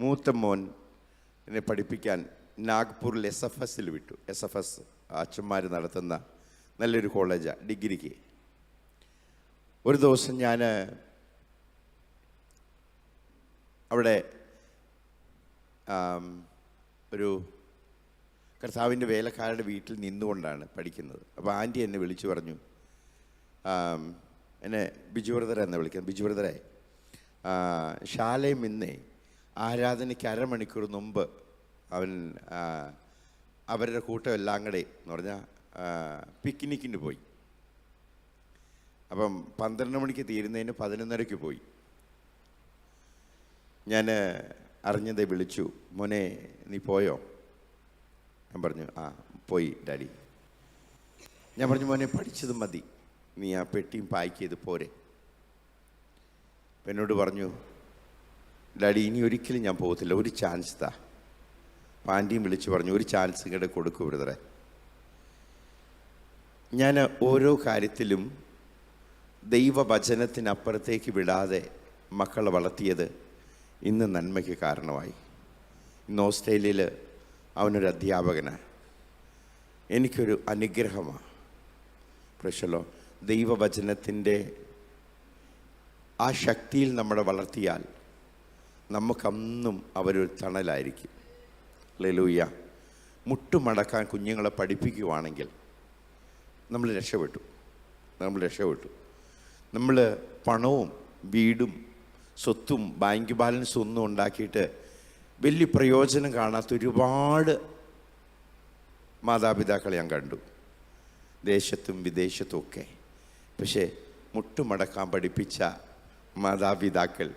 മൂത്ത മോൻ എന്നെ പഠിപ്പിക്കാൻ നാഗ്പൂരിൽ SFSൽ വിട്ടു. SFS അച്ഛന്മാർ നടത്തുന്ന നല്ലൊരു കോളേജാണ് ഡിഗ്രിക്ക്. ഒരു ദിവസം ഞാൻ അവിടെ ഒരു കർത്താവിൻ്റെ വേലക്കാരുടെ വീട്ടിൽ നിന്നുകൊണ്ടാണ് പഠിക്കുന്നത്. അപ്പോൾ ആൻറ്റി എന്നെ വിളിച്ചു പറഞ്ഞു, എന്നെ ബിജു ബ്രദറെ എന്നെ വിളിക്കുന്നത്. ബിജു ബ്രദറെ, ശാലയും ഇന്നേ ആരാധനയ്ക്ക് അരമണിക്കൂർ മുമ്പ് അവരുടെ കൂട്ടം എല്ലാം കൂടെ എന്ന് പറഞ്ഞാൽ പിക്നിക്കിന് പോയി. അപ്പം 12 മണിക്ക് തീരുന്നതിന് 11:30 പോയി. ഞാൻ അറിഞ്ഞതേ വിളിച്ചു, മോനെ നീ പോയോ? ഞാൻ പറഞ്ഞു ആ പോയി ഡാഡി. ഞാൻ പറഞ്ഞു മോനെ പഠിച്ചത് മതി, നീ ആ പെട്ടിയും പാക്ക് ചെയ്ത് പോരെ. അപ്പം എന്നോട് പറഞ്ഞു, ഡാഡി ഇനി ഒരിക്കലും ഞാൻ പോകത്തില്ല, ഒരു ചാൻസ് താ. ആൻറ്റിയും വിളിച്ച് പറഞ്ഞു, ഒരു ചാൻസ് ഇങ്ങോട്ട് കൊടുക്കൂ ബ്രദറെ. ഞാൻ ഓരോ കാര്യത്തിലും ദൈവവചനത്തിനപ്പുറത്തേക്ക് വിടാതെ മക്കളെ വളർത്തിയത് ഇന്ന് നന്മയ്ക്ക് കാരണമായി. ഇന്ന് ഓസ്ട്രേലിയയിൽ അവനൊരു അധ്യാപകനാണ്. എനിക്കൊരു അനുഗ്രഹമാണ്. പ്രശ്നമല്ലോ, ദൈവവചനത്തിൻ്റെ ആ ശക്തിയിൽ നമ്മളെ വളർത്തിയാൽ നമുക്കന്നും അവരൊരു തണലായിരിക്കും. ഹല്ലേലൂയ. മുട്ടുമടക്കാൻ കുഞ്ഞുങ്ങളെ പഠിപ്പിക്കുവാണെങ്കിൽ നമ്മൾ രക്ഷപ്പെട്ടു. നമ്മൾ പണവും വീടും സ്വത്തും ബാങ്ക് ബാലൻസും ഒന്നും ഉണ്ടാക്കിയിട്ട് വലിയ പ്രയോജനം കാണാത്ത ഒരുപാട് മാതാപിതാക്കളെ ഞാൻ കണ്ടു, ദേശത്തും വിദേശത്തും ഒക്കെ. പക്ഷേ മുട്ടുമടക്കാൻ പഠിപ്പിച്ച മാതാപിതാക്കൾ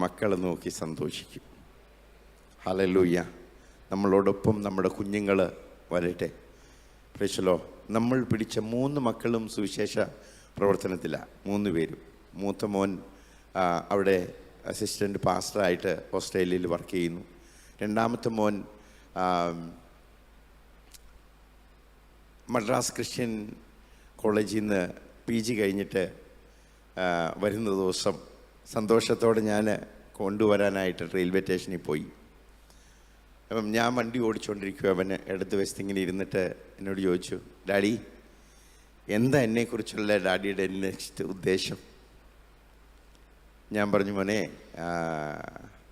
മക്കളെ നോക്കി സന്തോഷിക്കും. ഹല്ലേലൂയ. നമ്മളോടൊപ്പം നമ്മുടെ കുഞ്ഞുങ്ങൾ വരട്ടെ. പ്രേക്ഷലോ, നമ്മൾ പിടിച്ച 3 മക്കളും സുവിശേഷ പ്രവർത്തനത്തിലാണ്. 3 പേരും. മൂത്ത മോൻ അവിടെ അസിസ്റ്റൻ്റ് പാസ്റ്ററായിട്ട് ഓസ്ട്രേലിയയിൽ വർക്ക് ചെയ്യുന്നു. രണ്ടാമത്തെ മോൻ മദ്രാസ് ക്രിസ്ത്യൻ കോളേജിൽ നിന്ന് PG കഴിഞ്ഞിട്ട് വരുന്ന ദിവസം സന്തോഷത്തോടെ ഞാൻ കൊണ്ടുവരാനായിട്ട് റെയിൽവേ സ്റ്റേഷനിൽ പോയി. അപ്പം ഞാൻ വണ്ടി ഓടിച്ചുകൊണ്ടിരിക്കുക. അവന് ഇടത് വശത്ത് ഇങ്ങനെ ഇരുന്നിട്ട് എന്നോട് ചോദിച്ചു, ഡാഡി എന്താ എന്നെക്കുറിച്ചുള്ള ഡാഡിയുടെ നെക്സ്റ്റ് ഉദ്ദേശം? ഞാൻ പറഞ്ഞു, മോനെ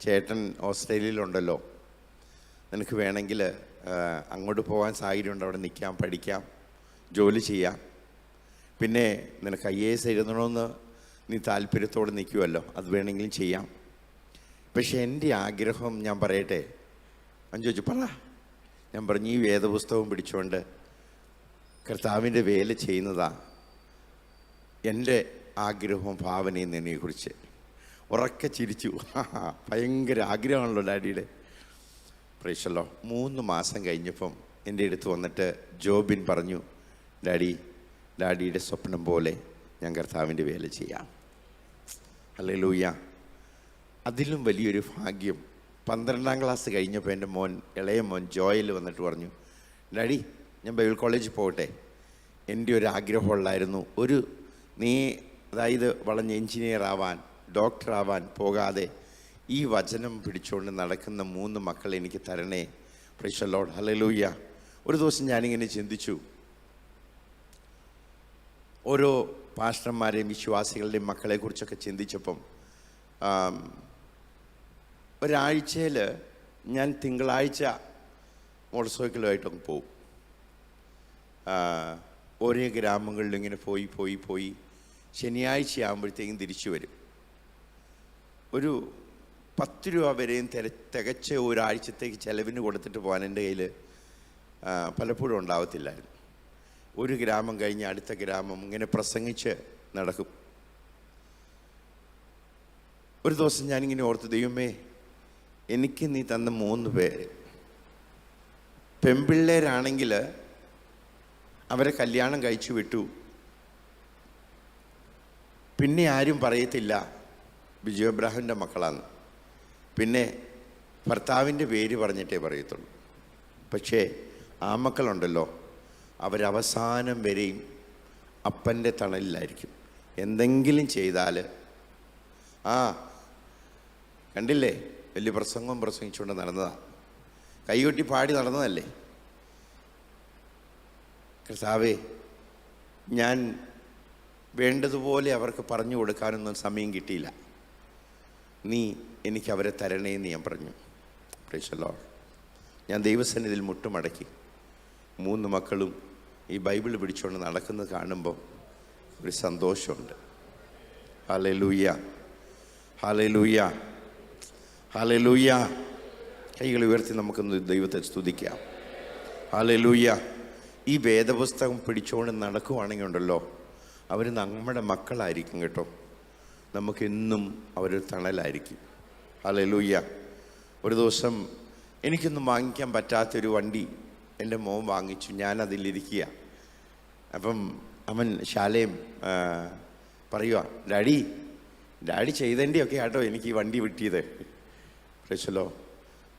ചേട്ടൻ ഓസ്ട്രേലിയയിലുണ്ടല്ലോ, നിനക്ക് വേണമെങ്കിൽ അങ്ങോട്ട് പോകാൻ സാഹചര്യമുണ്ട്, അവിടെ നിൽക്കാം, പഠിക്കാം, ജോലി ചെയ്യാം. പിന്നെ നിനക്ക് IAS എഴുതണമെന്ന് നീ താല്പര്യത്തോടെ നിൽക്കുമല്ലോ, അത് വേണമെങ്കിലും ചെയ്യാം. പക്ഷെ എൻ്റെ ആഗ്രഹം ഞാൻ പറയട്ടെ? അവൻ ചോദിച്ചു, പറ. ഞാൻ പറഞ്ഞു, ഈ വേദപുസ്തകം പിടിച്ചുകൊണ്ട് കർത്താവിൻ്റെ വേല ചെയ്യുന്നതാ എൻ്റെ ആഗ്രഹവും ഭാവനയും എന്നെക്കുറിച്ച്. ഉറക്കെ ചിരിച്ചു. ഭയങ്കര ആഗ്രഹമാണല്ലോ ഡാഡിയുടെ. പ്രേക്ഷല്ലോ, 3 മാസം കഴിഞ്ഞപ്പം എൻ്റെ അടുത്ത് വന്നിട്ട് ജോബിൻ പറഞ്ഞു, ഡാഡിയുടെ സ്വപ്നം പോലെ ഞാൻ കർത്താവിൻ്റെ വേല ചെയ്യാം. ഹല്ലേലൂയ. അതിലും വലിയൊരു ഭാഗ്യം 12ാം ക്ലാസ് കഴിഞ്ഞപ്പോൾ എൻ്റെ ഇളയ മോൻ ജോയൽ വന്നിട്ട് പറഞ്ഞു, ഡാഡി ഞാൻ ബൈബിൾ കോളേജിൽ പോകട്ടെ. എൻ്റെ ഒരു ആഗ്രഹമുള്ളായിരുന്നു, നീ അതായത് വളഞ്ഞ എൻജിനീയർ ആവാൻ, ഡോക്ടർ ആവാൻ പോകാതെ ഈ വചനം പിടിച്ചുകൊണ്ട് നടക്കുന്ന 3 മക്കളെ എനിക്ക് തരണേ. Price the lord. ഹല്ലേലൂയ. ഒരു ദിവസം ഞാനിങ്ങനെ ചിന്തിച്ചു, ഓരോ പാസ്റ്റർമാരെയും വിശ്വാസികളുടെയും മക്കളെക്കുറിച്ചൊക്കെ ചിന്തിച്ചപ്പം ഒരാഴ്ചയിൽ ഞാൻ തിങ്കളാഴ്ച മോട്ടോർ സൈക്കിളുമായിട്ടൊക്കെ പോവും. ഓരോ ഗ്രാമങ്ങളിലും ഇങ്ങനെ പോയി ശനിയാഴ്ച ആകുമ്പോഴത്തേക്കും തിരിച്ചു വരും. ഒരു 10 രൂപ വരെയും തികച്ച് ഒരാഴ്ചത്തേക്ക് ചിലവിന് കൊടുത്തിട്ട് പോകാൻ എൻ്റെ കയ്യിൽ പലപ്പോഴും ഉണ്ടാവത്തില്ലായിരുന്നു. ഒരു ഗ്രാമം കഴിഞ്ഞ് അടുത്ത ഗ്രാമം ഇങ്ങനെ പ്രസംഗിച്ച് നടക്കും. ഒരു ദിവസം ഞാനിങ്ങനെ ഓർത്ത്, ദൈവമേ, എനിക്ക് നീ തന്ന 3 പേര് പെൺപിള്ളേരാണെങ്കിൽ അവരെ കല്യാണം കഴിച്ചു വിട്ടു. പിന്നെ ആരും പറയത്തില്ല ബിജു എബ്രാഹിമിൻ്റെ മക്കളാണ്. പിന്നെ ഭർത്താവിൻ്റെ പേര് പറഞ്ഞിട്ടേ പറയത്തുള്ളൂ. പക്ഷേ ആ മക്കളുണ്ടല്ലോ, അവരവസാനം വരെയും അപ്പൻ്റെ തണലിലായിരിക്കും. എന്തെങ്കിലും ചെയ്താൽ കണ്ടില്ലേ വലിയ പ്രസംഗവും പ്രസംഗിച്ചുകൊണ്ട് നടന്നതാണ്. കൈകൊട്ടി പാടി നടന്നതല്ലേ. കർത്താവേ, ഞാൻ വേണ്ടതുപോലെ അവർക്ക് പറഞ്ഞു കൊടുക്കാനൊന്നും സമയം കിട്ടിയില്ല, നീ എനിക്ക് അവരെ തരണേ എന്ന് ഞാൻ പറഞ്ഞു. Price the lord. ഞാൻ ദൈവസന്നിധിയിൽ മുട്ടുമടക്കി 3 മക്കളും ഈ ബൈബിൾ പിടിച്ചുകൊണ്ട് നടക്കുന്നത് കാണുമ്പോൾ ഒരു സന്തോഷമുണ്ട്. Hallelujah, hallelujah, hallelujah. കൈകൾ ഉയർത്തി നമുക്കൊന്ന് ദൈവത്തെ സ്തുതിക്കാം. ഹല്ലേലൂയ. ഈ വേദപുസ്തകം പിടിച്ചുകൊണ്ട് നടക്കുവാണെങ്കിൽ ഉണ്ടല്ലോ, അവർ നമ്മുടെ മക്കളായിരിക്കും കേട്ടോ. നമുക്കെന്നും അവരൊരു തണലായിരിക്കും. ഹല്ലേലൂയ. ഒരു ദിവസം എനിക്കൊന്നും വാങ്ങിക്കാൻ പറ്റാത്തൊരു വണ്ടി എൻ്റെ മോൻ വാങ്ങിച്ചു. ഞാനതിലിരിക്കുക. അപ്പം അവൻ ശാലയും പറയുക, ഡാഡി ചെയ്തതിൻ്റെയൊക്കെ ആട്ടോ എനിക്ക് ഈ വണ്ടി വിട്ടിയത്. പ്രൈസലോ.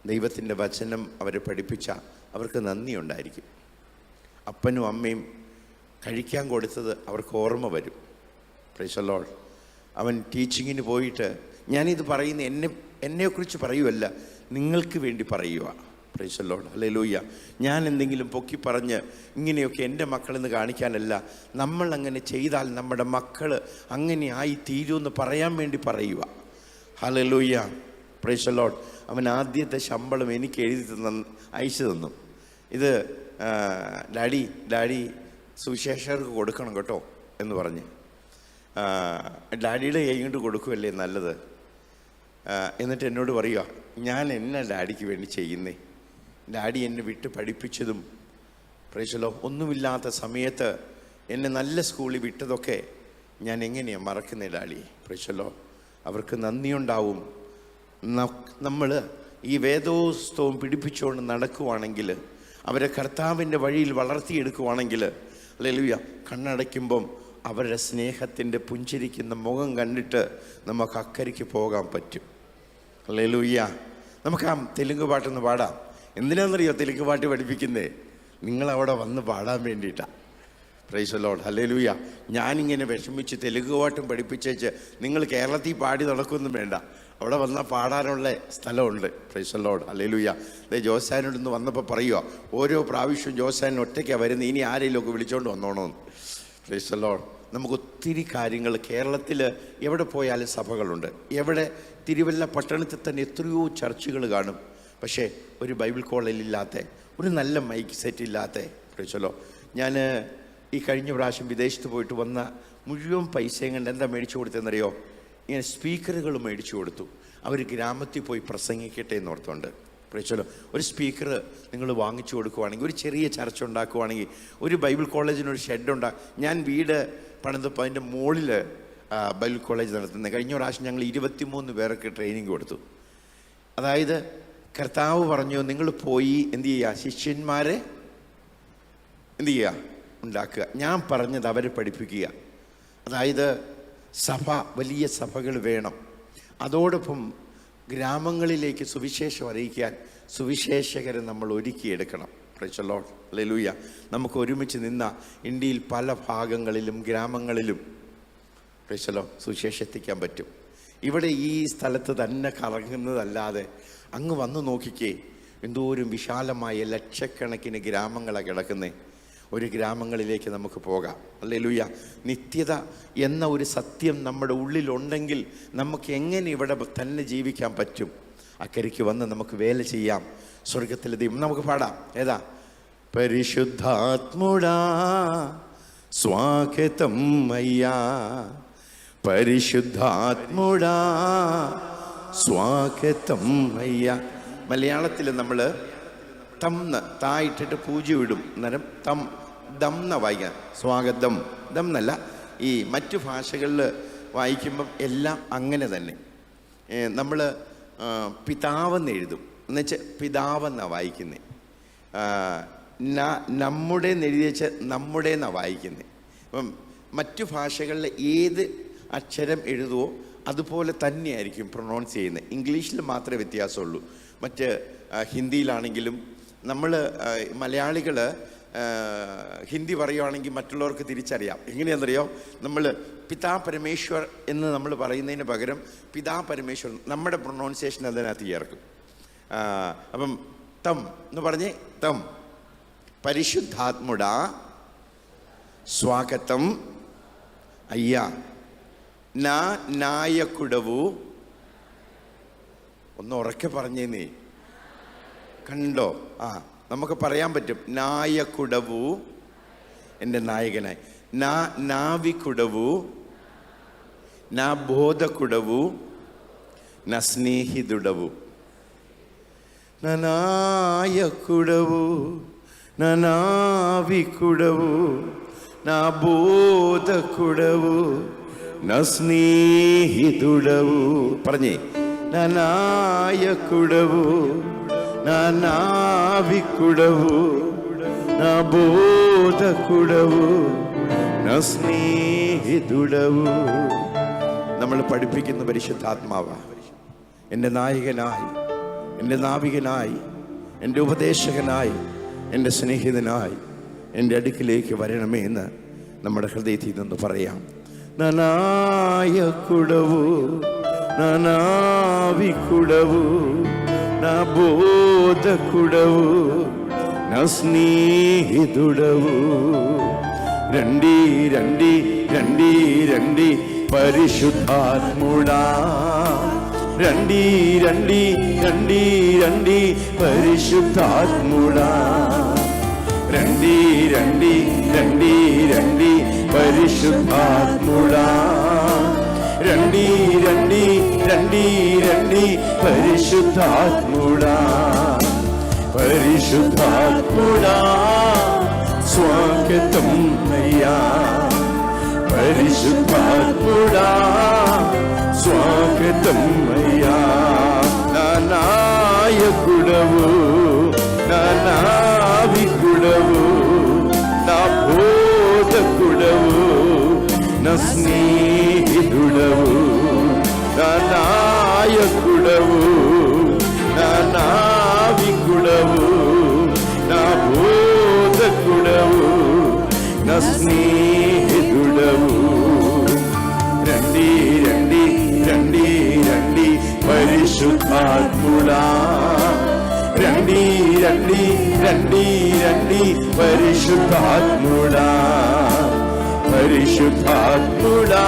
ദൈവത്തിൻ്റെ വചനം അവരെ പഠിപ്പിച്ച അവർക്ക് നന്ദി ഉണ്ടായിരിക്കും. അപ്പനും അമ്മയും കഴിക്കാൻ കൊടുത്തത് അവർക്ക് ഓർമ്മ വരും. Praise Lord. അവൻ ടീച്ചിങ്ങിന് പോയിട്ട്, ഞാനിത് പറയുന്ന എന്നെക്കുറിച്ച് പറയുമല്ല, നിങ്ങൾക്ക് വേണ്ടി പറയുക. Praise Lord. ഹല്ലേലൂയ. ഞാൻ എന്തെങ്കിലും പൊക്കി പറഞ്ഞ് ഇങ്ങനെയൊക്കെ എൻ്റെ മക്കളെന്ന് കാണിക്കാനല്ല, നമ്മൾ അങ്ങനെ ചെയ്താൽ നമ്മുടെ മക്കൾ അങ്ങനെ ആയി തീരുമെന്ന് പറയാൻ വേണ്ടി പറയുക. ഹല്ലേലൂയ. Praise Lord. അവൻ ആദ്യത്തെ ശമ്പളം എനിക്ക് അയച്ചു തന്നു. ഇത് ഡാഡി സുവിശേഷകർക്ക് കൊടുക്കണം കേട്ടോ എന്ന് പറഞ്ഞ് ഡാഡിയുടെ കൈ കൊണ്ട് കൊടുക്കുമല്ലേ നല്ലത്. എന്നിട്ട് എന്നോട് പറയുക, ഞാൻ എന്നാ ഡാഡിക്ക് വേണ്ടി ചെയ്യുന്നേ? ഡാഡി എന്നെ വിട്ട് പഠിപ്പിച്ചതും പ്രൈസലോ ഒന്നുമില്ലാത്ത സമയത്ത് എന്നെ നല്ല സ്കൂളിൽ വിട്ടതൊക്കെ ഞാൻ എങ്ങനെയാണ് മറക്കുന്നേ ഡാഡി? പ്രൈസലോ. അവർക്ക് നന്ദിയുണ്ടാവും. നമ്മൾ ഈ വേദോസ്തവം പിടിപ്പിച്ചുകൊണ്ട് നടക്കുവാണെങ്കിൽ, അവരെ കർത്താവിൻ്റെ വഴിയിൽ വളർത്തിയെടുക്കുവാണെങ്കിൽ, ഹല്ലേലൂയ, കണ്ണടയ്ക്കുമ്പം അവരുടെ സ്നേഹത്തിൻ്റെ പുഞ്ചിരിക്കുന്ന മുഖം കണ്ടിട്ട് നമുക്ക് അക്കരയ്ക്ക് പോകാൻ പറ്റും. ഹല്ലേലൂയ. നമുക്ക് ആ തെലുങ്ക് പാട്ടൊന്ന് പാടാം. എന്തിനാണെന്നറിയോ തെലുങ്ക് പാട്ട് പഠിപ്പിക്കുന്നേ? നിങ്ങളവിടെ വന്ന് പാടാൻ വേണ്ടിയിട്ടാണ്. Price the lord. ഹല്ലേലൂയ. ഞാനിങ്ങനെ വിഷമിച്ച് തെലുങ്ക് പാട്ടും പഠിപ്പിച്ചേച്ച് നിങ്ങൾ കേരളത്തിൽ പാടി നടക്കൊന്നും വേണ്ട, അവിടെ വന്നാൽ പാടാനുള്ള സ്ഥലമുണ്ട്. Price the lord. ഹല്ലേലൂയ. ജോസാനോടൊന്ന് വന്നപ്പോൾ പറയുക, ഓരോ പ്രാവശ്യവും ജോസാൻ ഒറ്റയ്ക്കാണ് വരുന്നത്, ഇനി ആരെങ്കിലും ഒക്കെ വിളിച്ചുകൊണ്ട് വന്നോണമെന്ന്. Price the Lord. നമുക്ക് ഒത്തിരി കാര്യങ്ങൾ കേരളത്തിൽ എവിടെ പോയാലും സഭകളുണ്ട്. എവിടെ തിരുവല്ല പട്ടണത്തിൽ തന്നെ എത്രയോ ചർച്ചുകൾ കാണും. പക്ഷേ ഒരു ബൈബിൾ കോളേജിലില്ലാത്ത, ഒരു നല്ല മൈക്ക് സെറ്റ് ഇല്ലാത്ത. Price the lord. ഞാൻ ഈ കഴിഞ്ഞ പ്രാവശ്യം വിദേശത്ത് പോയിട്ട് വന്ന മുഴുവൻ പൈസയും കണ്ട് എന്താ മേടിച്ചു കൊടുത്തതെന്നറിയോ? ഇങ്ങനെ സ്പീക്കറുകൾ മേടിച്ചു കൊടുത്തു. അവർ ഗ്രാമത്തിൽ പോയി പ്രസംഗിക്കട്ടെ എന്ന് ഓർത്തുകൊണ്ട്. Price the Lord. ഒരു സ്പീക്കർ നിങ്ങൾ വാങ്ങിച്ചു കൊടുക്കുവാണെങ്കിൽ, ഒരു ചെറിയ ചർച്ച ഉണ്ടാക്കുവാണെങ്കിൽ, ഒരു ബൈബിൾ കോളേജിനൊരു ഷെഡ് ഞാൻ വീട് പണിതപ്പോൾ അതിൻ്റെ മുകളിൽ ബൈബിൾ കോളേജ് നടത്തുന്നത്. കഴിഞ്ഞ പ്രാവശ്യം ഞങ്ങൾ 23 പേർക്ക് ട്രെയിനിങ് കൊടുത്തു. അതായത് കർത്താവ് പറഞ്ഞു, നിങ്ങൾ പോയി എന്ത് ചെയ്യുക? ശിഷ്യന്മാരെ എന്ത് ചെയ്യുക? ഉണ്ടാക്കുക. ഞാൻ പറഞ്ഞത് അവരെ പഠിപ്പിക്കുക. അതായത് സഭ, വലിയ സഭകൾ വേണം. അതോടൊപ്പം ഗ്രാമങ്ങളിലേക്ക് സുവിശേഷം അറിയിക്കാൻ സുവിശേഷകരെ നമ്മൾ ഒരുക്കിയെടുക്കണം. Praise the lord. ഹല്ലേലൂയ. നമുക്ക് ഒരുമിച്ച് നിന്ന ഇന്ത്യയിൽ പല ഭാഗങ്ങളിലും ഗ്രാമങ്ങളിലും പ്രൈസ് ദി ലോർഡ് സുവിശേഷം എത്തിക്കാൻ പറ്റും. ഇവിടെ ഈ സ്ഥലത്ത് തന്നെ കറങ്ങുന്നതല്ലാതെ അങ്ങ് വന്ന് നോക്കിക്കേ, എന്തോരം വിശാലമായ ലക്ഷക്കണക്കിന് ഗ്രാമങ്ങളാണ് കിടക്കുന്നത്. ഒരു ഗ്രാമങ്ങളിലേക്ക് നമുക്ക് പോകാം. ഹല്ലേലൂയ. നിത്യത എന്ന ഒരു സത്യം നമ്മുടെ ഉള്ളിലുണ്ടെങ്കിൽ നമുക്ക് എങ്ങനെ ഇവിടെ തന്നെ ജീവിക്കാൻ പറ്റും? അക്കരയ്ക്ക് വന്ന് നമുക്ക് വേല ചെയ്യാം. സ്വർഗത്തിലെ ദൈവം നമുക്ക് പാടാം. ഏതാ? പരിശുദ്ധാത്മുടാ സ്വാഗതം അയ്യാ, പരിശുദ്ധാത്മുടാ സ്വാഗതം അയ്യാ. മലയാളത്തിൽ നമ്മൾ തംന്ന് തായിട്ടിട്ട് പൂജ വിടും. അന്നേരം ദംന്ന വായിക്കാം. സ്വാഗതം ദം എന്നല്ല. ഈ മറ്റു ഭാഷകളിൽ വായിക്കുമ്പം എല്ലാം അങ്ങനെ തന്നെ. നമ്മൾ പിതാവെന്ന് എഴുതും, എന്നുവെച്ചാൽ പിതാവെന്നാണ് വായിക്കുന്നത്. നമ്മുടെ എഴുതി വെച്ച് നമ്മുടെ എന്നാണ് വായിക്കുന്നത്. അപ്പം മറ്റു ഭാഷകളിൽ ഏത് അക്ഷരം എഴുതുമോ അതുപോലെ തന്നെയായിരിക്കും പ്രൊണൗൺസ് ചെയ്യുന്നത്. ഇംഗ്ലീഷിൽ മാത്രമേ വ്യത്യാസമുള്ളൂ. മറ്റ് ഹിന്ദിയിലാണെങ്കിലും നമ്മൾ മലയാളികൾ ഹിന്ദി പറയുവാണെങ്കിൽ മറ്റുള്ളവർക്ക് തിരിച്ചറിയാം. എങ്ങനെയാണെന്നറിയോ? നമ്മൾ പിതാ പരമേശ്വർ എന്ന് നമ്മൾ പറയുന്നതിന് പകരം പിതാ പരമേശ്വർ നമ്മുടെ പ്രൊണൗൺസിയേഷൻ അതിനകത്ത് ചേർക്കും. അപ്പം തം എന്ന് പറഞ്ഞ് തം പരിശുദ്ധാത്മുട സ്വാഗതം അയ്യ നായക്കുടവു. ഒന്ന് ഉറക്കെ പറഞ്ഞേന്നേ, കണ്ടോ? നമുക്ക് പറയാൻ പറ്റും. നായക്കുടവു എൻ്റെ നായകനായി, നാവിക്കുടവു, నా బోధకుడవు, నా స్నేహితుడవు. నా నాయకుడవు, నా నావికుడవు, నా బోధకుడవు, నా స్నేహితుడవు. പറഞ്ഞേ, నా నాయకుడవు, నా నావికుడవు, నా బోధకుడవు, నా സ്നേഹിതുടവു. നമ്മൾ പഠിപ്പിക്കുന്ന പരിശുദ്ധാത്മാവ് എൻ്റെ നായകനായി, എൻ്റെ നാവികനായി, എൻ്റെ ഉപദേശകനായി, എൻ്റെ സ്നേഹിതനായി എൻ്റെ അടുക്കിലേക്ക് വരണമേ എന്ന് നമ്മുടെ ഹൃദയത്തിൽ നിന്ന് പറയാം. നായകുടവു, നാവികുടവു, నా బోధకుడవు, నా స్నేహితుడవు. రండి రండి రండి రండి పరిశుద్ధాత్ముడా, రండి రండి రండి రండి పరిశుద్ధాత్ముడా, రండి రండి రండి రండి పరిశుద్ధాత్ముడా, రండి రండి రండి రండి పరిశుద్ధాత్ముడా. పరిశుద్ధాత్ముడా స్వాగతం అయ్యా, పరిశుద్ధాత్ముడా స్వాగతం అయ్యా. నా నాయకుడవు, నా నావికుడవు, నా బోధకుడవు, నా స్నేహితుడవు. నా నాయకుడవు, నా నావికుడవు, నా బోధకుడవు, నా స్నేహితుడవు. రండి రండి రండి రండి పరిశుద్ధాత్ముడా, రండి రండి రండి రండి పరిశుద్ధాత్ముడా. పరిశుద్ధాత్ముడా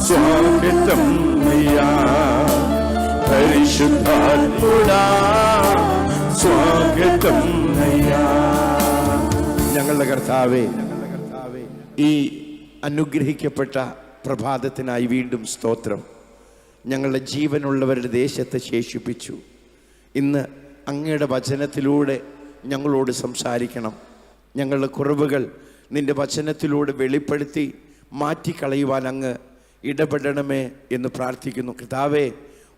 స్వాగతం అయ్యా, പരിശുദ്ധാത്മുടാ സ്വാഗതം അയ്യാ. ഞങ്ങളുടെ കർത്താവേ, ഈ അനുഗ്രഹിക്കപ്പെട്ട പ്രഭാതത്തിനായി വീണ്ടും സ്തോത്രം. ഞങ്ങളുടെ ജീവനുള്ളവരുടെ ദേശത്തെ ശേഷിപ്പിച്ചു. ഇന്ന് അങ്ങയുടെ വചനത്തിലൂടെ ഞങ്ങളോട് സംസാരിക്കണം. ഞങ്ങളുടെ കുറവുകൾ നിൻ്റെ വചനത്തിലൂടെ വെളിപ്പെടുത്തി മാറ്റിക്കളയുവാൻ അങ്ങ് ഇടപെടണമേ എന്ന് പ്രാർത്ഥിക്കുന്നു. കർത്താവേ,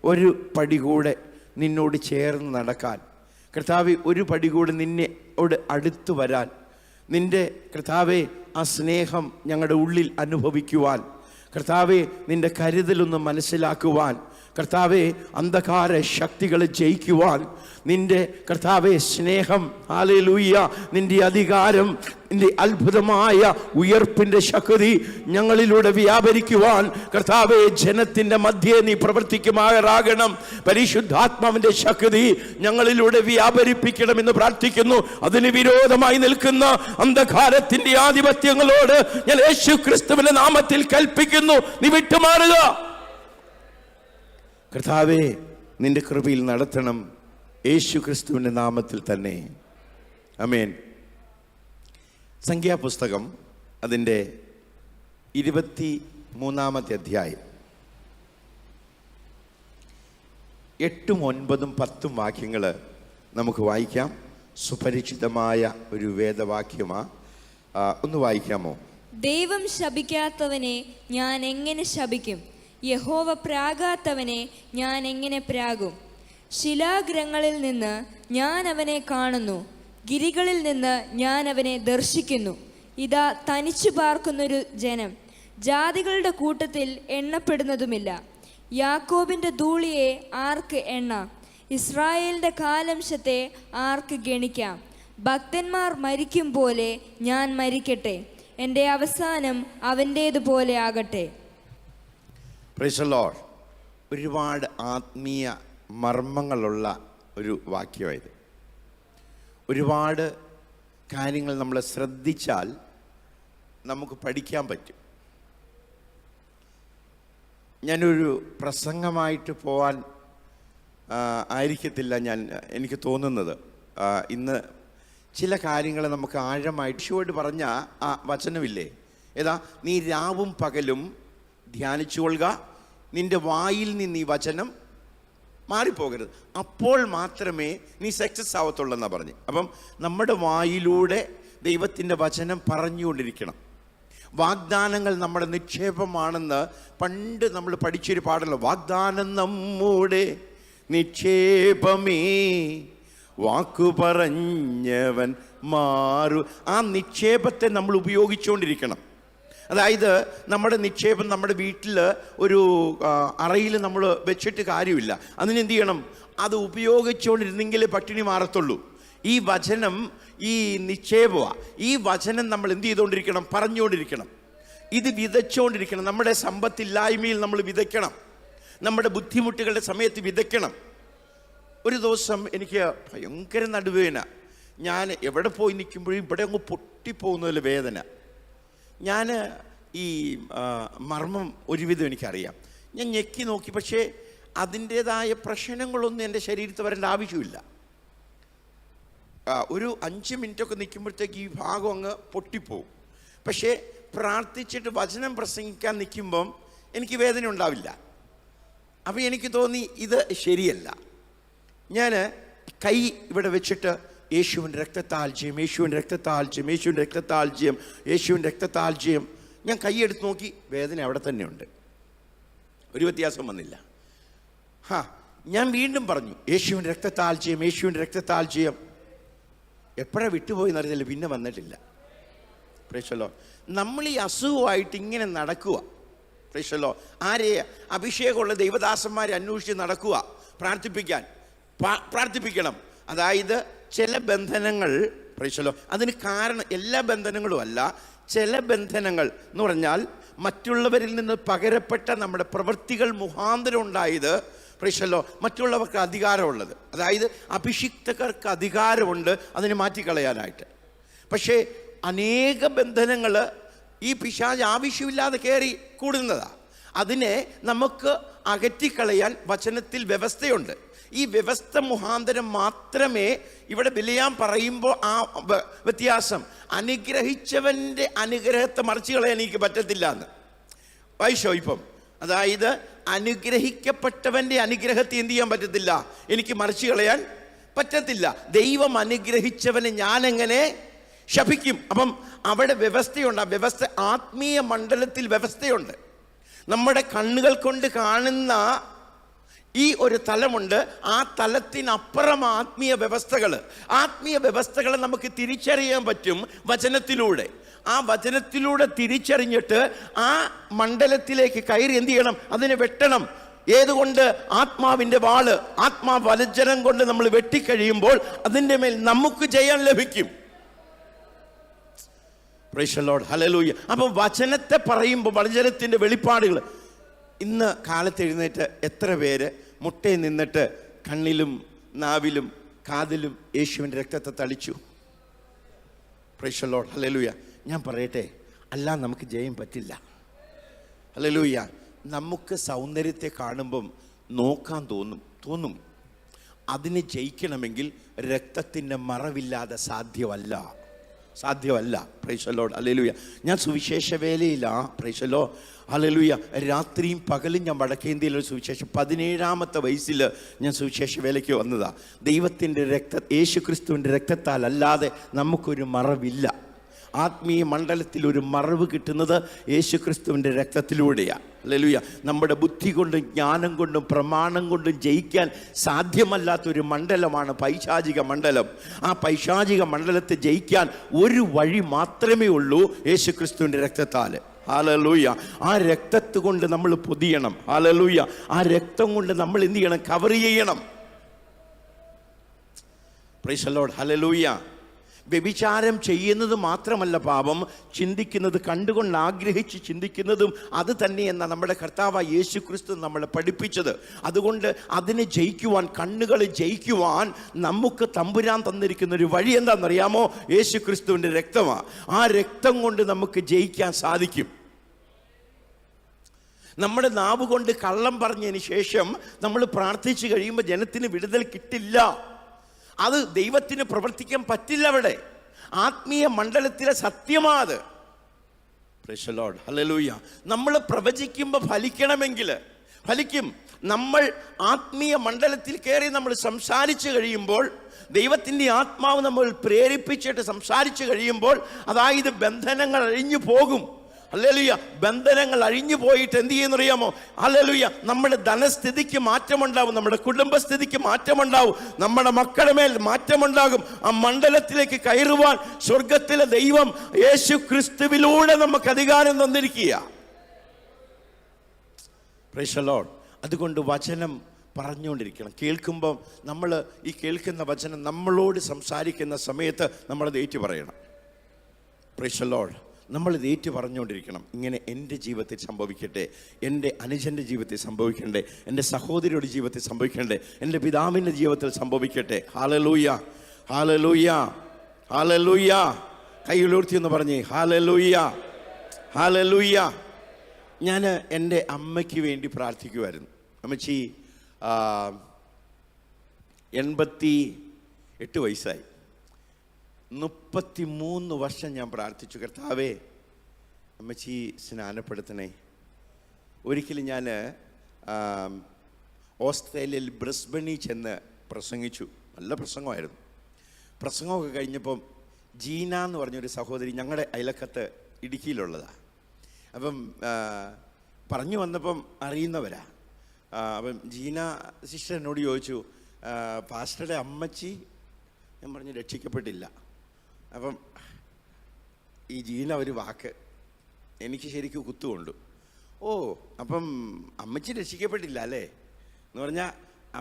ഒരു പടി കൂടെ നിന്നോട് ചേർന്ന് നടക്കാൻ, കർത്താവേ ഒരു പടി കൂടെ നിന്നോട് അടുത്തു വരാൻ, നിൻ്റെ കർത്താവേ ആ സ്നേഹം ഞങ്ങളുടെ ഉള്ളിൽ അനുഭവിക്കുവാൻ, കർത്താവേ നിൻ്റെ കരുതലൊന്ന് മനസ്സിലാക്കുവാൻ, കർത്താവേ അന്ധകാര ശക്തികളെ ജയിക്കുവാൻ, നിൻ്റെ കർത്താവേ സ്നേഹം, ഹല്ലേലൂയ, നിൻ്റെ അധികാരം, നിൻ്റെ അത്ഭുതമായ ഉയർപ്പിൻ്റെ ശക്തി ഞങ്ങളിലൂടെ വ്യാപരിക്കുവാൻ കർത്താവേ ജനത്തിൻ്റെ മധ്യേ നീ പ്രവർത്തിക്കുമാറാകണം. പരിശുദ്ധാത്മാവിൻ്റെ ശക്തി ഞങ്ങളിലൂടെ വ്യാപരിപ്പിക്കണമെന്ന് പ്രാർത്ഥിക്കുന്നു. അതിന് വിരോധമായി നിൽക്കുന്ന അന്ധകാരത്തിൻ്റെ ആധിപത്യങ്ങളോട് ഞാൻ യേശു ക്രിസ്തുവിന്റെ നാമത്തിൽ കൽപ്പിക്കുന്നു, നീ വിട്ടുമാറുക. കർത്താവേ നിന്റെ കൃപയിൽ നടത്തണം, യേശു ക്രിസ്തുവിന്റെ നാമത്തിൽ തന്നെ, ആമേൻ. സംഖ്യാപുസ്തകം അതിൻ്റെ 23-ാമത്തെ അധ്യായം 8, 9, 10 വാക്യങ്ങൾ നമുക്ക് വായിക്കാം. സുപരിചിതമായ ഒരു വേദവാക്യമാണ്. ഒന്ന് വായിക്കാമോ? ദൈവം ശപിക്കാത്തവനെ ഞാൻ എങ്ങനെ ശപിക്കും? യഹോവ പ്രാകാത്തവനെ ഞാൻ എങ്ങനെ പ്രാകും? ശിലാഗ്രങ്ങളിൽ നിന്ന് ഞാൻ അവനെ കാണുന്നു, ഗിരികളിൽ നിന്ന് ഞാൻ അവനെ ദർശിക്കുന്നു. ഇതാ തനിച്ചു പാർക്കുന്നൊരു ജനം, ജാതികളുടെ കൂട്ടത്തിൽ എണ്ണപ്പെടുന്നതുമില്ല. യാക്കോബിൻ്റെ ധൂളിയെ ആർക്ക് എണ്ണാം? ഇസ്രായേലിൻ്റെ കാലംശത്തെ ആർക്ക് ഗണിക്കാം? ഭക്തന്മാർ മരിക്കും പോലെ ഞാൻ മരിക്കട്ടെ, എൻ്റെ അവസാനം അവൻ്റേതുപോലെ ആകട്ടെ. Price the Lord. ഒരുപാട് ആത്മീയ മർമ്മങ്ങളുള്ള ഒരു വാക്യമായത്. ഒരുപാട് കാര്യങ്ങൾ നമ്മൾ ശ്രദ്ധിച്ചാൽ നമുക്ക് പഠിക്കാൻ പറ്റും. ഞാനൊരു പ്രസംഗമായിട്ട് പോവാൻ ആയിരിക്കത്തില്ല എനിക്ക് തോന്നുന്നത്. ഇന്ന് ചില കാര്യങ്ങൾ നമുക്ക് ആഴമായിട്ട് ഷോട് പറഞ്ഞ ആ വചനമില്ലേ, ഏതാ? നീ രാവും പകലും ധ്യാനിച്ചുകൊള്ളുക, നിന്റെ വായിൽ നിന്ന് ഈ വചനം മാറിപ്പോകരുത്, അപ്പോൾ മാത്രമേ നീ സക്സസ് ആവത്തുള്ളൂ എന്നാണ് പറഞ്ഞു. അപ്പം നമ്മുടെ വായിലൂടെ ദൈവത്തിൻ്റെ വചനം പറഞ്ഞുകൊണ്ടിരിക്കണം. വാഗ്ദാനങ്ങൾ നമ്മുടെ നിക്ഷേപമാണെന്ന് പണ്ട് നമ്മൾ പഠിച്ചൊരു പാടല്ലോ. വാഗ്ദാനം നമ്മുടെ നിക്ഷേപമേ, വാക്കു പറഞ്ഞവൻ മാറു. ആ നിക്ഷേപത്തെ നമ്മൾ ഉപയോഗിച്ചുകൊണ്ടിരിക്കണം. അതായത് നമ്മുടെ നിക്ഷേപം നമ്മുടെ വീട്ടിൽ ഒരു അറയിൽ നമ്മൾ വെച്ചിട്ട് കാര്യമില്ല. അതിനെന്ത് ചെയ്യണം? അത് ഉപയോഗിച്ചുകൊണ്ടിരുന്നെങ്കിൽ പട്ടിണി മാറത്തുള്ളൂ. ഈ വചനം ഈ നിക്ഷേപമാണ്. ഈ വചനം നമ്മൾ എന്ത് ചെയ്തുകൊണ്ടിരിക്കണം? പറഞ്ഞുകൊണ്ടിരിക്കണം. ഇത് വിതച്ചുകൊണ്ടിരിക്കണം. നമ്മുടെ സമ്പത്തില്ലായ്മയിൽ നമ്മൾ വിതയ്ക്കണം. നമ്മുടെ ബുദ്ധിമുട്ടുകളുടെ സമയത്ത് വിതയ്ക്കണം. ഒരു ദിവസം എനിക്ക് ഭയങ്കര നടുവേദന. ഞാൻ എവിടെ പോയി നിൽക്കുമ്പോഴും ഇവിടെ അങ്ങ് പൊട്ടിപ്പോകുന്നതിൽ വേദന. ഞാൻ ഈ മർമ്മം ഒരുവിധം എനിക്കറിയാം. ഞാൻ ഞെക്കി നോക്കി, പക്ഷേ അതിൻ്റേതായ പ്രശ്നങ്ങളൊന്നും എൻ്റെ ശരീരത്തിൽ വരേണ്ട ആവശ്യമില്ല. ഒരു 5 മിനിറ്റൊക്കെ നിൽക്കുമ്പോഴത്തേക്ക് ഈ ഭാഗം അങ്ങ് പൊട്ടിപ്പോവും. പക്ഷേ പ്രാർത്ഥിച്ചിട്ട് വചനം പ്രസംഗിക്കാൻ നിൽക്കുമ്പം എനിക്ക് വേദന ഉണ്ടാവില്ല. അപ്പോൾ എനിക്ക് തോന്നി ഇത് ശരിയല്ല. ഞാൻ കൈ ഇവിടെ വെച്ചിട്ട് യേശുവിൻ്റെ രക്തത്താൽ ജയം, യേശുവിൻ്റെ രക്തത്താൽ ജയം, യേശുവിൻ്റെ രക്തത്താൽ ജയം, യേശുവിൻ്റെ രക്തത്താൽ ജയം. ഞാൻ കൈ എടുത്ത് നോക്കി, വേദന അവിടെ തന്നെയുണ്ട്, ഒരു വ്യത്യാസം വന്നില്ല. ഞാൻ വീണ്ടും പറഞ്ഞു യേശുവിൻ്റെ രക്തത്താൽ ജയം, യേശുവിൻ്റെ രക്തത്താൽ ജയം. എപ്പോഴാണ് വിട്ടുപോയെന്ന് അറിയില്ല, പിന്നെ വന്നിട്ടില്ല. Price the Lord. നമ്മൾ ഈ അസുഖമായിട്ട് ഇങ്ങനെ നടക്കുക. Price the Lord. ആരെ? അഭിഷേകമുള്ള ദൈവദാസന്മാരെ അന്വേഷിച്ച് നടക്കുക. പ്രാർത്ഥിപ്പിക്കണം. അതായത് ചില ബന്ധനങ്ങൾ, പ്രൈസ് ദി ലോർഡ്, അതിന് കാരണം എല്ലാ ബന്ധനങ്ങളും അല്ല, ചില ബന്ധനങ്ങൾ എന്ന് പറഞ്ഞാൽ മറ്റുള്ളവരിൽ നിന്ന് പകരപ്പെട്ട നമ്മുടെ പ്രവൃത്തികൾ മുഖാന്തരം ഉണ്ടായത്. Price the Lord. മറ്റുള്ളവർക്ക് അധികാരമുള്ളത്, അതായത് അഭിഷിക്തർക്ക് അധികാരമുണ്ട് അതിനെ മാറ്റിക്കളയാനായിട്ട്. പക്ഷേ അനേക ബന്ധനങ്ങൾ ഈ പിശാച് ആവശ്യമില്ലാതെ കയറി കൂടുന്നതാണ്. അതിനെ നമുക്ക് അകറ്റിക്കളയാൻ വചനത്തിൽ വ്യവസ്ഥയുണ്ട്. ഈ വ്യവസ്ഥ മുഖാന്തരം മാത്രമേ ഇവിടെ വിലയാൻ പറയുമ്പോൾ ആ വ്യത്യാസം, അനുഗ്രഹിച്ചവൻ്റെ അനുഗ്രഹത്തെ മറിച്ച് കളയാൻ എനിക്ക് പറ്റത്തില്ല എന്ന് വായിച്ചോ ഇപ്പം. അതായത് അനുഗ്രഹിക്കപ്പെട്ടവൻ്റെ അനുഗ്രഹത്തെ എന്ത് ചെയ്യാൻ പറ്റത്തില്ല, എനിക്ക് മറിച്ച് കളയാൻ പറ്റത്തില്ല. ദൈവം അനുഗ്രഹിച്ചവനെ ഞാനെങ്ങനെ ശപിക്കും? അപ്പം അവിടെ വ്യവസ്ഥയുണ്ട്. ആ വ്യവസ്ഥ ആത്മീയ മണ്ഡലത്തിൽ വ്യവസ്ഥയുണ്ട്. നമ്മുടെ കണ്ണുകൾ കൊണ്ട് കാണുന്ന ഈ ഒരു തലമുണ്ട്. ആ തലത്തിനപ്പുറം ആത്മീയ വ്യവസ്ഥകൾ നമുക്ക് തിരിച്ചറിയാൻ പറ്റും വചനത്തിലൂടെ. ആ വചനത്തിലൂടെ തിരിച്ചറിഞ്ഞിട്ട് ആ മണ്ഡലത്തിലേക്ക് കയറി എന്ത് ചെയ്യണം? അതിനെ വെട്ടണം. ഏതുകൊണ്ട്? ആത്മാവിൻ്റെ വാള്, ആത്മാവലജനം കൊണ്ട് നമ്മൾ വെട്ടിക്കഴിയുമ്പോൾ അതിൻ്റെ മേൽ നമുക്ക് ജയം ലഭിക്കും. Price the lord. ഹല്ലേലൂയ. അപ്പോൾ വചനത്തെ പറയുമ്പോൾ വചനത്തിൻ്റെ വെളിപ്പാടുകൾ. ഇന്ന് കാലത്ത് എഴുന്നേറ്റ് എത്ര പേര് മുട്ടയിൽ നിന്നിട്ട് കണ്ണിലും നാവിലും കാതിലും യേശുവിൻ്റെ രക്തത്തെ തളിച്ചു? Price the lord. ഹല്ലേലൂയ. ഞാൻ പറയട്ടെ, അല്ലാതെ നമുക്ക് ജയം പറ്റില്ല. ഹല്ലേലൂയ. നമുക്ക് സൗന്ദര്യത്തെ കാണുമ്പം നോക്കാൻ തോന്നും. അതിനെ ജയിക്കണമെങ്കിൽ രക്തത്തിൻ്റെ മറവില്ലാതെ സാധ്യമല്ല. Praise the lord. ഹല്ലേലൂയ. ഞാൻ സുവിശേഷ വേലയിലാണ്. Praise the lord. ഹല്ലേലൂയ. രാത്രിയും പകലും ഞാൻ വടക്കേന്ത്യയിലൊരു സുവിശേഷം 17-ാമത്തെ വയസ്സിൽ ഞാൻ സുവിശേഷ വേലയ്ക്ക് വന്നതാണ്. ദൈവത്തിൻ്റെ യേശു ക്രിസ്തുവിൻ്റെ രക്തത്താൽ അല്ലാതെ നമുക്കൊരു മറവില്ല. ആത്മീയ മണ്ഡലത്തിൽ ഒരു മറവ് കിട്ടുന്നത് യേശു ക്രിസ്തുവിൻ്റെ രക്തത്തിലൂടെയാണ്. ഹല്ലേലൂയ. നമ്മുടെ ബുദ്ധി കൊണ്ടും ജ്ഞാനം കൊണ്ടും പ്രമാണം കൊണ്ടും ജയിക്കാൻ സാധ്യമല്ലാത്തൊരു മണ്ഡലമാണ് പൈശാചിക മണ്ഡലം. ആ പൈശാചിക മണ്ഡലത്തെ ജയിക്കാൻ ഒരു വഴി മാത്രമേ ഉള്ളൂ, യേശു ക്രിസ്തുവിൻ്റെ രക്തത്താൽ. ഹല്ലേലൂയ. ആ രക്തത്ത് കൊണ്ട് നമ്മൾ പൊതിയണം. ഹല്ലേലൂയ. ആ രക്തം കൊണ്ട് നമ്മൾ എന്ത് ചെയ്യണം? കവർ ചെയ്യണം. Praise the lord. ഹല്ലേലൂയ. വ്യഭിചാരം ചെയ്യുന്നത് മാത്രമല്ല പാപം, ചിന്തിക്കുന്നത്, കണ്ടുകൊണ്ട് ആഗ്രഹിച്ച് ചിന്തിക്കുന്നതും അത് തന്നെയെന്ന നമ്മുടെ കർത്താവ് യേശു ക്രിസ്തു നമ്മളെ പഠിപ്പിച്ചത്. അതുകൊണ്ട് അതിനെ ജയിക്കുവാൻ, കണ്ണുകളെ ജയിക്കുവാൻ നമുക്ക് തമ്പുരാൻ തന്നിരിക്കുന്ന ഒരു വഴി എന്താണെന്നറിയാമോ? യേശു ക്രിസ്തുവിൻ്റെ രക്തമാണ്. ആ രക്തം കൊണ്ട് നമുക്ക് ജയിക്കാൻ സാധിക്കും. നമ്മുടെ നാവ് കൊണ്ട് കള്ളം പറഞ്ഞതിന് ശേഷം നമ്മൾ പ്രാർത്ഥിച്ചു കഴിയുമ്പോൾ ജനത്തിന് വിടുതൽ കിട്ടില്ല. അത് ദൈവത്തിന് പ്രവർത്തിക്കാൻ പറ്റില്ല. അവിടെ ആത്മീയ മണ്ഡലത്തിലെ സത്യമാണ്. Price the lord, hallelujah. നമ്മൾ പ്രവചിക്കുമ്പോൾ ഫലിക്കണമെങ്കിൽ ഫലിക്കും. നമ്മൾ ആത്മീയ മണ്ഡലത്തിൽ കയറി നമ്മൾ സംസാരിച്ചു കഴിയുമ്പോൾ, ദൈവത്തിൻ്റെ ആത്മാവ് നമ്മൾ പ്രേരിപ്പിച്ചിട്ട് സംസാരിച്ചു കഴിയുമ്പോൾ, അതായത് ബന്ധനങ്ങൾ അഴിഞ്ഞു പോകും. ഹല്ലേലൂയ. ബന്ധനങ്ങൾ അഴിഞ്ഞു പോയിട്ട് എന്ത് ചെയ്യുന്നറിയാമോ? ഹല്ലേലൂയ. നമ്മുടെ ധനസ്ഥിതിക്ക് മാറ്റമുണ്ടാവും, നമ്മുടെ കുടുംബസ്ഥിതിക്ക് മാറ്റമുണ്ടാവും, നമ്മുടെ മക്കളുടെ മേൽ മാറ്റമുണ്ടാകും. ആ മണ്ഡലത്തിലേക്ക് കയറുവാൻ സ്വർഗത്തിലെ ദൈവം യേശു ക്രിസ്തുവിലൂടെ നമുക്ക് അധികാരം തന്നിരിക്കുക. Price the Lord. അതുകൊണ്ട് വചനം പറഞ്ഞുകൊണ്ടിരിക്കണം. കേൾക്കുമ്പം നമ്മൾ ഈ കേൾക്കുന്ന വചനം നമ്മളോട് സംസാരിക്കുന്ന സമയത്ത് നമ്മളത് ഏറ്റു പറയണം. Price the Lord. നമ്മളിത് ഏറ്റു പറഞ്ഞുകൊണ്ടിരിക്കണം. ഇങ്ങനെ എൻ്റെ ജീവിതത്തിൽ സംഭവിക്കട്ടെ, എൻ്റെ അനുജൻ്റെ ജീവിതത്തിൽ സംഭവിക്കണ്ടേ, എൻ്റെ സഹോദരിയുടെ ജീവിതത്തിൽ സംഭവിക്കണ്ടേ, എൻ്റെ പിതാവിൻ്റെ ജീവിതത്തിൽ സംഭവിക്കട്ടെ. Hallelujah, hallelujah, hallelujah. കൈ ഉയർത്തി എന്ന് പറഞ്ഞേ ഹല്ലേലൂയ, ഹല്ലേലൂയ. ഞാൻ എൻ്റെ അമ്മയ്ക്ക് വേണ്ടി പ്രാർത്ഥിക്കുമായിരുന്നു. അമ്മച്ചി 88 വയസ്സായി. 33 വർഷം ഞാൻ പ്രാർത്ഥിച്ചു, കർത്താവേ അമ്മച്ചി സ്നാനപ്പെടുത്തണേ. ഒരിക്കലും ഞാൻ ഓസ്ട്രേലിയയിൽ ബ്രിസ്ബണിൽ ചെന്ന് പ്രസംഗിച്ചു. നല്ല പ്രസംഗമായിരുന്നു. പ്രസംഗമൊക്കെ കഴിഞ്ഞപ്പം ജീന എന്ന് പറഞ്ഞൊരു സഹോദരി ഞങ്ങളുടെ അയലക്കത്ത് ഇടുക്കിയിലുള്ളതാണ്. അപ്പം പറഞ്ഞു വന്നപ്പം അറിയുന്നവരാ. അപ്പം ജീന സിസ്റ്റർ എന്നോട് ചോദിച്ചു, പാസ്റ്ററുടെ അമ്മച്ചി, ഞാൻ പറഞ്ഞു രക്ഷിക്കപ്പെട്ടില്ല. അപ്പം ഈ ജീന ഒരു വാക്ക് എനിക്ക് ശരിക്കും കുത്തുകൊണ്ടു. ഓ, അപ്പം അമ്മച്ചി രക്ഷിക്കപ്പെട്ടില്ല അല്ലേ എന്ന് പറഞ്ഞാൽ,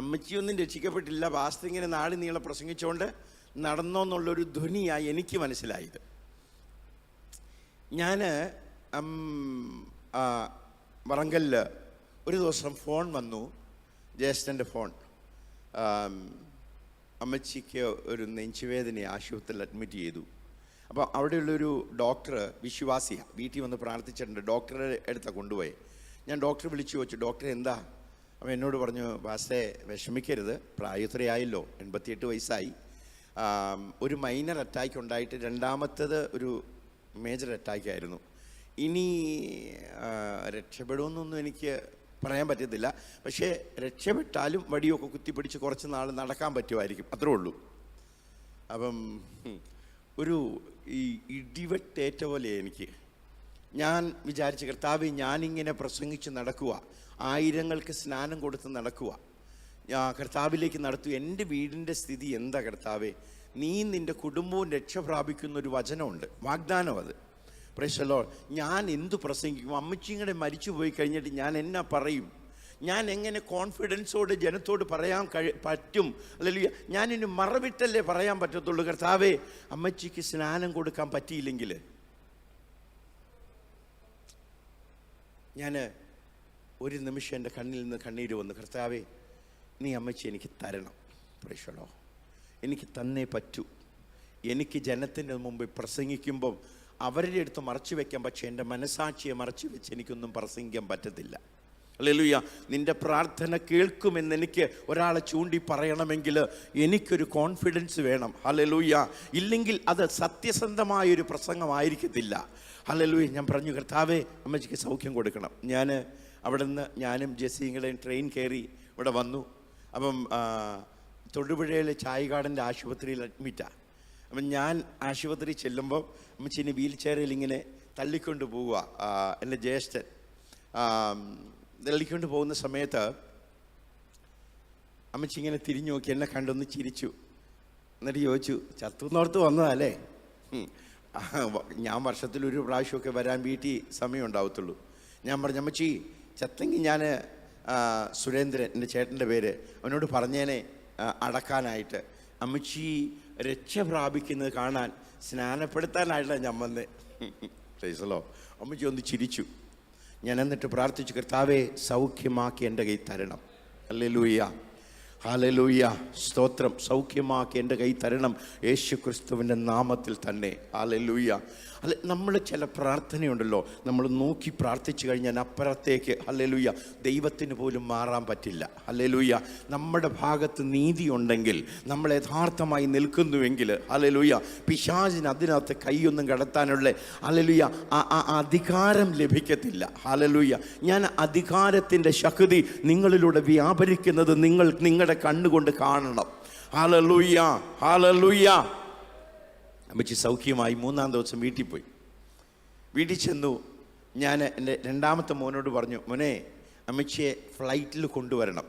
അമ്മച്ചിയൊന്നും രക്ഷിക്കപ്പെട്ടില്ല, പാസ്റ്റർ ഇങ്ങനെ നാട് നീളെ പ്രസംഗിച്ചുകൊണ്ട് നടന്നോന്നുള്ളൊരു ധ്വനിയായി എനിക്ക് മനസ്സിലായത്. ഞാൻ വറങ്കലിൽ ഒരു ദിവസം ഫോൺ വന്നു, ജ്യേഷ്ഠൻ്റെ ഫോൺ. അമ്മച്ചിക്ക് ഒരു നെഞ്ചുവേദന, ആശുപത്രിയിൽ അഡ്മിറ്റ് ചെയ്തു. അപ്പോൾ അവിടെയുള്ളൊരു ഡോക്ടർ വിശ്വാസിയാണ്, വീട്ടിൽ വന്ന് പ്രാർത്ഥിച്ചിട്ടുണ്ട്. ഡോക്ടറെ അടുത്താണ് കൊണ്ടുപോയി. ഞാൻ ഡോക്ടറെ വിളിച്ചു ചോദിച്ചു, ഡോക്ടർ എന്താ? അപ്പോൾ എന്നോട് പറഞ്ഞു, പാസ്റ്റേ വിഷമിക്കരുത്, പ്രായത്രയായല്ലോ, 88 വയസ്സായി. ഒരു മൈനർ അറ്റാക്ക് ഉണ്ടായിട്ട് രണ്ടാമത്തേത് ഒരു മേജർ അറ്റാക്കായിരുന്നു. ഇനി രക്ഷപ്പെടുമെന്നൊന്നും എനിക്ക് പറയാൻ പറ്റത്തില്ല. പക്ഷേ രക്ഷപ്പെട്ടാലും വടിയൊക്കെ കുത്തിപ്പിടിച്ച് കുറച്ച് നാൾ നടക്കാൻ പറ്റുമായിരിക്കും, അത്രേ ഉള്ളൂ. അപ്പം ഒരു ഈ ഇടിവെട്ടേറ്റ പോലെ എനിക്ക്. ഞാൻ വിചാരിച്ച, കർത്താവേ ഞാനിങ്ങനെ പ്രസംഗിച്ച് നടക്കുക, ആയിരങ്ങൾക്ക് സ്നാനം കൊടുത്ത് നടക്കുക, കർത്താവിലേക്ക് നടത്തുക. എൻ്റെ വീടിൻ്റെ സ്ഥിതി എന്താ കർത്താവേ? നീ നിൻ്റെ കുടുംബവും രക്ഷ പ്രാപിക്കുന്നൊരു വചനമുണ്ട്, വാഗ്ദാനം. അത് പ്രൈസ് ദി ലോർഡ്. ഞാൻ എന്തു പ്രസംഗിക്കും? അമ്മച്ചിങ്ങനെ മരിച്ചു പോയി കഴിഞ്ഞിട്ട് ഞാൻ എന്നാ പറയും? ഞാൻ എങ്ങനെ കോൺഫിഡൻസോട് ജനത്തോട് പറയാൻ പറ്റും? അല്ലെങ്കിൽ ഞാനിനി മറവിട്ടല്ലേ പറയാൻ പറ്റത്തുള്ളൂ? കർത്താവേ അമ്മച്ചിക്ക് സ്നാനം കൊടുക്കാൻ പറ്റിയില്ലെങ്കിൽ. ഞാൻ ഒരു നിമിഷം എൻ്റെ കണ്ണിൽ നിന്ന് കണ്ണീര് വന്നു, കർത്താവേ നീ അമ്മച്ചി എനിക്ക് തരണം. Price the Lord. എനിക്ക് തന്നേ പറ്റൂ. എനിക്ക് ജനത്തിൻ്റെ മുമ്പിൽ പ്രസംഗിക്കുമ്പം അവരുടെ അടുത്ത് മറച്ചു വയ്ക്കാം, പക്ഷേ എൻ്റെ മനസാക്ഷിയെ മറച്ചു വെച്ച് എനിക്കൊന്നും പ്രസംഗിക്കാൻ പറ്റത്തില്ല. ഹല്ലേലൂയ. നിൻ്റെ പ്രാർത്ഥന കേൾക്കുമെന്ന് എനിക്ക് ഒരാളെ ചൂണ്ടി പറയണമെങ്കിൽ എനിക്കൊരു കോൺഫിഡൻസ് വേണം. ഹല്ലേലൂയ. ഇല്ലെങ്കിൽ അത് സത്യസന്ധമായൊരു പ്രസംഗമായിരിക്കത്തില്ല. ഹല്ലേലൂയ. ഞാൻ പറഞ്ഞു, കർത്താവേ അമ്മച്ചിക്ക് സൗഖ്യം കൊടുക്കണം. ഞാൻ അവിടെ നിന്ന് ഞാനും ജെസ്സിയും ട്രെയിൻ കയറി ഇവിടെ വന്നു. അപ്പം തൊടുപുഴയിലെ ചായഗാർഡൻ്റെ ആശുപത്രിയിൽ അഡ്മിറ്റാണ്. അപ്പം ഞാൻ ആശുപത്രി ചെല്ലുമ്പോൾ അമ്മച്ചിനെ വീൽ ചെയറിൽ ഇങ്ങനെ തള്ളിക്കൊണ്ട് പോവുക. എൻ്റെ ജ്യേഷ്ഠൻ തള്ളിക്കൊണ്ട് പോകുന്ന സമയത്ത് അമ്മച്ചി ഇങ്ങനെ തിരിഞ്ഞു നോക്കി, എന്നെ കണ്ടൊന്ന് ചിരിച്ചു. എന്നിട്ട് ചോദിച്ചു, ചത്തുന്നോർത്ത് വന്നതല്ലേ? ഞാൻ വർഷത്തിലൊരു പ്രാവശ്യമൊക്കെ വരാൻ വീട്ടിൽ സമയം ഉണ്ടാവത്തുള്ളൂ. ഞാൻ പറഞ്ഞു, അമ്മച്ചി ചത്തെങ്കിൽ ഞാൻ സുരേന്ദ്രൻ, എൻ്റെ ചേട്ടൻ്റെ പേര്, അവനോട് പറഞ്ഞേനെ അടക്കാനായിട്ട്. അമ്മച്ചി രക്ഷ പ്രാപിക്കുന്നത് കാണാൻ സ്നാനപ്പെടുത്താനായിട്ടാണ് ഞാൻ വന്നേ. പ്രൈസലോ. അമ്മച്ചി ഒന്ന് ചിരിച്ചു. ഞാൻ എന്നിട്ട് പ്രാർത്ഥിച്ചു, കർത്താവേ സൗഖ്യമാക്കി എൻ്റെ കൈ തരണം. ഹല്ലേലൂയ, ഹല്ലേലൂയ, സ്തോത്രം. സൗഖ്യമാക്കി എൻ്റെ കൈ തരണം യേശു ക്രിസ്തുവിൻ്റെ നാമത്തിൽ തന്നെ. ഹല്ലേലൂയ. അല്ല, നമ്മൾ ചില പ്രാർത്ഥനയുണ്ടല്ലോ, നമ്മൾ നോക്കി പ്രാർത്ഥിച്ചു കഴിഞ്ഞാൽ അപ്പുറത്തേക്ക് ഹല്ലേലൂയ ദൈവത്തിന് പോലും മാറാൻ പറ്റില്ല. ഹല്ലേലൂയ. നമ്മുടെ ഭാഗത്ത് നീതി ഉണ്ടെങ്കിൽ, നമ്മൾ യഥാർത്ഥമായി നിൽക്കുന്നുവെങ്കിൽ ഹല്ലേലൂയ പിശാചിന് അതിനകത്ത് കൈയൊന്നും കടത്താനുള്ള ഹല്ലേലൂയ അധികാരം ലഭിക്കത്തില്ല. ഹല്ലേലൂയ. ഞാൻ അധികാരത്തിൻ്റെ ശക്തി നിങ്ങളിലൂടെ വ്യാപരിക്കുന്നത് നിങ്ങളുടെ കണ്ണുകൊണ്ട് കാണണം. Hallelujah, hallelujah. അമ്മച്ചി സൗഖ്യമായി 3-ാം ദിവസം വീട്ടിൽ പോയി. വീട്ടിൽ ചെന്നു. ഞാൻ എൻ്റെ 2ാമത്തെ മോനോട് പറഞ്ഞു, മോനെ അമ്മച്ചിയെ ഫ്ലൈറ്റിൽ കൊണ്ടുവരണം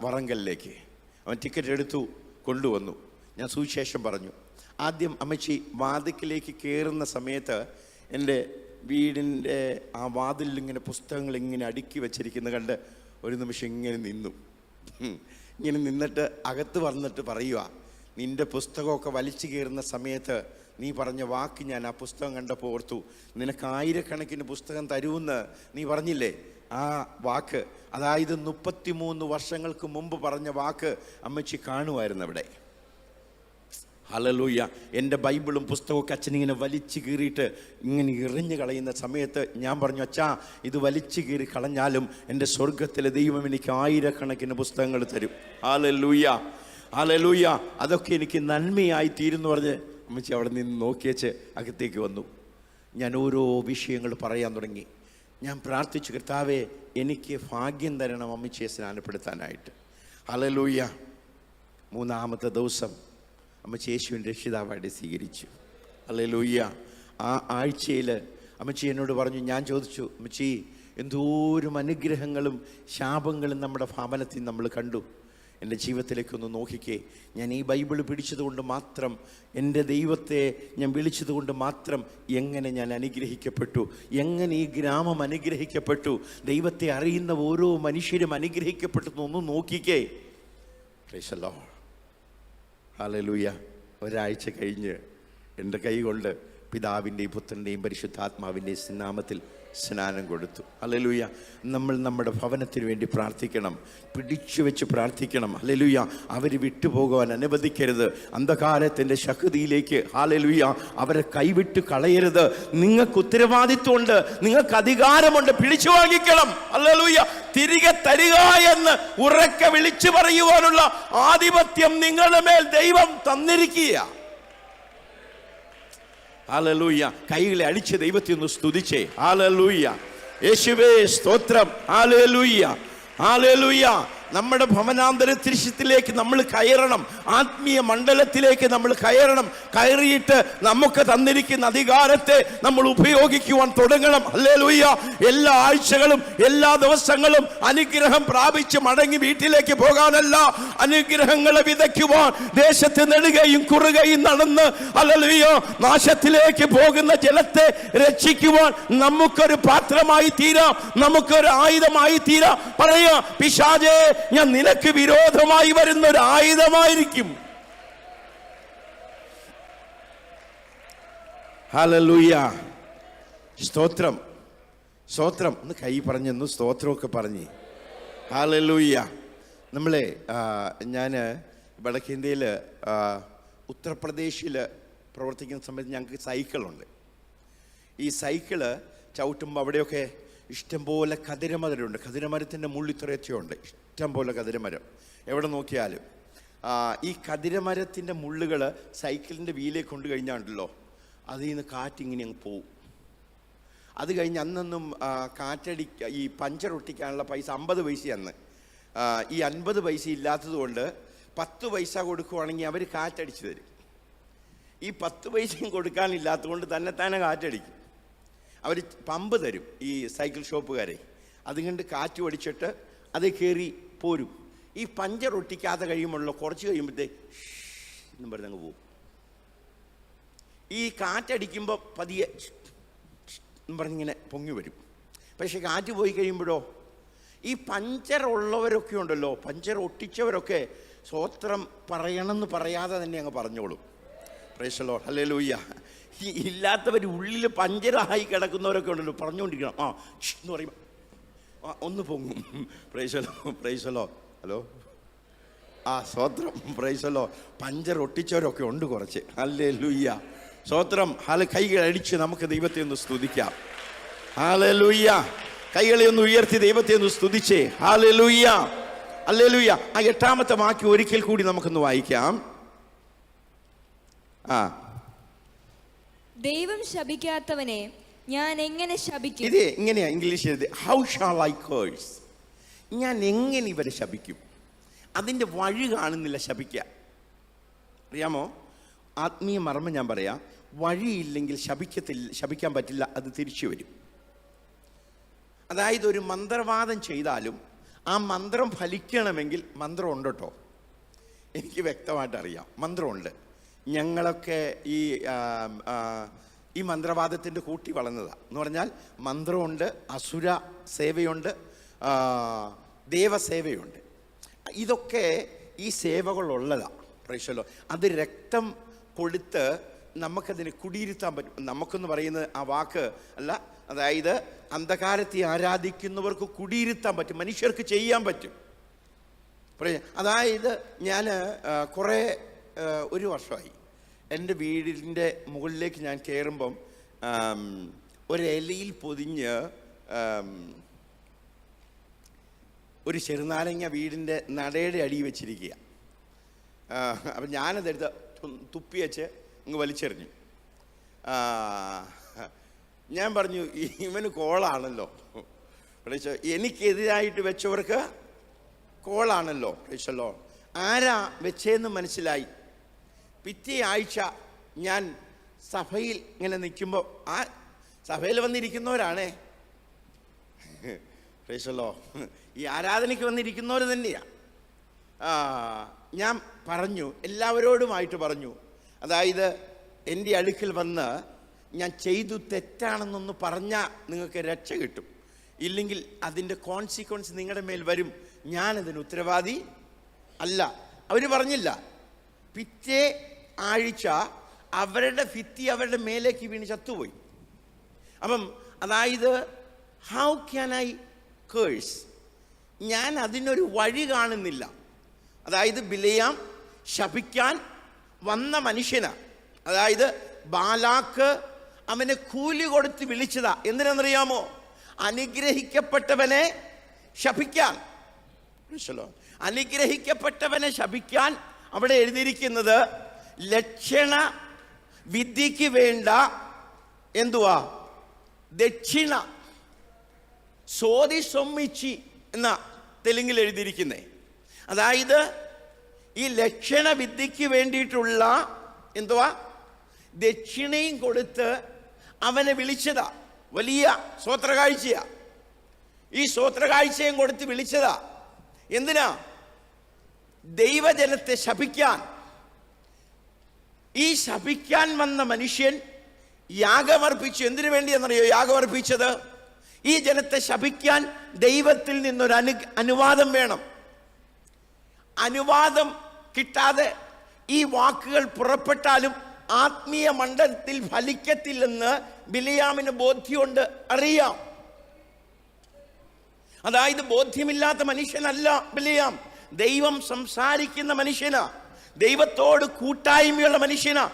വറങ്കലിലേക്ക്. അവൻ ടിക്കറ്റ് എടുത്തു, കൊണ്ടുവന്നു. ഞാൻ സുവിശേഷം പറഞ്ഞു. ആദ്യം അമ്മച്ചി വാതിക്കലേക്ക് കയറുന്ന സമയത്ത് എൻ്റെ വീടിൻ്റെ ആ വാതിലിൽ ഇങ്ങനെ പുസ്തകങ്ങൾ ഇങ്ങനെ അടുക്കി വെച്ചിരിക്കുന്നത് കണ്ട് ഒരു നിമിഷം ഇങ്ങനെ നിന്നു. ഇങ്ങനെ നിന്നിട്ട് അകത്ത് വന്നിട്ട് പറയുക, നിൻ്റെ പുസ്തകമൊക്കെ വലിച്ചു കയറുന്ന സമയത്ത് നീ പറഞ്ഞ വാക്ക് ഞാൻ ആ പുസ്തകം കണ്ടപ്പോൾ ഓർത്തു. നിനക്ക് 1000കണക്കിന് പുസ്തകം തരുമെന്ന് നീ പറഞ്ഞില്ലേ, ആ വാക്ക്, അതായത് 33 വർഷങ്ങൾക്ക് മുമ്പ് പറഞ്ഞ വാക്ക് അമ്മച്ചി കാണുമായിരുന്നു അവിടെ. ഹല്ലേലൂയ. എൻ്റെ ബൈബിളും പുസ്തകമൊക്കെ അച്ഛനിങ്ങനെ വലിച്ചു കീറിയിട്ട് ഇങ്ങനെ എറിഞ്ഞു കളയുന്ന സമയത്ത് ഞാൻ പറഞ്ഞു, അച്ഛാ ഇത് വലിച്ചു കീറി കളഞ്ഞാലും എൻ്റെ സ്വർഗത്തിലെ ദൈവം എനിക്ക് 1000കണക്കിന് പുസ്തകങ്ങൾ തരും. Hallelujah, hallelujah. അതൊക്കെ എനിക്ക് നന്മയായി തീരുന്നു പറഞ്ഞ് അമ്മച്ചി അവിടെ നിന്ന് നോക്കിയേച്ച് അകത്തേക്ക് വന്നു. ഞാൻ ഓരോ വിഷയങ്ങൾ പറയാൻ തുടങ്ങി. ഞാൻ പ്രാർത്ഥിച്ചു, കർത്താവേ എനിക്ക് ഭാഗ്യം തരണം അമ്മച്ചിയെ സ്നാനപ്പെടുത്താനായിട്ട്. ഹല്ലേലൂയ. 3-ാമത്തെ ദിവസം അമ്മച്ചി യേശുവിൻ്റെ രക്ഷിതാവായിട്ട് സ്വീകരിച്ചു. ഹല്ലേലൂയ. ആ ആഴ്ചയിൽ അമ്മച്ചി എന്നോട് പറഞ്ഞു, ഞാൻ ചോദിച്ചു, അമ്മച്ചി എന്തോരം അനുഗ്രഹങ്ങളും ശാപങ്ങളും നമ്മുടെ ഭവനത്തിൽ നമ്മൾ കണ്ടു. എൻ്റെ ജീവിതത്തിലേക്കൊന്ന് നോക്കിക്കേ. ഞാൻ ഈ ബൈബിൾ പിടിച്ചതുകൊണ്ട് മാത്രം, എൻ്റെ ദൈവത്തെ ഞാൻ വിളിച്ചതുകൊണ്ട് മാത്രം എങ്ങനെ ഞാൻ അനുഗ്രഹിക്കപ്പെട്ടു, എങ്ങനെ ഈ ഗ്രാമം അനുഗ്രഹിക്കപ്പെട്ടു, ദൈവത്തെ അറിയുന്ന ഓരോ മനുഷ്യരും അനുഗ്രഹിക്കപ്പെട്ടു ഒന്ന് നോക്കിക്കേ. Price the lord. ഹല്ലേലൂയ. ഒരാഴ്ച കഴിഞ്ഞ് എൻ്റെ കൈ കൊണ്ട് പിതാവിൻ്റെയും പുത്രൻ്റെയും പരിശുദ്ധാത്മാവിൻ്റെയും നാമത്തിൽ സ്നാനം കൊടുത്തു. ഹല്ലേലൂയ. നമ്മൾ നമ്മുടെ ഭവനത്തിന് വേണ്ടി പ്രാർത്ഥിക്കണം, പിടിച്ചു വെച്ച് പ്രാർത്ഥിക്കണം. ഹല്ലേലൂയ. അവർ വിട്ടുപോകുവാൻ അനുവദിക്കരുത്. അന്ധകാരത്തിൻ്റെ ശക്തിയിലേക്ക് ഹല്ലേലൂയ അവരെ കൈവിട്ട് കളയരുത്. നിങ്ങൾക്ക് ഉത്തരവാദിത്വമുണ്ട്, നിങ്ങൾക്ക് അധികാരമുണ്ട്, പിടിച്ചു വാങ്ങിക്കണം. ഹല്ലേലൂയ. തിരികെ തരിക എന്ന് ഉറക്കെ വിളിച്ചു പറയുവാനുള്ള ആധിപത്യം നിങ്ങളുടെ മേൽ ദൈവം തന്നിരിക്കുക. ഹല്ലേലൂയ. കൈകളെ അടിച്ച് ദൈവത്തെ ഒന്ന് സ്തുതിച്ചേ. ഹല്ലേലൂയ. യേശുവേ സ്തോത്രം. Hallelujah, hallelujah. നമ്മുടെ ഭവനാന്തരത്തിലേക്ക് നമ്മൾ കയറണം, ആത്മീയ മണ്ഡലത്തിലേക്ക് നമ്മൾ കയറണം. കയറിയിട്ട് നമുക്ക് തന്നിരിക്കുന്ന അധികാരത്തെ നമ്മൾ ഉപയോഗിക്കുവാൻ തുടങ്ങണം. ഹല്ലേലൂയ. എല്ലാ ആഴ്ചകളും എല്ലാ ദിവസങ്ങളും അനുഗ്രഹം പ്രാപിച്ച് മടങ്ങി വീട്ടിലേക്ക് പോകാനല്ല, അനുഗ്രഹങ്ങളെ വിതയ്ക്കുവാൻ ദേശത്ത് നെടുകയും കുറുകയും നടന്ന് ഹല്ലേലൂയ നാശത്തിലേക്ക് പോകുന്ന ജനത്തെ രക്ഷിക്കുവാൻ നമുക്കൊരു പാത്രമായി തീരാം, നമുക്കൊരു ആയുധമായി തീരാം. പറയാ, പിശാചേ ഞാൻ നിനക്ക് വിരോധമായി വരുന്ന ഒരു ആയുധമായിരിക്കും. ഹല്ലേലൂയ. സ്തോത്രം, സ്തോത്രം. ഒന്ന് കൈ പറഞ്ഞെന്നു സ്തോത്രമൊക്കെ പറഞ്ഞ്. ഹല്ലേലൂയ. നമ്മളെ ഞാൻ വടക്കേന്ത്യയിൽ ഉത്തർപ്രദേശിൽ പ്രവർത്തിക്കുന്ന സമയത്ത് ഞങ്ങൾക്ക് സൈക്കിളുണ്ട്. ഈ സൈക്കിള് ചവിട്ടുമ്പോൾ അവിടെയൊക്കെ ഇഷ്ടംപോലെ കതിരമരമുണ്ട്. കതിരമരത്തിൻ്റെ മുള്ളിൽ ഇത്രയൊക്കെയുണ്ട്, ഇഷ്ടംപോലെ കതിരമരം എവിടെ നോക്കിയാലും. ഈ കതിരമരത്തിൻ്റെ മുള്ളുകൾ സൈക്കിളിൻ്റെ വീലേക്ക് കൊണ്ട് കഴിഞ്ഞാണ്ടല്ലോ, അതിൽ നിന്ന് കാറ്റിങ്ങനെ അങ്ങ് പോവും. അത് കഴിഞ്ഞ് അന്നൊന്നും ഈ പഞ്ചർ ഒട്ടിക്കാനുള്ള പൈസ 50 പൈസ അന്ന്. ഈ 50 പൈസ ഇല്ലാത്തത് കൊണ്ട് 10 പൈസ കൊടുക്കുവാണെങ്കിൽ അവർ കാറ്റടിച്ച് തരും. ഈ 10 പൈസയും കൊടുക്കാനില്ലാത്തത് കൊണ്ട് തന്നെ കാറ്റടിക്കും. അവർ പമ്പ് തരും ഈ സൈക്കിൾ ഷോപ്പുകാരെ. അതുകൊണ്ട് കാറ്റ് ഓടിച്ചിട്ട് അത് കയറി പോരും. ഈ പഞ്ചർ ഒട്ടിക്കാതെ കഴിയുമ്പോഴല്ലോ കുറച്ച് കഴിയുമ്പോഴത്തേ എന്നും പറഞ്ഞങ്ങ് പോവും. ഈ കാറ്റടിക്കുമ്പോൾ പതിയെ പറഞ്ഞിങ്ങനെ പൊങ്ങി വരും. പക്ഷെ കാറ്റ് പോയി കഴിയുമ്പോഴോ ഈ പഞ്ചർ ഉള്ളവരൊക്കെ ഉണ്ടല്ലോ, പഞ്ചർ ഒട്ടിച്ചവരൊക്കെ സ്വോത്രം പറയണമെന്ന് പറയാതെ തന്നെ അങ്ങ് പറഞ്ഞോളൂ. Price the lord. ഹല്ലേലൂയ. ഈ ഇല്ലാത്തവർ ഉള്ളിൽ പഞ്ചറായി കിടക്കുന്നവരൊക്കെ ഉണ്ടല്ലോ, പറഞ്ഞുകൊണ്ടിരിക്കണം. എന്ന് പറയുമ്പോൾ ഒന്ന് പൊങ്ങും. Praise the lord. Praise the lord. Hello, സ്വോത്രം. Praise the lord. പഞ്ചർ ഒട്ടിച്ചവരൊക്കെ ഉണ്ട് കുറച്ച്. ഹല്ലേലൂയ. സ്വോത്രം. കൈകൾ അടിച്ച് നമുക്ക് ദൈവത്തെ ഒന്ന് സ്തുതിക്കാം. ഹല്ലേലൂയ. കൈകളെ ഒന്ന് ഉയർത്തി ദൈവത്തെ ഒന്ന് സ്തുതിച്ചേ. ഹല്ലേലൂയ. ഹല്ലേലൂയ. 8ാമത്തെ വാക്യം ഒരിക്കൽ കൂടി നമുക്കൊന്ന് വായിക്കാം. ദൈവം ശപിക്കാത്തവനെ ഞാൻ എങ്ങനെ ശപിക്കും? ഇത് ഇങ്ങനെയാ ഇംഗ്ലീഷിൽ, ഹൗ ഷാൾ ഐ കേഴ്സ്? ഞാൻ എങ്ങനെ ഇവരെ ശപിക്കും? അതിൻ്റെ വഴി കാണുന്നില്ല ശപിക്കാൻ. അറിയാമോ, ആത്മീയ മർമ്മം ഞാൻ പറയാം. വഴിയില്ലെങ്കിൽ ശപിക്കാൻ പറ്റില്ല, അത് തിരിച്ചു വരും. അതായത് ഒരു മന്ത്രവാദം ചെയ്താലും ആ മന്ത്രം ഫലിക്കണമെങ്കിൽ മന്ത്രം ഉണ്ട് കേട്ടോ. എനിക്ക് വ്യക്തമായിട്ട് അറിയാം, മന്ത്രമുണ്ട്. ഞങ്ങളൊക്കെ ഈ മന്ത്രവാദത്തിൻ്റെ കൂട്ടി വളർന്നതാണ്. എന്ന് പറഞ്ഞാൽ മന്ത്രമുണ്ട്, അസുര സേവയുണ്ട്, ദേവസേവയുണ്ട്. ഇതൊക്കെ ഈ സേവകളുള്ളതാണ്. Price the Lord. അത് രക്തം കൊടുത്ത് നമുക്കതിനെ കുടിയിരുത്താൻ പറ്റും. നമുക്കെന്ന് പറയുന്നത് ആ വാക്ക് അല്ല, അതായത് അന്ധകാരത്തെ ആരാധിക്കുന്നവർക്ക് കുടിയിരുത്താൻ പറ്റും, മനുഷ്യർക്ക് ചെയ്യാൻ പറ്റും. അതായത് ഞാൻ ഒരു വർഷമായി എൻ്റെ വീടിൻ്റെ മുകളിലേക്ക് ഞാൻ കയറുമ്പം ഒരു ഇലയിൽ പൊതിഞ്ഞ് ഒരു ചെറുനാരങ്ങ വീടിൻ്റെ നടയുടെ അടിയിൽ വെച്ചിരിക്കുക. അപ്പം ഞാനതെടുത്ത് തുപ്പി വെച്ച് അങ്ങ് വലിച്ചെറിഞ്ഞു. ഞാൻ പറഞ്ഞു, ഇവന് കോളാണല്ലോ. എനിക്കെതിരായിട്ട് വെച്ചവർക്ക് കോളാണല്ലോ. പ്രൈസല്ലോ. ആരാ വെച്ചതെന്ന് മനസ്സിലായി. പിറ്റേ ആഴ്ച ഞാൻ സഭയിൽ ഇങ്ങനെ നിൽക്കുമ്പോൾ, ആ സഭയിൽ വന്നിരിക്കുന്നവരാണേ. പ്രൈസല്ലോ. ഈ ആരാധനയ്ക്ക് വന്നിരിക്കുന്നവർ തന്നെയാണ്. ഞാൻ പറഞ്ഞു, എല്ലാവരോടുമായിട്ട് പറഞ്ഞു, അതായത് എൻ്റെ അടുക്കൽ വന്ന് ഞാൻ ചെയ്തു തെറ്റാണെന്നൊന്ന് പറഞ്ഞാൽ നിങ്ങൾക്ക് രക്ഷ കിട്ടും, ഇല്ലെങ്കിൽ അതിൻ്റെ കോൺസിക്വൻസ് നിങ്ങളുടെ മേൽ വരും, ഞാനതിന് ഉത്തരവാദി അല്ല. അവർ പറഞ്ഞില്ല. പിറ്റേ ആഴ്ച അവരുടെ ഭിത്തി അവരുടെ മേലേക്ക് വീണ് ചത്തുപോയി. അപ്പം അതായത് ഹൗ ക്യാൻ ഐ കേഴ്സ്? ഞാൻ അതിനൊരു വഴി കാണുന്നില്ല. അതായത് ബിലെയാം ശപിക്കാൻ വന്ന മനുഷ്യനാണ്. അതായത് ബാലാക്ക് അവനെ കൂലി കൊടുത്ത് വിളിച്ചതാ. എന്തിനാണെന്നറിയാമോ? അനുഗ്രഹിക്കപ്പെട്ടവനെ ശപിക്കാൻ. അനുഗ്രഹിക്കപ്പെട്ടവനെ ശപിക്കാൻ അവിടെ എഴുതിയിരിക്കുന്നത് ലക്ഷണ വിദ്യക്ക് വേണ്ട എന്തുവാ? ദക്ഷിണ. സോതി സൊമ്മിച്ചി എന്ന തെലുങ്കിൽ എഴുതിയിരിക്കുന്നേ. അതായത് ഈ ലക്ഷണ വിദ്യക്ക് വേണ്ടിയിട്ടുള്ള എന്തുവാ ദക്ഷിണയും കൊടുത്ത് അവനെ വിളിച്ചതാ. വലിയ സ്വോത്രകാഴ്ചയാ. ഈ സ്വോത്രകാഴ്ചയും കൊടുത്ത് വിളിച്ചതാ. എന്തിനാ? ദൈവജനത്തെ ശപിക്കാൻ. ഈ ശപിക്കാൻ വന്ന മനുഷ്യൻ യാഗമർപ്പിച്ചു. എന്തിനു വേണ്ടിയെന്നറിയോ യാഗമർപ്പിച്ചത്? ഈ ജനത്തെ ശപിക്കാൻ ദൈവത്തിൽ നിന്നൊരു അനുവാദം വേണം. അനുവാദം കിട്ടാതെ ഈ വാക്കുകൾ പുറപ്പെട്ടാലും ആത്മീയ മണ്ഡലത്തിൽ ഫലിക്കത്തില്ലെന്ന് ബിലെയാമിന് ബോധ്യമുണ്ട്, അറിയാം. അതായത് ബോധ്യമില്ലാത്ത മനുഷ്യനല്ല ബിലെയാം. ദൈവം സംസാരിക്കുന്ന മനുഷ്യനാ. ദൈവത്തോട് കൂട്ടായ്മയുള്ള മനുഷ്യനാ.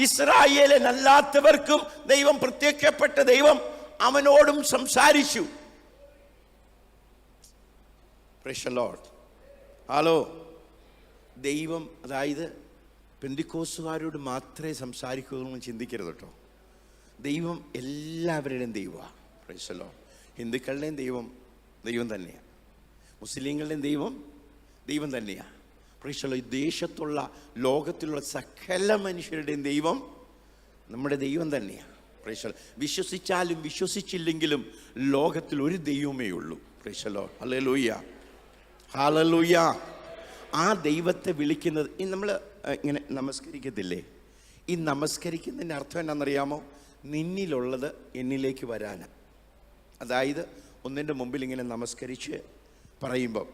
ഇസ്രായേലിനല്ലാത്തവർക്കും ദൈവം പ്രത്യക്ഷപ്പെട്ട ദൈവം അവനോടും സംസാരിച്ചു. Price the lord. ഹലോ. ദൈവം അതായത് പെന്തിക്കോസ്തുകാരോട് മാത്രമേ സംസാരിക്കൂ എന്ന് ചിന്തിക്കരുത് കേട്ടോ. ദൈവം എല്ലാവരുടെയും ദൈവമാണ്. Price the Lord. ഹിന്ദുക്കളുടെയും ദൈവം തന്നെയാണ്. മുസ്ലിങ്ങളുടെയും ദൈവം തന്നെയാണ്. Praise the lord. ഈ ദേശത്തുള്ള ലോകത്തിലുള്ള സകല മനുഷ്യരുടെയും ദൈവം നമ്മുടെ ദൈവം തന്നെയാണ്. Praise the lord. വിശ്വസിച്ചാലും വിശ്വസിച്ചില്ലെങ്കിലും ലോകത്തിൽ ഒരു ദൈവമേ ഉള്ളൂ. Praise the lord. Hallelujah. Hallelujah. ആ ദൈവത്തെ വിളിക്കുന്നത് ഈ നമ്മൾ ഇങ്ങനെ നമസ്കരിക്കത്തില്ലേ? ഈ നമസ്കരിക്കുന്നതിൻ്റെ അർത്ഥം എന്നാണെന്നറിയാമോ? നിന്നിലുള്ളത് എന്നിലേക്ക് വരാനാണ്. അതായത് ഒന്നിൻ്റെ മുമ്പിൽ ഇങ്ങനെ നമസ്കരിച്ച് പറയുമ്പം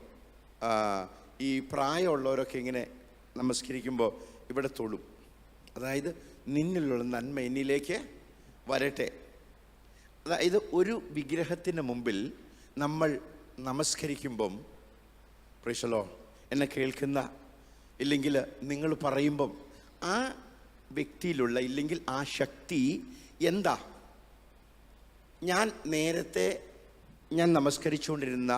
ഈ പ്രായമുള്ളവരൊക്കെ ഇങ്ങനെ നമസ്കരിക്കുമ്പോൾ ഇവിടെ തൊടും. അതായത് നിന്നിലുള്ള നന്മ എന്നിലേക്ക് വരട്ടെ. അതായത് ഒരു വിഗ്രഹത്തിന് മുമ്പിൽ നമ്മൾ നമസ്കരിക്കുമ്പം, പ്രൈസലോ, എന്നെ കേൾക്കുന്ന ഇല്ലെങ്കിൽ നിങ്ങൾ പറയുമ്പം ആ വ്യക്തിയിലുള്ള ഇല്ലെങ്കിൽ ആ ശക്തി എന്താ? ഞാൻ നമസ്കരിച്ചുകൊണ്ടിരുന്ന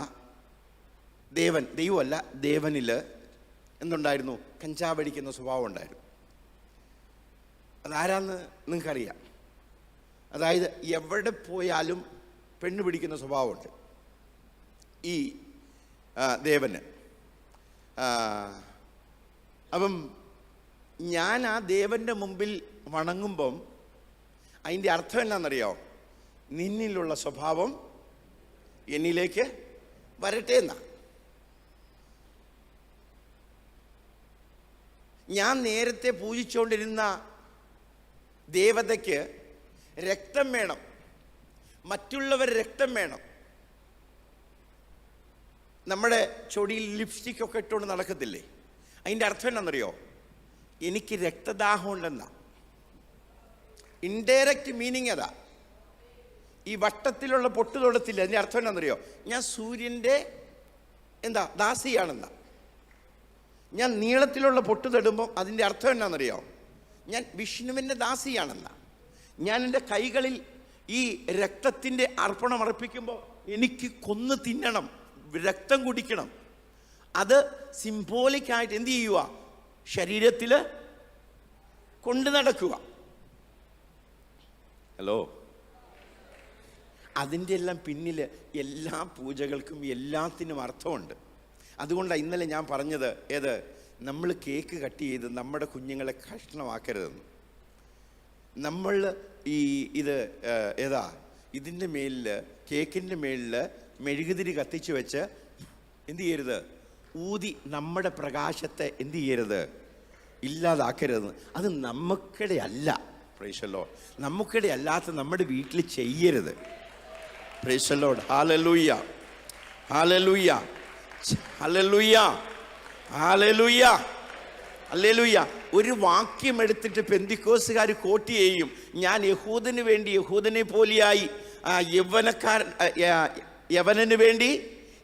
ദൈവമല്ല, ദേവനിൽ എന്തുണ്ടായിരുന്നു? കഞ്ചാവടിക്കുന്ന സ്വഭാവം ഉണ്ടായിരുന്നു. അതാരാന്ന് നിങ്ങൾക്കറിയാം. അതായത് എവിടെ പോയാലും പെണ്ണ് പിടിക്കുന്ന സ്വഭാവമുണ്ട് ഈ ദേവന്. അപ്പം ഞാൻ ആ ദേവൻ്റെ മുമ്പിൽ വണങ്ങുമ്പം അതിൻ്റെ അർത്ഥം എന്നാണെന്നറിയാമോ? നിന്നിലുള്ള സ്വഭാവം എന്നിലേക്ക് വരട്ടെ എന്നാ. ഞാൻ നേരത്തെ പൂജിച്ചുകൊണ്ടിരുന്ന ദേവതയ്ക്ക് രക്തം വേണം, മറ്റുള്ളവർ രക്തം വേണം. നമ്മുടെ ചൊടിയിൽ ലിപ്സ്റ്റിക്കൊക്കെ ഇട്ടുകൊണ്ട് നടക്കത്തില്ലേ? അതിൻ്റെ അർത്ഥം എന്നാണെന്നറിയോ? എനിക്ക് രക്തദാഹം ഉണ്ടെന്നാ. ഇൻഡയറക്റ്റ് മീനിങ് അതാ. ഈ വട്ടത്തിലുള്ള പൊട്ട് തൊടത്തില്ല, അതിൻ്റെ അർത്ഥം എന്നാണെന്നറിയോ? ഞാൻ സൂര്യൻ്റെ ദാസിയാണെന്നാ. ഞാൻ നീളത്തിലുള്ള പൊട്ട് തൊടുമ്പോൾ അതിൻ്റെ അർത്ഥം എന്നാണെന്നറിയോ? ഞാൻ വിഷ്ണുവിൻ്റെ ദാസിയാണെന്നാ. ഞാൻ എൻ്റെ കൈകളിൽ ഈ രക്തത്തിൻ്റെ അർപ്പണം അർപ്പിക്കുമ്പോൾ എനിക്ക് കൊന്നു തിന്നണം, രക്തം കുടിക്കണം. അത് സിംബോളിക്കായിട്ട് എന്ത് ചെയ്യുക? ശരീരത്തിൽ കൊണ്ടു നടക്കുക. ഹലോ, അതിൻ്റെ എല്ലാം പിന്നിൽ എല്ലാ പൂജകൾക്കും എല്ലാത്തിനും അർത്ഥമുണ്ട്. അതുകൊണ്ടാണ് ഇന്നലെ ഞാൻ പറഞ്ഞത്, നമ്മൾ കേക്ക് കട്ട് ചെയ്ത് നമ്മുടെ കുഞ്ഞുങ്ങളെ കഷ്ണമാക്കരുതെന്ന്. നമ്മൾ ഇതിൻ്റെ മേലിൽ, കേക്കിൻ്റെ മേലിൽ മെഴുകുതിരി കത്തിച്ച് വെച്ച് എന്ത് ചെയ്യരുത്? ഊതി നമ്മുടെ പ്രകാശത്തെ എന്ത് ചെയ്യരുത്? ഇല്ലാതാക്കരുത്. അത് നമുക്കിടെ അല്ല. Price the Lord. നമുക്കിടെ അല്ലാത്ത നമ്മുടെ വീട്ടിൽ ചെയ്യരുത്. Price the lord. Hallelujah, hallelujah, hallelujah, hallelujah, hallelujah. ഒരു വാക്യം എടുത്തിട്ട് പെന്തിക്കോസുകാർ കോട്ട് ചെയ്യും, ഞാൻ യഹൂദന് വേണ്ടി യഹൂദനെ പോലെയായി, യവനന് വേണ്ടി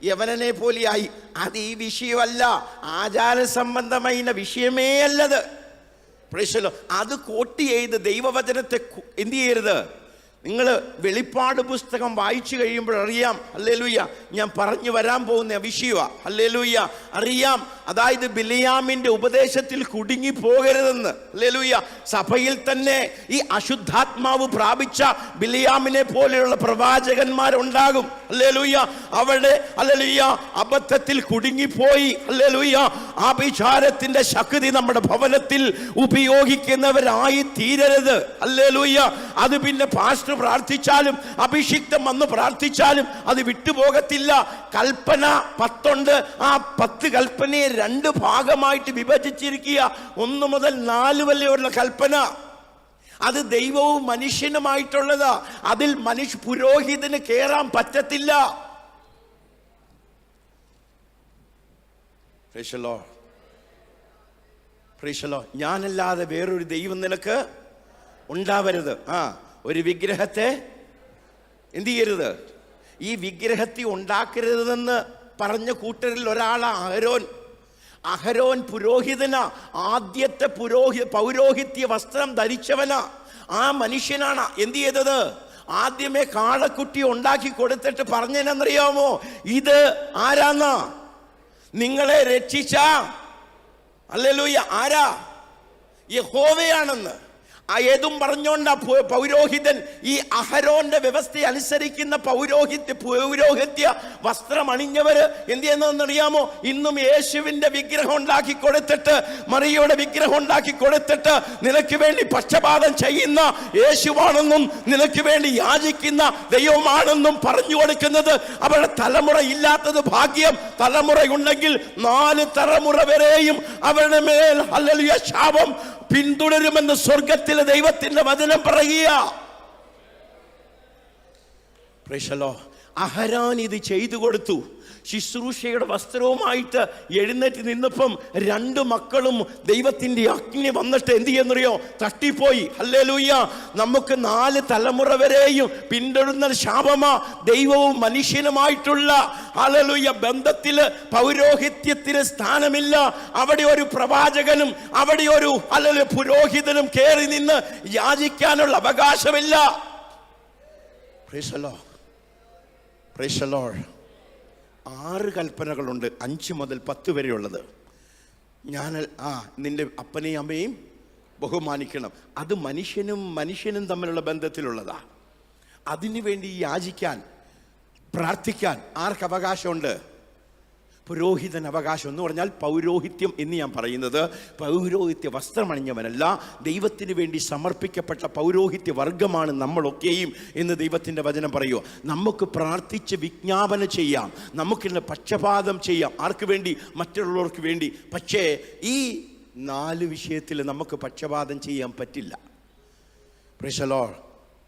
യവനനെ പോലെയായി. അത് ഈ വിഷയമല്ല, ആചാര സംബന്ധമായ വിഷയമേ അല്ലത്. Price the Lord. അത് കോട്ട് ചെയ്ത് ദൈവവചനത്തെ എന്ത് ചെയ്യരുത്? നിങ്ങൾ വെളിപ്പാട് പുസ്തകം വായിച്ചു കഴിയുമ്പോൾ അറിയാം, ഹല്ലേലൂയ, ഞാൻ പറഞ്ഞു വരാൻ പോകുന്ന വിഷയമാണ്. ഹല്ലേലൂയ, അറിയാം. അതായത് ബിലിയാമിൻ്റെ ഉപദേശത്തിൽ കുടുങ്ങി പോകരുതെന്ന്. ഹല്ലേലൂയ. സഭയിൽ തന്നെ ഈ അശുദ്ധാത്മാവ് പ്രാപിച്ച ബിലിയാമിനെ പോലെയുള്ള പ്രവാചകന്മാരുണ്ടാകും. ഹല്ലേലൂയ. അവിടെ ഹല്ലേലൂയ അബദ്ധത്തിൽ കുടുങ്ങിപ്പോയി. ഹല്ലേലൂയ. ആഭിചാരത്തിൻ്റെ ശക്തി നമ്മുടെ ഭവനത്തിൽ ഉപയോഗിക്കുന്നവരായി തീരരുത്. ഹല്ലേലൂയ. അത് പിന്നെ പാസ്റ്റർ പ്രാർത്ഥിച്ചാലും അഭിഷിക്തം വന്ന് പ്രാർത്ഥിച്ചാലും അത് വിട്ടുപോകത്തില്ല. കൽപ്പന 10 ഉണ്ട്. ആ 10 കൽപ്പനയെ 2 ഭാഗമായിട്ട് വിഭജിച്ചിരിക്കുക. 1 മുതൽ 4 വരെയുള്ള കൽപ്പന അത് ദൈവവും മനുഷ്യനുമായിട്ടുള്ളതാ. അതിൽ പുരോഹിതന് കയറാൻ പറ്റത്തില്ല. Price the lord, praise the Lord. ഞാനല്ലാതെ വേറൊരു ദൈവം നിനക്ക് ഉണ്ടാവരുത്. ഒരു വിഗ്രഹത്തെ എന്ത് ചെയ്യരുത്? ഈ വിഗ്രഹത്തെ ഉണ്ടാക്കരുതെന്ന് പറഞ്ഞ കൂട്ടരിൽ ഒരാളാണ് അഹരോൻ. അഹരോൻ പുരോഹിതനാ. ആദ്യത്തെ പൗരോഹിത്യ വസ്ത്രം ധരിച്ചവനാ. ആ മനുഷ്യനാണ് എന്ത് ചെയ്തത്? ആദ്യമേ കാളക്കുട്ടി ഉണ്ടാക്കി കൊടുത്തിട്ട് പറഞ്ഞതെന്നറിയാമോ? ഇത് ആരാന്നാ? നിങ്ങളെ രക്ഷിച്ച ഹല്ലേലൂയ ആരാ? യഹോവയാണെന്ന്. ഏതും പറഞ്ഞോണ്ട പൗരോഹിതൻ ഈ അഹരോന്റെ വ്യവസ്ഥ അനുസരിക്കുന്ന പൗരോഹിത്യ വസ്ത്രം അണിഞ്ഞവര് എന്ത് ചെയ്യുന്നതെന്നറിയാമോ? ഇന്നും യേശുവിന്റെ വിഗ്രഹം ഉണ്ടാക്കി കൊടുത്തിട്ട്, മറിയയുടെ വിഗ്രഹം ഉണ്ടാക്കി കൊടുത്തിട്ട് നിനക്ക് വേണ്ടി പക്ഷപാതം ചെയ്യുന്ന യേശുവാണെന്നും നിനക്ക് വേണ്ടി യാചിക്കുന്ന ദൈവമാണെന്നും പറഞ്ഞു കൊടുക്കുന്നത്. അവരുടെ തലമുറ ഇല്ലാത്തത് ഭാഗ്യം. തലമുറയുണ്ടെങ്കിൽ 4 തലമുറ വരെയും അവരുടെ മേൽ ഹല്ലേലൂയ ശാപം പിന്തുടരുമെന്ന് സ്വർഗത്തിലെ ദൈവത്തിന്റെ വചനം പറയുക. Price the Lord. അഹരോൻ ഇത് ചെയ്തു കൊടുത്തു. ശുശ്രൂഷയുടെ വസ്ത്രവുമായിട്ട് എഴുന്നേറ്റ് നിന്നപ്പം 2 മക്കളും ദൈവത്തിൻ്റെ അഗ്നി വന്നിട്ട് എന്ത് ചെയ്യുന്നറിയോ? തട്ടിപ്പോയി. ഹല്ലേലൂയ. നമുക്ക് 4 തലമുറ വരെയും പിന്തുടരുന്ന ശാപമാ ദൈവവും മനുഷ്യനുമായിട്ടുള്ള ഹല്ലേലൂയ ബന്ധത്തില് പൗരോഹിത്യത്തിന് സ്ഥാനമില്ല. അവിടെ ഒരു പ്രവാചകനും അവിടെ ഒരു ഹല്ലേലൂയ പുരോഹിതനും കയറി നിന്ന് യാചിക്കാനുള്ള അവകാശമില്ല. Price the lord. Praise the Lord. 6 കൽപ്പനകളുണ്ട്, 5 മുതൽ 10 വരെയുള്ളത്. നിന്റെ അപ്പനെയും അമ്മയും ബഹുമാനിക്കണം. അത് മനുഷ്യനും തമ്മിലുള്ള ബന്ധത്തിലുള്ളതാ. അതിനു വേണ്ടി യാചിക്കാൻ, പ്രാർത്ഥിക്കാൻ ആർക്ക് അവകാശമുണ്ട്? പുരോഹിതൻ അവകാശം എന്ന് പറഞ്ഞാൽ പൗരോഹിത്യം എന്ന് ഞാൻ പറയുന്നത് പൗരോഹിത്യ വസ്ത്രമണിഞ്ഞവനല്ല, ദൈവത്തിന് വേണ്ടി സമർപ്പിക്കപ്പെട്ട പൗരോഹിത്യ വർഗമാണ് നമ്മളൊക്കെയും എന്ന് ദൈവത്തിൻ്റെ വചനം പറയുമോ. നമുക്ക് പ്രാർത്ഥിച്ച് വിജ്ഞാപന ചെയ്യാം, നമുക്കിന്ന് പക്ഷപാതം ചെയ്യാം. ആർക്ക് വേണ്ടി? മറ്റുള്ളവർക്ക് വേണ്ടി. പക്ഷേ ഈ 4 വിഷയത്തിൽ നമുക്ക് പക്ഷപാതം ചെയ്യാൻ പറ്റില്ല. Price the lord.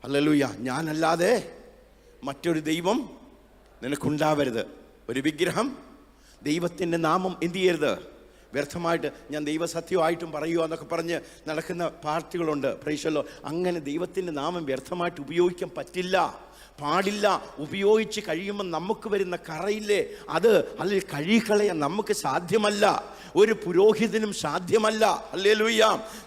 ഹല്ലേലൂയ. ഞാനല്ലാതെ മറ്റൊരു ദൈവം നിനക്കുണ്ടാവരുത്. ഒരു വിഗ്രഹം, ദൈവത്തിൻ്റെ നാമം എന്ത് ചെയ്യരുത്? വ്യർത്ഥമായിട്ട് ഞാൻ ദൈവസത്യമായിട്ടും പറയുക എന്നൊക്കെ പറഞ്ഞ് നടക്കുന്ന പാർട്ടികളുണ്ട്. Price the Lord. അങ്ങനെ ദൈവത്തിൻ്റെ നാമം വ്യർത്ഥമായിട്ട് ഉപയോഗിക്കാൻ പറ്റില്ല, പാടില്ല. ഉപയോഗിച്ച് കഴിയുമ്പോൾ നമുക്ക് വരുന്ന കറയില്ലേ, അത് അല്ലെങ്കിൽ കഴുകിക്കളയാൻ നമുക്ക് സാധ്യമല്ല, ഒരു പുരോഹിതനും സാധ്യമല്ല. ഹല്ലേലൂയ.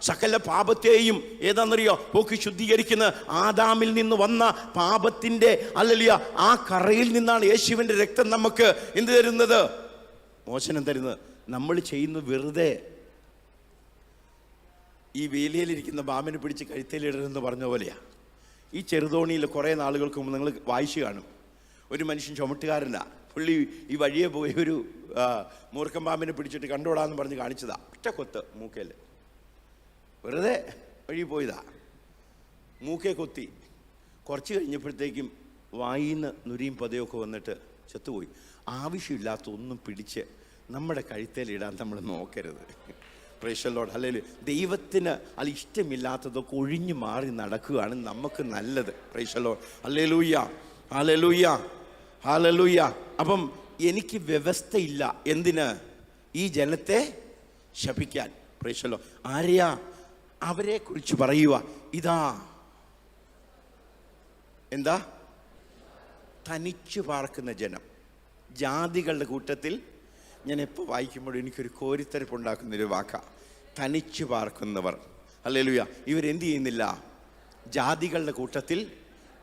സകല പാപത്തെയും ഏതാണെന്നറിയോ പോക്കി ശുദ്ധീകരിക്കുന്ന ആദാമിൽ നിന്ന് വന്ന പാപത്തിൻ്റെ ഹല്ലേലൂയ ആ കറയിൽ നിന്നാണ് യേശുവിൻ്റെ രക്തം നമുക്ക് എന്ത് തരുന്നത്? മോചനം തരുന്നത്. നമ്മൾ ചെയ്യുന്നത് വെറുതെ ഈ വേലിയിലിരിക്കുന്ന ബാമിനെ പിടിച്ച് കഴുത്തേലിടരുതെന്ന് പറഞ്ഞ പോലെയാണ്. ഈ ചെറുതോണിയിൽ കുറേ നാളുകൾക്ക് മുമ്പ് നിങ്ങൾ വായിച്ചു കാണും. ഒരു മനുഷ്യൻ ചുമട്ടുകാരനാ, പുള്ളി ഈ വഴിയെ പോയി ഒരു മൂർഖൻ പാമ്പിനെ പിടിച്ചിട്ട് കണ്ടോടാന്ന് പറഞ്ഞ് കാണിച്ചതാ. ഒറ്റ കൊത്ത് മൂക്കേൽ, വെറുതെ വഴി പോയതാ, മൂക്കേ കൊത്തി. കുറച്ച് കഴിഞ്ഞപ്പോഴത്തേക്കും വായിന്ന് നുരിയും പതയൊക്കെ വന്നിട്ട് ചത്തുപോയി. ആവശ്യമില്ലാത്ത ഒന്നും പിടിച്ച് നമ്മുടെ കഴുത്തേലിടാൻ നമ്മൾ നോക്കരുത്. Price the lord. ഹല്ലേലൂയ. ദൈവത്തിന് അത് ഇഷ്ടമില്ലാത്തതൊക്കെ ഒഴിഞ്ഞു മാറി നടക്കുകയാണ് നമുക്ക് നല്ലത്. Price the lord. Hallelujah. Hallelujah. Hallelujah. അപ്പം എനിക്ക് വ്യവസ്ഥയില്ല എന്തിന്? ഈ ജനത്തെ ശപിക്കാൻ. Price the Lord. ആരെയാ? അവരെ കുറിച്ച് പറയുക. ഇതാ എന്താ? തനിച്ചു പാർക്കുന്ന ജനം. ജാതികളുടെ കൂട്ടത്തിൽ ഞാൻ എപ്പോൾ വായിക്കുമ്പോഴും എനിക്കൊരു കോരിത്തരപ്പുണ്ടാക്കുന്നൊരു വാക്കാ, തനിച്ചു പാർക്കുന്നവർ. ഹല്ലേലൂയ. ഇവരെന്ത് ചെയ്യുന്നില്ല? ജാതികളുടെ കൂട്ടത്തിൽ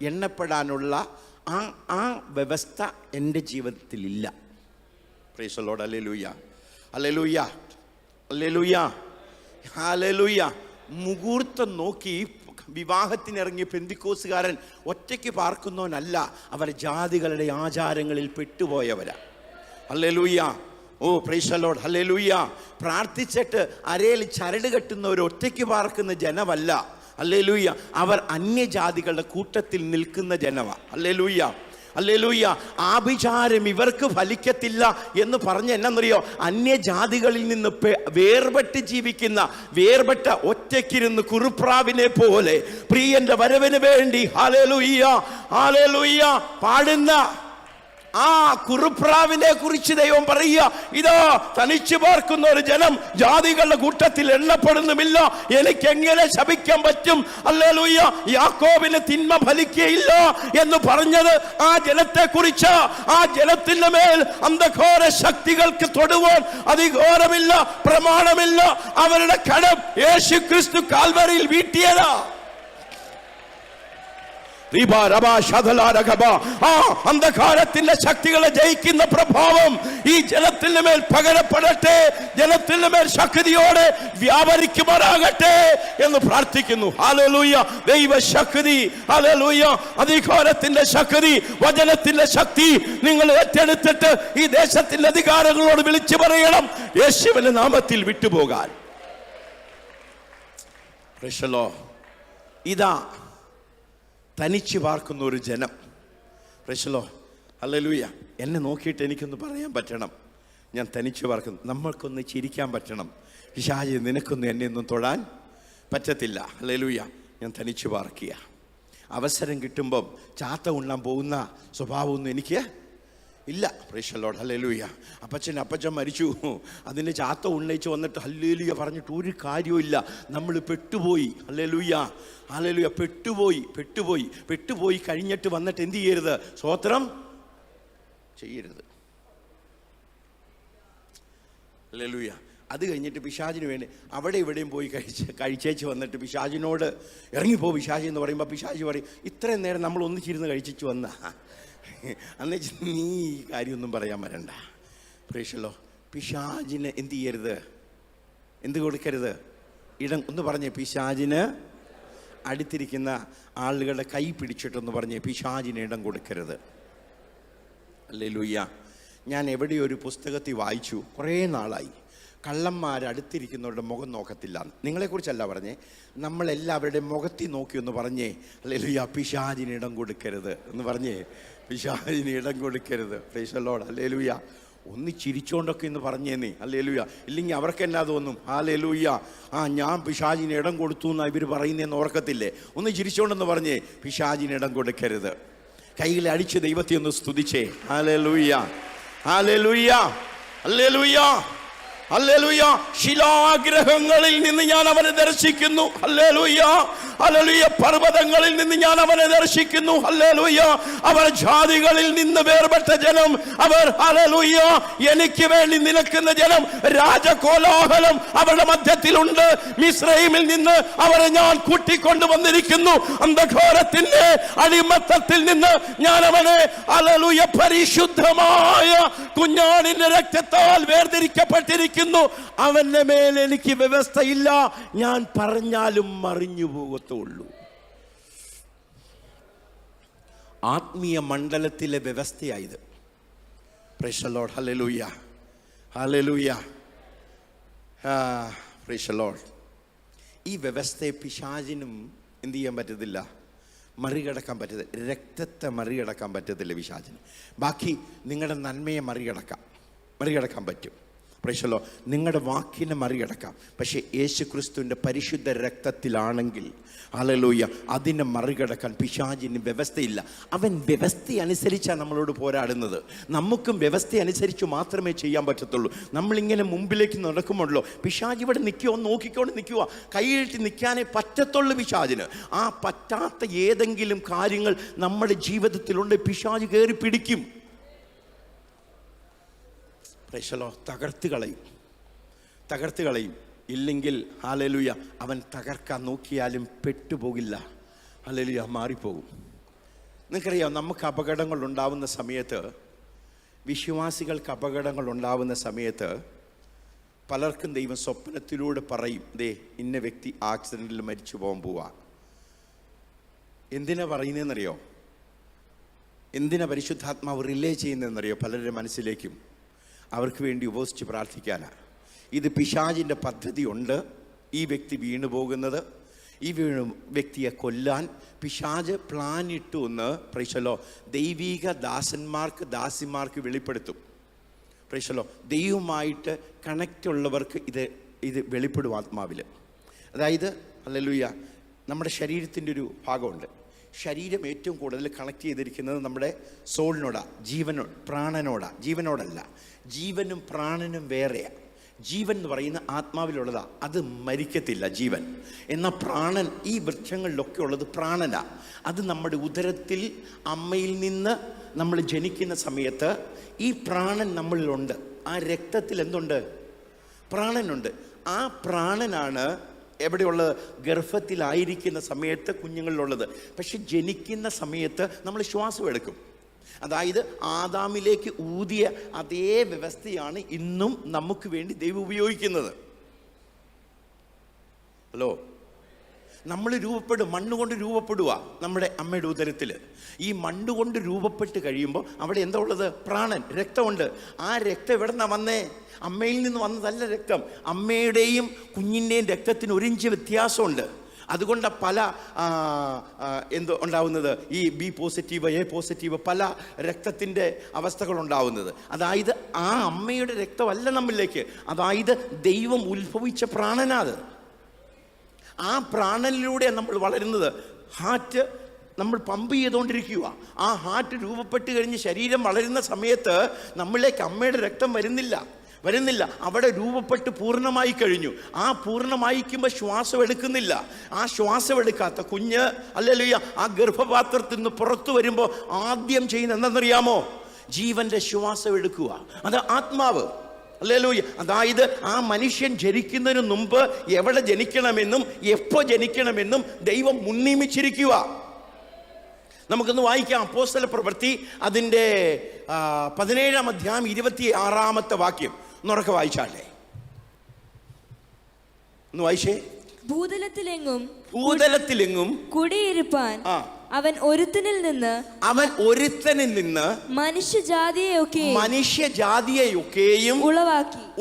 എണ്ണപ്പെടാനുള്ള ആ വ്യവസ്ഥ എൻ്റെ ജീവിതത്തിലില്ല. Praise the lord. Hallelujah. Hallelujah. Hallelujah. Hallelujah. മുഹൂർത്തം നോക്കി വിവാഹത്തിനിറങ്ങിയ പെന്തിക്കോസുകാരൻ ഒറ്റയ്ക്ക് പാർക്കുന്നവനല്ല, അവർ ജാതികളുടെ ആചാരങ്ങളിൽ പെട്ടുപോയവരാ. Hallelujah. Oh praise the lord. Hallelujah. പ്രാർത്ഥിച്ചിട്ട് അരയിൽ ചരട് കെട്ടുന്നവർ ഒറ്റയ്ക്ക് പാർക്കുന്ന ജനമല്ല. ഹല്ലേലൂയ. അവർ അന്യജാതികളുടെ കൂട്ടത്തിൽ നിൽക്കുന്ന ജനമാണ്. ഹല്ലേലൂയ. ഹല്ലേലൂയ. ആഭിചാരം ഇവർക്ക് ഫലിക്കത്തില്ല എന്ന് പറഞ്ഞ് എന്നറിയോ? അന്യജാതികളിൽ നിന്ന് വേർപെട്ട് ജീവിക്കുന്ന, വേർപെട്ട ഒറ്റയ്ക്കിരുന്ന് കുറുപ്രാവിനെ പോലെ പ്രിയന്റെ വരവിന് വേണ്ടി ഹല്ലേലൂയ ഹല്ലേലൂയ പാടുന്ന ആ കുറുപ്രാവിനെ കുറിച്ച് ദൈവം പറയുക, ഇതാ തനിച്ചു പാർക്കുന്ന ഒരു ജനം ജാതികളുടെ കൂട്ടത്തിൽ എണ്ണപ്പെടുന്നുമില്ല. എനിക്ക് എങ്ങനെ ശപിക്കാൻ പറ്റും? ഹല്ലേലൂയ. യാക്കോബിന് തിന്മ ഫലിക്കുകയില്ല എന്ന് പറഞ്ഞത് ആ ജനത്തെ കുറിച്ച്. ആ ജനത്തിന്റെ മേൽ അന്ധഘോര ശക്തികൾക്ക് തൊടുവാൻ അധികാരമില്ല, പ്രമാണമില്ല. അവരുടെ കടം യേശു ക്രിസ്തു കാൽവരിയിൽ വീട്ടിയതാ. ആ അന്ധകാരത്തിന്റെ ശക്തികളെ ജയിക്കുന്ന പ്രഭാവം ഈ ജനത്തിന്റെ മേൽ പകരപ്പെടട്ടെ, ജനത്തിന്റെ മേൽ ശക്തിയോടെ വ്യാപരിക്കുമാറാകട്ടെ എന്ന് പ്രാർത്ഥിക്കുന്നു. ഹല്ലേലൂയ. ദൈവശക്തി, ഹല്ലേലൂയ, അധികാരത്തിന്റെ ശക്തി, വചനത്തിന്റെ ശക്തി നിങ്ങൾ ഏറ്റെടുത്തിട്ട് ഈ ദേശത്തിന്റെ അധികാരങ്ങളോട് വിളിച്ചു പറയണം, യേശുവിന്റെ നാമത്തിൽ വിട്ടുപോകാൻ. ഇതാ തനിച്ചു പാർക്കുന്ന ഒരു ജനം. Price the lord. ഹല്ലേലൂയ. എന്നെ നോക്കിയിട്ട് എനിക്കൊന്ന് പറയാൻ പറ്റണം, ഞാൻ തനിച്ചു പാർക്കുന്നു. നമ്മൾക്കൊന്ന് ചിരിക്കാൻ പറ്റണം, പിശാചേ നിനക്കൊന്നും എന്നെ ഒന്നും തൊടാൻ പറ്റത്തില്ല. ഹല്ലേലൂയ. ഞാൻ തനിച്ചു പാർക്കുക. അവസരം കിട്ടുമ്പം ചാത്ത ഉണ്ണാൻ പോകുന്ന സ്വഭാവമൊന്നും എനിക്ക് ഇല്ല. Price the lord. ഹല്ലേലൂയ. അപ്പച്ചൻ മരിച്ചു, അതിൻ്റെ ചാത്ത ഉന്നയിച്ച് വന്നിട്ട് ഹല്ലേലൂയ പറഞ്ഞിട്ട് ഒരു കാര്യവും നമ്മൾ പെട്ടുപോയി. Hallelujah, hallelujah. പെട്ടുപോയി കഴിഞ്ഞിട്ട് വന്നിട്ട് എന്ത് ചെയ്യരുത്? സ്തോത്രം ചെയ്യരുത്. ഹല്ലേലൂയ. അത് കഴിഞ്ഞിട്ട് പിശാചിന് വേണ്ടി അവിടെ ഇവിടെയും പോയി കഴിച്ചേച്ച് വന്നിട്ട് പിശാചിനോട് ഇറങ്ങിപ്പോ പിശാചി എന്ന് പറയുമ്പോൾ പിശാചി പറയും, ഇത്രയും നേരം നമ്മൾ ഒന്നിച്ചിരുന്ന് കഴിച്ചു വന്ന അന്നേച്ച് നീ ഈ കാര്യമൊന്നും പറയാൻ വരണ്ട. പ്രേക്ഷല്ലോ, പിശാചിന് എന്ത് ചെയ്യരുത്? എന്ത് കൊടുക്കരുത്? ഇടം. ഒന്ന് പറഞ്ഞേ, പിശാചിന് അടുത്തിരിക്കുന്ന ആളുകളുടെ കൈ പിടിച്ചിട്ടൊന്ന് പറഞ്ഞേ, പിശാചിന് ഇടം കൊടുക്കരുത്. ഹല്ലേലൂയ. ഞാൻ എവിടെയോ ഒരു പുസ്തകത്തിൽ വായിച്ചു, കുറേ നാളായി, കള്ളന്മാരടുത്തിരിക്കുന്നവരുടെ മുഖം നോക്കത്തില്ല. നിങ്ങളെക്കുറിച്ചല്ല പറഞ്ഞേ, നമ്മളെല്ലാവരുടെ മുഖത്തിൽ നോക്കി ഒന്ന് പറഞ്ഞേ, ഹല്ലേലൂയ, പിശാചിന് ഇടം കൊടുക്കരുത് എന്ന് പറഞ്ഞേ, പിശാചിന് ഇടം കൊടുക്കരുത്. Price the lord. ഹല്ലേലൂയ. ഒന്ന് ചിരിച്ചോണ്ടൊക്കെ ഇന്ന് പറഞ്ഞേ നീ. ഹല്ലേലൂയ. ഇല്ലെങ്കിൽ അവർക്ക് എന്നാ തോന്നും? ഹല്ലേലൂയ, ഞാൻ പിശാചിന് ഇടം കൊടുത്തു എന്നാ ഇവർ പറയുന്നതെന്ന് ഓർക്കത്തില്ലേ? ഒന്ന് ചിരിച്ചോണ്ടെന്ന് പറഞ്ഞേ, പിശാചിന് ഇടം കൊടുക്കരുത്. കയ്യിൽ അടിച്ച് ദൈവത്തെ ഒന്ന് സ്തുതിച്ചേ. Hallelujah, hallelujah, hallelujah, hallelujah. ശിലാഗ്രഹങ്ങളിൽ നിന്ന് ഞാൻ അവനെ ദർശിക്കുന്നു. Hallelujah, hallelujah. പർവ്വതങ്ങളിൽ നിന്ന് ഞാൻ അവനെ ദർശിക്കുന്നു. ഹല്ലേലൂയ. അവർ ജാതികളിൽ നിന്ന് വേർപെട്ട ജനം, അവർ ഹല്ലേലൂയ എനിക്ക് വേണ്ടി നിൽക്കുന്ന ജനം. രാജകോലാഹലം അവരുടെ മധ്യത്തിലുണ്ട്. മിസ്രയീമിൽ നിന്ന് അവരെ ഞാൻ കൂട്ടിക്കൊണ്ടുവന്നിരിക്കുന്നു. അന്ധകാരത്തിന്റെ അടിമത്തത്തിൽ നിന്ന് ഞാൻ അവനെ ഹല്ലേലൂയ പരിശുദ്ധമായ കുഞ്ഞാടിന്റെ രക്തത്താൽ വേർതിരിക്കപ്പെട്ടിരിക്കുന്നു. അവന്റെ മേൽ എനിക്ക് വ്യവസ്ഥയില്ല, ഞാൻ പറഞ്ഞാലും മറിഞ്ഞു പോകത്തുള്ളൂ. ആത്മീയ മണ്ഡലത്തിലെ വ്യവസ്ഥയായത്. Praise the lord. Hallelujah, hallelujah, praise the lord. ഈ വ്യവസ്ഥയെ പിശാചിനും എന്ത് ചെയ്യാൻ പറ്റത്തില്ല? മറികടക്കാൻ പറ്റത്തില്ല. രക്തത്തെ മറികടക്കാൻ പറ്റത്തില്ല പിശാചിന്. ബാക്കി നിങ്ങളുടെ നന്മയെ മറികടക്കാൻ പറ്റും. Price the Lord. നിങ്ങളുടെ വാക്കിനെ മറികടക്കാം. പക്ഷേ യേശു ക്രിസ്തുവിൻ്റെ പരിശുദ്ധ രക്തത്തിലാണെങ്കിൽ ഹല്ലേലൂയ അതിനെ മറികടക്കാൻ പിശാചിന് വ്യവസ്ഥയില്ല. അവൻ വ്യവസ്ഥ അനുസരിച്ചാണ് നമ്മളോട് പോരാടുന്നത്. നമുക്കും വ്യവസ്ഥ അനുസരിച്ച് മാത്രമേ ചെയ്യാൻ പറ്റത്തുള്ളൂ. നമ്മളിങ്ങനെ മുമ്പിലേക്ക് നടക്കുമ്പോഴല്ലോ പിശാച് ഇവിടെ നിൽക്കുമോ, നോക്കിക്കൊണ്ട് നിൽക്കുക, കൈയിട്ട് നിൽക്കാനേ പറ്റത്തുള്ളൂ പിശാചിന്. ആ പറ്റാത്ത ഏതെങ്കിലും കാര്യങ്ങൾ നമ്മുടെ ജീവിതത്തിലുണ്ട്, പിശാച് കയറി പിടിക്കും. പ്രേക്ഷലോ തകർത്ത് കളയും. ഇല്ലെങ്കിൽ ഹല്ലേലൂയ അവൻ തകർക്കാൻ നോക്കിയാലും പെട്ടുപോകില്ല. ഹല്ലേലൂയ മാറിപ്പോകും. നിങ്ങൾക്കറിയാം, നമുക്ക് അപകടങ്ങൾ ഉണ്ടാവുന്ന സമയത്ത്, വിശ്വാസികൾക്ക് അപകടങ്ങൾ ഉണ്ടാവുന്ന സമയത്ത് പലർക്കും ദൈവം സ്വപ്നത്തിലൂടെ പറയും, ദേ ഇന്ന വ്യക്തി ആക്സിഡൻറ്റിൽ മരിച്ചു പോകാൻ പോവാ. എന്തിനാ പറയുന്നതെന്നറിയോ? എന്തിനാ പരിശുദ്ധാത്മാവ് റിലേ ചെയ്യുന്നതെന്നറിയോ? പലരുടെ മനസ്സിലേക്കും അവർക്ക് വേണ്ടി ഉപവസിച്ച് പ്രാർത്ഥിക്കാനാണ്. ഇത് പിശാചിൻ്റെ പദ്ധതി ഉണ്ട്. ഈ വ്യക്തി വീണു പോകുന്നത്, ഈ വ്യക്തിയെ കൊല്ലാൻ പിശാച് പ്ലാൻ ഇട്ടു എന്ന് പ്രൈസലോ ദൈവിക ദാസിമാർക്ക് വെളിപ്പെടുത്തും. പ്രൈസലോ ദൈവവുമായിട്ട് കണക്റ്റ് ഉള്ളവർക്ക് ഇത് വെളിപ്പെടും ആത്മാവിൽ. അതായത് ഹല്ലേലൂയ നമ്മുടെ ശരീരത്തിൻ്റെ ഒരു ഭാഗമുണ്ട്. ശരീരം ഏറ്റവും കൂടുതൽ കണക്ട് ചെയ്തിരിക്കുന്നത് നമ്മുടെ സോളിനോടാണ്, ജീവനോടല്ല. ജീവനും പ്രാണനും വേറെയാണ്. ജീവൻ എന്ന് പറയുന്ന ആത്മാവിലുള്ളതാണ്, അത് മരിക്കത്തില്ല ജീവൻ. എന്നാൽ പ്രാണൻ ഈ വൃക്ഷങ്ങളിലൊക്കെ ഉള്ളത് പ്രാണനാണ്. അത് നമ്മുടെ ഉദരത്തിൽ അമ്മയിൽ നിന്ന് നമ്മൾ ജനിക്കുന്ന സമയത്ത് ഈ പ്രാണൻ നമ്മളിലുണ്ട്. ആ രക്തത്തിൽ എന്തുണ്ട്? പ്രാണനുണ്ട്. ആ പ്രാണനാണ് എവിടെയുള്ളത്? ഗർഭത്തിലായിരിക്കുന്ന സമയത്ത് കുഞ്ഞുങ്ങളിലുള്ളത്. പക്ഷെ ജനിക്കുന്ന സമയത്ത് നമ്മൾ ശ്വാസം എടുക്കും. അതായത് ആദാമിലേക്ക് ഊതിയ അതേ വ്യവസ്ഥയാണ് ഇന്നും നമുക്ക് വേണ്ടി ദൈവം ഉപയോഗിക്കുന്നത്. ഹലോ, നമ്മൾ രൂപപ്പെടും, മണ്ണുകൊണ്ട് രൂപപ്പെടുക നമ്മുടെ അമ്മയുടെ ഉദരത്തിൽ. ഈ മണ്ണുകൊണ്ട് രൂപപ്പെട്ട് കഴിയുമ്പോൾ അവിടെ എന്താ ഉള്ളത്? പ്രാണൻ, രക്തമുണ്ട്. ആ രക്തം എവിടെ നിന്നാണ് വന്നേ? അമ്മയിൽ നിന്ന് വന്നതല്ല രക്തം. അമ്മയുടെയും കുഞ്ഞിൻ്റെയും രക്തത്തിന് ഒരു ഇഞ്ച് വ്യത്യാസമുണ്ട്. അതുകൊണ്ട് പല ഉണ്ടാവുന്നത് ഈ ബി പോസിറ്റീവ്, എ പോസിറ്റീവ്, പല രക്തത്തിൻ്റെ അവസ്ഥകളുണ്ടാവുന്നത്. അതായത് ആ അമ്മയുടെ രക്തമല്ല നമ്മളിലേക്ക്, അതായത് ദൈവം ഉത്ഭവിച്ച പ്രാണനാത്. ആ പ്രാണനിലൂടെ നമ്മൾ വളരുന്നത്. ഹാർട്ട് നമ്മൾ പമ്പ് ചെയ്തുകൊണ്ടിരിക്കുക. ആ ഹാർട്ട് രൂപപ്പെട്ട് കഴിഞ്ഞ് ശരീരം വളരുന്ന സമയത്ത് നമ്മളിലേക്ക് അമ്മയുടെ രക്തം വരുന്നില്ല. അവിടെ രൂപപ്പെട്ട് പൂർണ്ണമായി കഴിഞ്ഞു. ആ പൂർണ്ണമായിക്കുമ്പോൾ ശ്വാസം എടുക്കുന്നില്ല. ആ ശ്വാസം എടുക്കാത്ത കുഞ്ഞ് ഹല്ലേലൂയ ആ ഗർഭപാത്രത്തിൽ നിന്ന് പുറത്തു വരുമ്പോൾ ആദ്യം ചെയ്യുന്ന എന്താണെന്നറിയാമോ? ജീവന്റെ ശ്വാസം എടുക്കുക. അത് ആത്മാവ്. ഹല്ലേലൂയ. അതായത് ആ മനുഷ്യൻ ജനിക്കുന്നതിന് മുമ്പ് എവിടെ ജനിക്കണമെന്നും എപ്പോൾ ജനിക്കണമെന്നും ദൈവം മുൻനിയമിച്ചിരിക്കുക. നമുക്കൊന്ന് വായിക്കാം. അപ്പോസ്തല പ്രവൃത്തി അതിൻ്റെ 17-ാം അധ്യായം 26-ാമത്തെ വാക്യം ഒന്നുറക്കെ വായിച്ചാലേ. ഒന്ന് വായിച്ചേ. ഭൂതലത്തിലെങ്ങും കുടിയിരുപ്പാൻ അവൻ ഒരുത്തനിൽ നിന്ന് മനുഷ്യജാതിയെയൊക്കെയും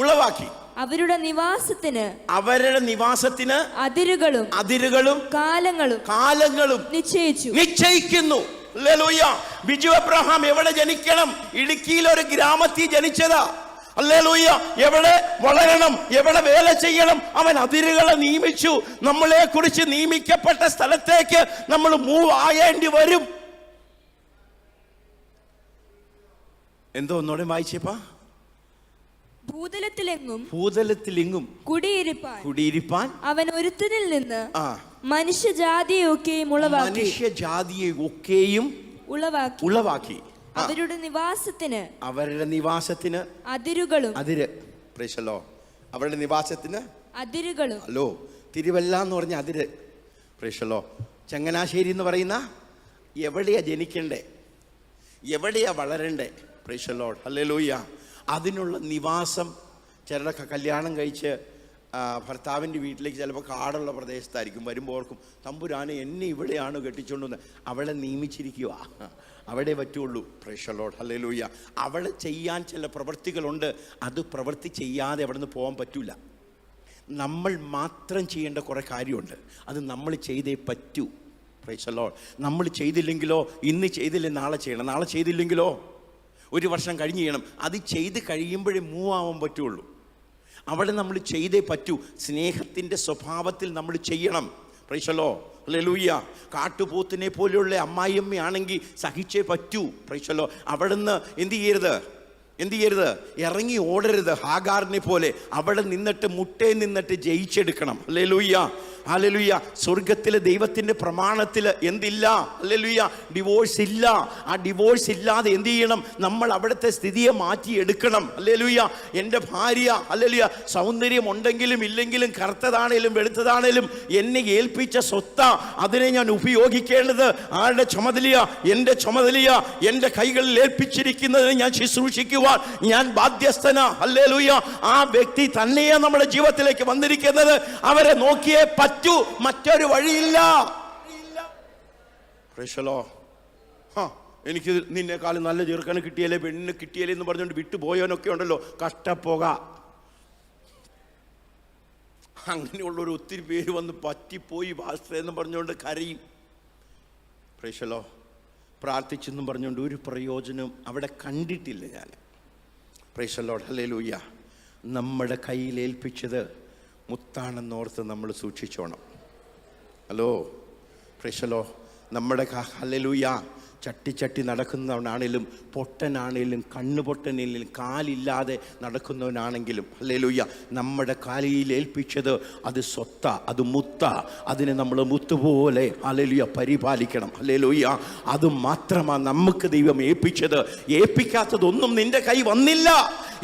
ഉളവാക്കി അവരുടെ നിവാസത്തിന് അതിരുകളും കാലങ്ങളും നിശ്ചയിക്കുന്നു. ഹല്ലേലൂയ. ബിജു അബ്രഹാം എവിടെ ജനിക്കണം? ഇടുക്കിയിൽ ഒരു ഗ്രാമത്തിൽ ജനിച്ചതാ. ഹല്ലേലൂയ. എവിടെ വളരണം, എവിടെ വേല ചെയ്യണം, അവൻ അതിരുകളെ നിയമിച്ചു. നമ്മളെ കുറിച്ച് നിയമിക്കപ്പെട്ട സ്ഥലത്തേക്ക് നമ്മൾ മൂവ് ആയേണ്ടി വരും. എന്തോ ഒന്നോടെ വായിച്ചേപ്പാ. ഭൂതലത്തിലെങ്ങും കുടിയിരിപ്പാൻ അവൻ ഒരുത്തനിൽ നിന്ന് മനുഷ്യജാതിയെയൊക്കെയും ഉളവാക്കി അവരുടെ നിവാസത്തിന് അതിരുകളും ഹലോ തിരുവല്ല എന്ന് പറഞ്ഞ അതിര്. പ്രേക്ഷലോ ചങ്ങനാശ്ശേരി എന്ന് പറയുന്ന എവിടെയാ ജനിക്കണ്ടേ, എവിടെയാ വളരണ്ടേ? പ്രേക്ഷലോ ഹല്ലേലൂയ. അതിനുള്ള നിവാസം. ചിലരൊക്കെ കല്യാണം കഴിച്ച് ഭർത്താവിൻ്റെ വീട്ടിലേക്ക് ചിലപ്പോൾ കാടുള്ള പ്രദേശത്തായിരിക്കും. വരുമ്പോൾ ഓർക്കും, തമ്പുരാനെ എന്നെ ഇവിടെയാണ് കെട്ടിച്ചുകൊണ്ടുവന്ന്. അവളെ നിയമിച്ചിരിക്കുക, അവിടെ പറ്റുള്ളൂ. Price the lord hallelujah. അവൾ ചെയ്യാൻ ചില പ്രവൃത്തികളുണ്ട്. അത് പ്രവൃത്തി ചെയ്യാതെ അവിടെ നിന്ന് പോകാൻ പറ്റില്ല. നമ്മൾ മാത്രം ചെയ്യേണ്ട കുറേ കാര്യമുണ്ട്. അത് നമ്മൾ ചെയ്തേ പറ്റൂ. Praise the Lord. നമ്മൾ ചെയ്തില്ലെങ്കിലോ, ഇന്ന് ചെയ്തില്ലേ നാളെ ചെയ്യണം, നാളെ ചെയ്തില്ലെങ്കിലോ 1 വർഷം കഴിഞ്ഞ് ചെയ്യണം. അത് ചെയ്ത് കഴിയുമ്പോഴേ മൂവ് ആവാൻ പറ്റുള്ളൂ. അവിടെ നമ്മൾ ചെയ്തേ പറ്റൂ. സ്നേഹത്തിൻ്റെ സ്വഭാവത്തിൽ നമ്മൾ ചെയ്യണം. Praise the lord hallelujah. കാട്ടുപോത്തിനെ പോലെയുള്ള അമ്മായിയമ്മയാണെങ്കിൽ സഹിച്ചേ പറ്റൂ. Praise the lord. അവിടുന്ന് എന്ത് ചെയ്യരുത്, ഇറങ്ങി ഓടരുത്. ഹാഗാറിനെ പോലെ അവിടെ നിന്നിട്ട് ജയിച്ചെടുക്കണം. Hallelujah hallelujah. സ്വർഗത്തിലെ ദൈവത്തിൻ്റെ പ്രമാണത്തിൽ എന്തില്ല? ഹല്ലേലൂയ, ഡിവോഴ്സ് ഇല്ല. ആ ഡിവോഴ്സ് ഇല്ലാതെ എന്ത് ചെയ്യണം? നമ്മൾ അവിടുത്തെ സ്ഥിതിയെ മാറ്റിയെടുക്കണം. ഹല്ലേലൂയ. എൻ്റെ ഭാര്യ ഹല്ലേലൂയ സൗന്ദര്യം ഉണ്ടെങ്കിലും ഇല്ലെങ്കിലും, കറുത്തതാണേലും വെളുത്തതാണേലും എന്നെ ഏൽപ്പിച്ച സ്വത്ത, അതിനെ ഞാൻ ഉപയോഗിക്കേണ്ടത് ആരുടെ ചുമതലയാ? എൻ്റെ ചുമതലയാ. എൻ്റെ കൈകളിൽ ഏൽപ്പിച്ചിരിക്കുന്നതിന് ഞാൻ ശുശ്രൂഷിക്കുവാൻ ഞാൻ ബാധ്യസ്ഥന. ഹല്ലേലൂയ. ആ വ്യക്തി തന്നെയാണ് നമ്മുടെ ജീവിതത്തിലേക്ക് വന്നിരിക്കുന്നത്. അവരെ നോക്കിയേ പറ്റൂ, മറ്റൊരു വഴിയില്ല. എനിക്ക് നിന്നെക്കാളും നല്ല ചെറുക്കനെ കിട്ടിയാലേ, പെണ്ണിനെ കിട്ടിയാലേ എന്ന് പറഞ്ഞുകൊണ്ട് വിട്ടുപോയവനൊക്കെ ഉണ്ടല്ലോ, കഷ്ടപ്പോക. അങ്ങനെയുള്ളൊരു ഒത്തിരി പേര് വന്ന് പറ്റിപ്പോയി പാസ്റ്റർ എന്ന് പറഞ്ഞുകൊണ്ട് കരയും. പ്രേക്ഷലോ പ്രാർത്ഥിച്ചെന്നും പറഞ്ഞുകൊണ്ട് ഒരു പ്രയോജനം അവിടെ കണ്ടിട്ടില്ല ഞാൻ. Praise the lord hallelujah. നമ്മുടെ കയ്യിൽ ഏൽപ്പിച്ചത് മുത്താണെന്നോർത്ത് നമ്മൾ സൂക്ഷിച്ചോണം. Hello praise the lord. നമ്മുടെ ഹല്ലേലൂയ ചട്ടി നടക്കുന്നവനാണേലും, പൊട്ടനാണേലും, കണ്ണുപൊട്ടനാണേലും, കാലില്ലാതെ നടക്കുന്നവനാണെങ്കിലും ഹല്ലേലൂയ, നമ്മുടെ കാലിൽ ഏൽപ്പിച്ചത് അത് സ്വത്ത, അത് മുത്ത. അതിനെ നമ്മൾ മുത്തുപോലെ ഹല്ലേലൂയ പരിപാലിക്കണം. ഹല്ലേലൂയ. അത് മാത്രമാണ് നമുക്ക് ദൈവം ഏൽപ്പിച്ചത്. ഏൽപ്പിക്കാത്തതൊന്നും നിന്റെ കൈ വന്നില്ല.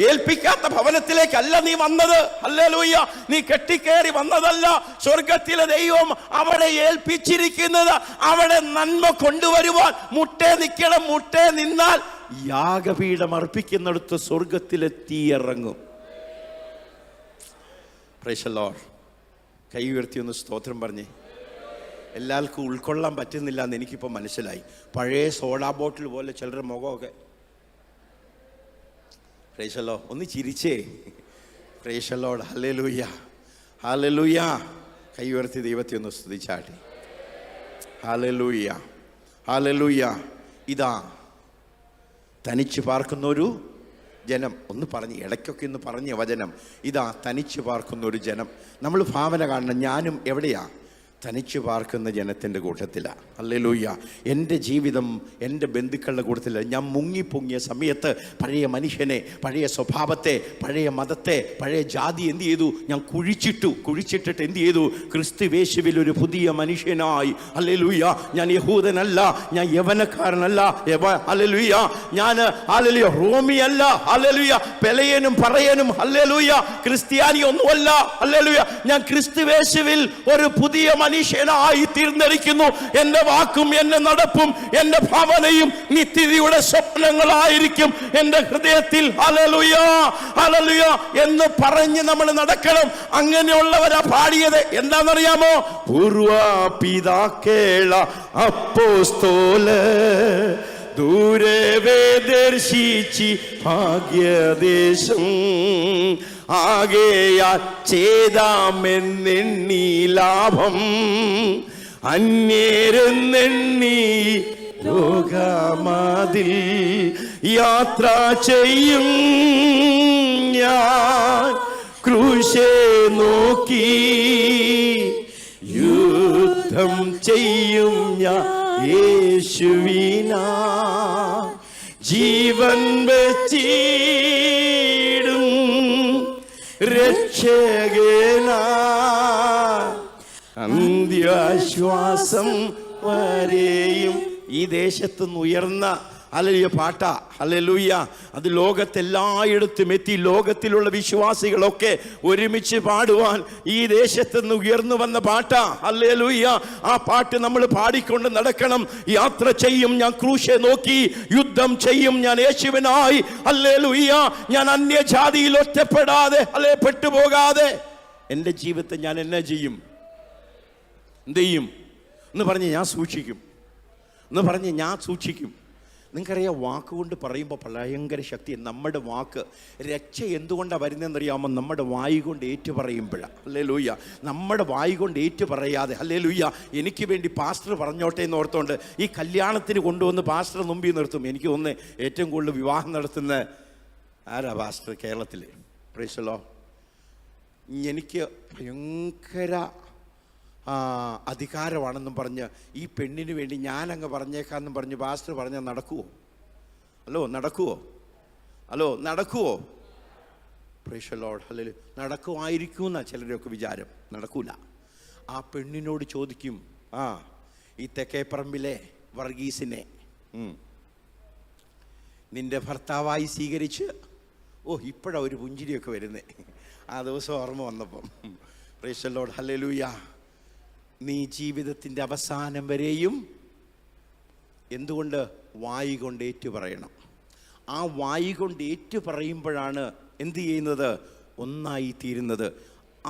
ഏൽപ്പിക്കാത്ത ഭവനത്തിലേക്കല്ല നീ വന്നത്. ഹല്ലേലൂയ. നീ കെട്ടിക്കേറി വന്നതല്ല. സ്വർഗത്തിലെ ദൈവം അവിടെ ഏൽപ്പിച്ചിരിക്കുന്നത് അവിടെ നന്മ കൊണ്ടുവരുവാൻ. മുട്ടേ നിൽക്കണം. മുട്ടേ നിന്നാൽ യാഗപീഠം അർപ്പിക്കുന്നിടത്ത് സ്വർഗത്തിലെ തീ ഇറങ്ങും. Price the Lord. കൈ ഉയർത്തി ഒന്ന് സ്തോത്രം പറഞ്ഞേ. എല്ലാവർക്കും ഉൾക്കൊള്ളാൻ പറ്റുന്നില്ല എന്ന് എനിക്കിപ്പോൾ മനസ്സിലായി. പഴയ സോഡാ ബോട്ടിൽ പോലെ ചിലരുടെ മുഖമൊക്കെ. Praise the lord. ഒന്ന് ചിരിച്ചേ. Praise the lord. Hallelujah hallelujah. കൈ ഉയർത്തി ദൈവത്തെ ഒന്ന് സ്തുതിച്ചാട്ടെ. Hallelujah hallelujah. ഇതാ തനിച്ച് പാർക്കുന്നൊരു ജനം. ഒന്ന് പറഞ്ഞ് ഇടയ്ക്കൊക്കെ ഒന്ന് പറഞ്ഞ വചനം. ഇതാ തനിച്ച് പാർക്കുന്നൊരു ജനം. നമ്മൾ ഭാവന കാണണം. ഞാനും എവിടെയാ? തനിച്ചു പാർക്കുന്ന ജനത്തിൻ്റെ കൂട്ടത്തിലാണ്. ഹല്ലേലൂയ. എൻ്റെ ജീവിതം എൻ്റെ ബന്ധുക്കളുടെ കൂട്ടത്തിലാണ്. ഞാൻ മുങ്ങിപ്പൊങ്ങിയ സമയത്ത് പഴയ മനുഷ്യനെ, പഴയ സ്വഭാവത്തെ, പഴയ മതത്തെ, പഴയ ജാതി എന്ത് ചെയ്തു? ഞാൻ കുഴിച്ചിട്ടിട്ട് എന്ത് ചെയ്തു? ക്രിസ്തുവേശുവിൽ ഒരു പുതിയ മനുഷ്യനായി. ഹല്ലേലൂയ. ഞാൻ യഹൂദനല്ല, ഞാൻ യവനക്കാരനല്ല, ഹല്ലേലൂയ, ഞാൻ ഹല്ലേലൂയ റോമിയല്ല, ഹല്ലേലൂയ പെലയനും പറയനും, ഹല്ലേലൂയ ക്രിസ്ത്യാനി ഒന്നുമല്ല, ഹല്ലേലൂയ ഞാൻ ക്രിസ്തുവേശുവിൽ ഒരു പുതിയ മനുഷ്യനായി തീർന്നിരിക്കുന്നു. എന്റെ വാക്കും എന്റെ നടപ്പും എന്റെ ഭാവനയും നിത്യതയുടെ സ്വപ്നങ്ങളായിരിക്കും എൻ്റെ ഹൃദയത്തിൽ. ഹല്ലേലൂയ ഹല്ലേലൂയ എന്ന് പറഞ്ഞ് നമ്മൾ നടക്കണം. അങ്ങനെയുള്ളവരാ പാടിയത്. എന്താണെന്നറിയാമോ? പൂർവപിതാക്കള അപ്പോസ്തോല ദൂരവേ ദർശിച്ചി ഭാഗ്യദേശം ആകയാൽ ചെയ്താമെന്നെണ്ണി ലാഭം അന്യരെന്നെണ്ണി ലോകമതിൽ യാത്ര ചെയ്യും ഞാൻ ക്രൂശേ നോക്കി യുദ്ധം ചെയ്യും ഞാൻ യേശുവിനാ ജീവൻ വെച്ചിടും രക്ഷകനാ അന്ത്യാശ്വാസം വരെയും. ഈ ദേശത്തുനിന്ന് ഉയർന്ന ഹല്ലേലൂയ പാട്ട. ഹല്ലേലൂയ. അത് ലോകത്തെല്ലായിടത്തും എത്തി. ലോകത്തിലുള്ള വിശ്വാസികളൊക്കെ ഒരുമിച്ച് പാടുവാൻ ഈ ദേശത്ത് നിന്ന് ഉയർന്നു വന്ന പാട്ട. ഹല്ലേലൂയ. ആ പാട്ട് നമ്മൾ പാടിക്കൊണ്ട് നടക്കണം. യാത്ര ചെയ്യും ഞാൻ ക്രൂശെ നോക്കി, യുദ്ധം ചെയ്യും ഞാൻ യേശുവിനായി. ഹല്ലേലൂയ. ഞാൻ അന്യജാതിയിൽ ഒറ്റപ്പെടാതെ, അല്ലെ പെട്ടുപോകാതെ എൻ്റെ ജീവിതത്തെ ഞാൻ എന്നാ ചെയ്യും? എന്ത് ചെയ്യും എന്ന് പറഞ്ഞ് ഞാൻ സൂക്ഷിക്കും. നിങ്ങൾക്കറിയാം, വാക്കുകൊണ്ട് പറയുമ്പോൾ ഭയങ്കര ശക്തി. നമ്മുടെ വാക്ക് രക്ഷ എന്തുകൊണ്ടാണ് വരുന്നതെന്നറിയാമോ? നമ്മുടെ വായി കൊണ്ട് ഏറ്റു പറയുമ്പോഴാണ്. ഹല്ലേലൂയ. നമ്മുടെ വായി കൊണ്ട് ഏറ്റു പറയാതെ, ഹല്ലേലൂയ എനിക്ക് വേണ്ടി പാസ്റ്റർ പറഞ്ഞോട്ടെ എന്ന് ഓർത്തുകൊണ്ട് ഈ കല്യാണത്തിന് കൊണ്ടുവന്ന് പാസ്റ്റർ മുമ്പിൽ നിർത്തും. എനിക്ക് തോന്നുന്നത് ഏറ്റവും കൂടുതൽ വിവാഹം നടത്തുന്ന ആരാ പാസ്റ്റർ കേരളത്തിൽ? Price the Lord. എനിക്ക് ഭയങ്കര അധികാരമാണെന്നും പറഞ്ഞ് ഈ പെണ്ണിന് വേണ്ടി ഞാനങ്ങ് പറഞ്ഞേക്കാമെന്നും പറഞ്ഞ് പാസ്റ്റർ പറഞ്ഞാൽ നടക്കുമോ? നടക്കുമോ? Price the lord. ഹല്ലേലൂയ. നടക്കുമായിരിക്കും എന്നാ ചിലരൊക്കെ വിചാരം. നടക്കൂല. ആ പെണ്ണിനോട് ചോദിക്കും, ഈ തെക്കേപ്പറമ്പിലെ വർഗീസിനെ നിന്റെ ഭർത്താവായി സ്വീകരിച്ച്, ഇപ്പോഴാണ് ഒരു പുഞ്ചിരിയൊക്കെ വരുന്നേ. ആ ദിവസം ഓർമ്മ വന്നപ്പം. Price the lord. ഹല്ലേലൂയ. നീ ജീവിതത്തിൻ്റെ അവസാനം വരെയും എന്തുകൊണ്ട്? വായി കൊണ്ട് ഏറ്റു പറയണം. ആ വായി കൊണ്ട് ഏറ്റു പറയുമ്പോഴാണ് എന്ത് ചെയ്യുന്നത്? ഒന്നായി തീരുന്നത്.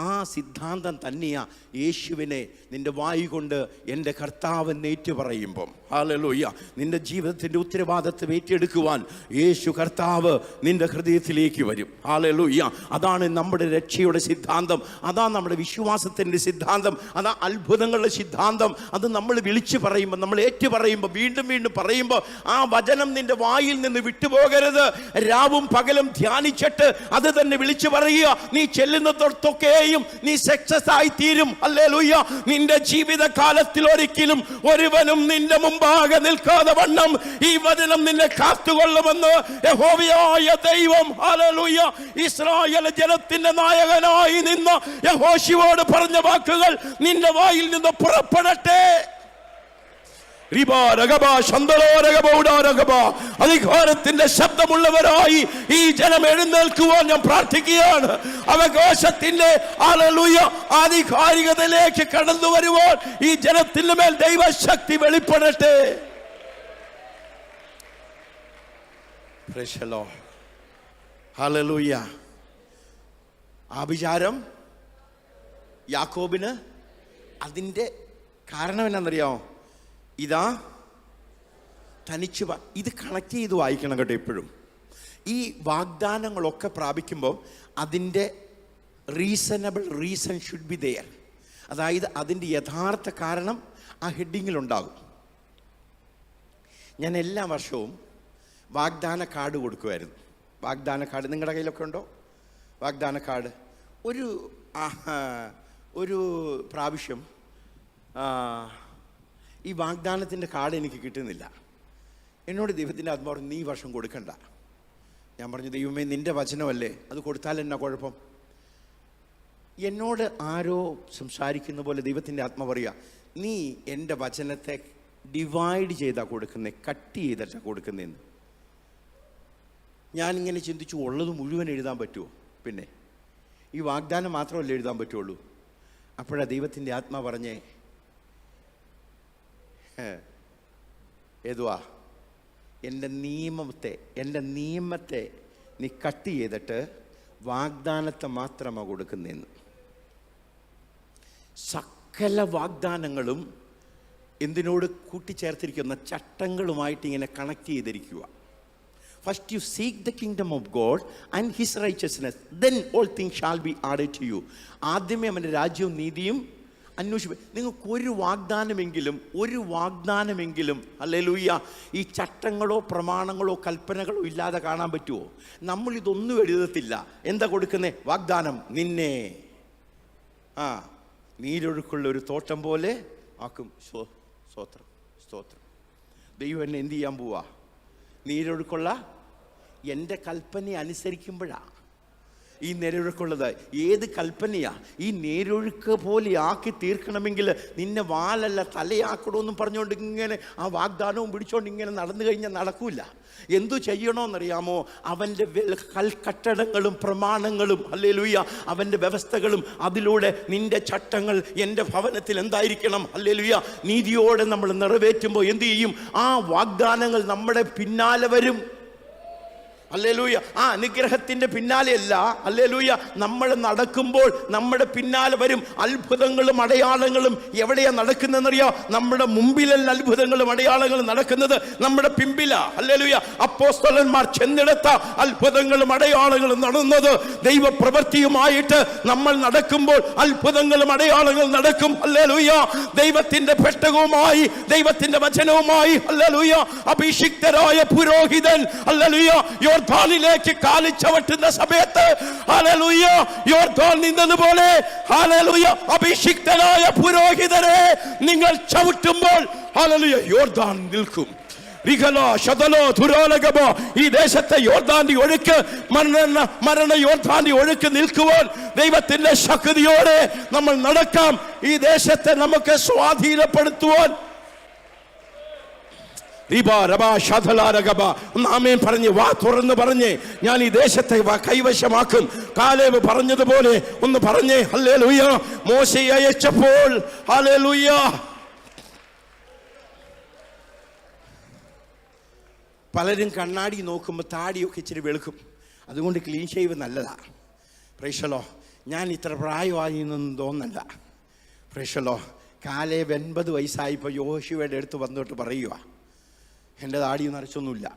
ആ സിദ്ധാന്തം തന്നെയാണ് യേശുവിനെ നിന്റെ വായി കൊണ്ട് എൻ്റെ കർത്താവൻ ഏറ്റു പറയുമ്പം, ഹല്ലേലൂയ, നിന്റെ ജീവിതത്തിൻ്റെ ഉത്തരവാദിത്വം ഏറ്റെടുക്കുവാൻ യേശു കർത്താവ് നിന്റെ ഹൃദയത്തിലേക്ക് വരും. ഹല്ലേലൂയ. അതാണ് നമ്മുടെ രക്ഷയുടെ സിദ്ധാന്തം. അതാണ് നമ്മുടെ വിശ്വാസത്തിൻ്റെ സിദ്ധാന്തം. അതാ അത്ഭുതങ്ങളുടെ സിദ്ധാന്തം. അത് നമ്മൾ വിളിച്ചു പറയുമ്പോൾ, നമ്മൾ ഏറ്റു പറയുമ്പോൾ, വീണ്ടും വീണ്ടും പറയുമ്പോൾ ആ വചനം നിന്റെ വായിൽ നിന്ന് വിട്ടുപോകരുത്. രാവും പകലും ധ്യാനിച്ചിട്ട് അത് തന്നെ വിളിച്ചു പറയുക. നീ ചെല്ലുന്നിടത്തൊക്കെ നീ സക്സസ് ആയി തീരും. ഹല്ലേലൂയ. നിന്റെ ജീവിതകാലത്തിൽ ഒരിക്കലും ഒരുവനും നിന്റെ മുമ്പാകെ നിൽക്കാതെ വണ്ണം ഈ വചനം നിന്നെ കാത്തുകൊള്ളുമെന്ന് യഹോവയായ ദൈവം, ഹല്ലേലൂയ, ഇസ്രായേൽ ജനത്തിന്റെ നായകനായി നിന്ന യഹോശുവയോട് പറഞ്ഞ വാക്കുകൾ നിന്റെ വായിൽ നിന്ന് പുറപ്പെടട്ടെ. അധികാരത്തിന്റെ ശബ്ദമുള്ളവരായി ഈ ജനം എഴുന്നേൽക്കുവാൻ ഞാൻ പ്രാർത്ഥിക്കുകയാണ്. അവകാശത്തിന്റെ ഹല്ലേലൂയ ആധികാരികതയിലേക്ക് കടന്നു വരുവാൻ ഈ ജനത്തിന്റെ മേൽ ദൈവശക്തി വെളിപ്പെടട്ടെ. Praise the lord. ഹല്ലേലൂയ. ആഭിചാരം യാക്കോബിന് അതിന്റെ കാരണം എന്നാണെന്നറിയാമോ? ഇതാ തനിച്ച് ഇത് കണക്ട് ചെയ്ത് വായിക്കണം കേട്ടോ. എപ്പോഴും ഈ വാഗ്ദാനങ്ങളൊക്കെ പ്രാപിക്കുമ്പോൾ അതിൻ്റെ reasonable reason should be there. അതായത് അതിൻ്റെ യഥാർത്ഥ കാരണം ആ ഹെഡിങ്ങിലുണ്ടാകും. ഞാൻ എല്ലാ വർഷവും വാഗ്ദാന കാർഡ് കൊടുക്കുമായിരുന്നു. വാഗ്ദാന കാർഡ് നിങ്ങളുടെ കയ്യിലൊക്കെ ഉണ്ടോ? വാഗ്ദാന കാർഡ്. ഒരു പ്രാവശ്യം ഈ വാഗ്ദാനത്തിൻ്റെ കാർഡ് എനിക്ക് കിട്ടുന്നില്ല. എന്നോട് ദൈവത്തിൻ്റെ ആത്മാവ് പറഞ്ഞു, നീ ഈ വർഷം കൊടുക്കണ്ട. ഞാൻ പറഞ്ഞു, ദൈവമേ നിൻ്റെ വചനമല്ലേ, അത് കൊടുത്താൽ എന്നാ കുഴപ്പം? എന്നോട് ആരോ സംസാരിക്കുന്ന പോലെ ദൈവത്തിൻ്റെ ആത്മാവ് പറയുക, നീ എൻ്റെ വചനത്തെ ഡിവൈഡ് ചെയ്താൽ കൊടുക്കുന്നേ, കട്ട് ചെയ്തിട്ടാണ് കൊടുക്കുന്നതെന്ന്. ഞാനിങ്ങനെ ചിന്തിച്ചു, ഉള്ളത് മുഴുവൻ എഴുതാൻ പറ്റുമോ? പിന്നെ ഈ വാഗ്ദാനം മാത്രമല്ലേ എഴുതാൻ പറ്റുള്ളൂ. അപ്പോഴാണ് ദൈവത്തിൻ്റെ ആത്മാവ് പറഞ്ഞേ, ഏതുവാ, എൻ്റെ നിയമത്തെ നീ കട്ട് ചെയ്തിട്ട് വാഗ്ദാനത്തെ മാത്രമാണ് കൊടുക്കുന്നതെന്ന്. സകല വാഗ്ദാനങ്ങളും എന്തിനോട് കൂട്ടിച്ചേർത്തിരിക്കുന്ന ചട്ടങ്ങളുമായിട്ട് ഇങ്ങനെ കണക്ട് ചെയ്തിരിക്കുക. First you seek the kingdom of God and his righteousness, then all things shall be added to you. ആദ്യമേ അവൻ്റെ രാജ്യവും നീതിയും അന്വേഷിപ്പ്. നിങ്ങൾക്ക് ഒരു വാഗ്ദാനമെങ്കിലും ഹല്ലേലൂയ ഈ ചട്ടങ്ങളോ പ്രമാണങ്ങളോ കൽപ്പനകളോ ഇല്ലാതെ കാണാൻ പറ്റുമോ? നമ്മളിതൊന്നും എഴുതത്തില്ല. എന്താ കൊടുക്കുന്നേ? വാഗ്ദാനം, നിന്നെ നീരൊഴുക്കുള്ള ഒരു തോട്ടം പോലെ ആക്കും. സ്തോത്രം. ദൈവം എന്നെ എന്ത് ചെയ്യാൻ പോവാ? നീരൊഴുക്കുള്ള എൻ്റെ കൽപ്പന അനുസരിക്കുമ്പോഴാണ് ഈ നേരൊഴുക്കുള്ളത്. ഏത് കൽപ്പനയാ? ഈ നേരൊഴുക്ക് പോലെ ആക്കി തീർക്കണമെങ്കിൽ നിന്നെ വാലല്ല തലയാക്കണമെന്നും പറഞ്ഞുകൊണ്ട് ഇങ്ങനെ ആ വാഗ്ദാനവും പിടിച്ചുകൊണ്ട് ഇങ്ങനെ നടന്നു കഴിഞ്ഞാൽ നടക്കൂല. എന്തു ചെയ്യണമെന്നറിയാമോ? അവൻ്റെ കൽക്കട്ടടങ്ങളും പ്രമാണങ്ങളും ഹല്ലേലൂയ അവൻ്റെ വ്യവസ്ഥകളും, അതിലൂടെ നിന്റെ ചട്ടങ്ങൾ എൻ്റെ ഭവനത്തിൽ എന്തായിരിക്കണം? ഹല്ലേലൂയ നീതിയോടെ നമ്മൾ നിറവേറ്റുമ്പോൾ എന്തു ചെയ്യും? ആ വാഗ്ദാനങ്ങൾ നമ്മുടെ പിന്നാലെ വരും. ഹല്ലേലൂയ. ആ അനുഗ്രഹത്തിൻ്റെ പിന്നാലെയല്ല, ഹല്ലേലൂയ നമ്മൾ നടക്കുമ്പോൾ നമ്മുടെ പിന്നാലെ വരും അത്ഭുതങ്ങളും അടയാളങ്ങളും. എവിടെയാണ് നടക്കുന്നതെന്നറിയോ? നമ്മുടെ മുമ്പിലല്ല അത്ഭുതങ്ങളും അടയാളങ്ങളും നടക്കുന്നത്, നമ്മുടെ പിമ്പിലാ. ഹല്ലേലൂയ. അപ്പോസ്തലന്മാർ ചെന്നിടത്ത അത്ഭുതങ്ങളും അടയാളങ്ങളും നടന്നത് ദൈവപ്രവൃത്തിയുമായിട്ട് നമ്മൾ നടക്കുമ്പോൾ അത്ഭുതങ്ങളും അടയാളങ്ങളും നടക്കും. ഹല്ലേലൂയ. ദൈവത്തിന്റെ പെട്ടകവുമായി, ദൈവത്തിന്റെ വചനവുമായി, ഹല്ലേലൂയ അഭിഷിക്തരായ പുരോഹിതൻ ഹല്ലേലൂയ യോർദാനിലേക്ക് കാലിച്ചവട്ടുന്ന സമയത്ത് ഹല്ലേലൂയ യോർദാൻ നിന്നതുപോലെ ഹല്ലേലൂയ അഭിഷിക്തനായ പുരോഹിതരെ നിങ്ങൾ ചവിട്ടുമ്പോൾ ഹല്ലേലൂയ യോർദാൻ നിൽക്കും. ഈ ദേശത്തെ യോർദാന്റെ ഒഴുക്ക്, മരണ യോർദാന്റെ ഒഴുക്ക് നിൽക്കുവാൻ ദൈവത്തിന്റെ ശക്തിയോടെ നമ്മൾ നടക്കാം. ഈ ദേശത്തെ നമുക്ക് സ്വാധീനപ്പെടുത്തുവാൻ ആമേൻ പറഞ്ഞ് വാ തുറന്ന് പറഞ്ഞേ, ഞാൻ ഈ ദേശത്തെ കൈവശമാക്കും. കാലേബ് പറഞ്ഞതുപോലെ ഒന്ന് പറഞ്ഞേ. ഹല്ലേലൂയ. മോശയെ അയച്ചപ്പോൾ ഹല്ലേലൂയ പലരും കണ്ണാടി നോക്കുമ്പോൾ താടിയൊക്കെ ഇച്ചിരി വെളുക്കും. അതുകൊണ്ട് ക്ലീൻ ഷേവ് നല്ലതാ. Praise the lord. ഞാൻ ഇത്ര പ്രായമായി എന്നൊന്നും തോന്നല്ല. Praise the lord. കാലേബ് 80 വയസ്സായപ്പോൾ യോശുവയുടെ അടുത്ത് വന്നിട്ട് പറയുക, എൻ്റെ താടി നരച്ചൊന്നുമില്ല,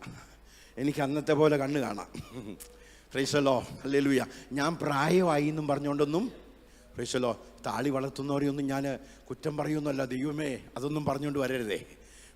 എനിക്ക് അന്നത്തെ പോലെ കണ്ണ് കാണാം. Price the lord. ഹല്ലേലൂയ. ഞാൻ പ്രായമായി എന്നും പറഞ്ഞുകൊണ്ടൊന്നും പ്രൈസ് ദി ലോർഡ് താടി വളർത്തുന്നവരെയൊന്നും ഞാൻ കുറ്റം പറയുന്നല്ല. ദൈവമേ അതൊന്നും പറഞ്ഞുകൊണ്ട് വരരുതേ.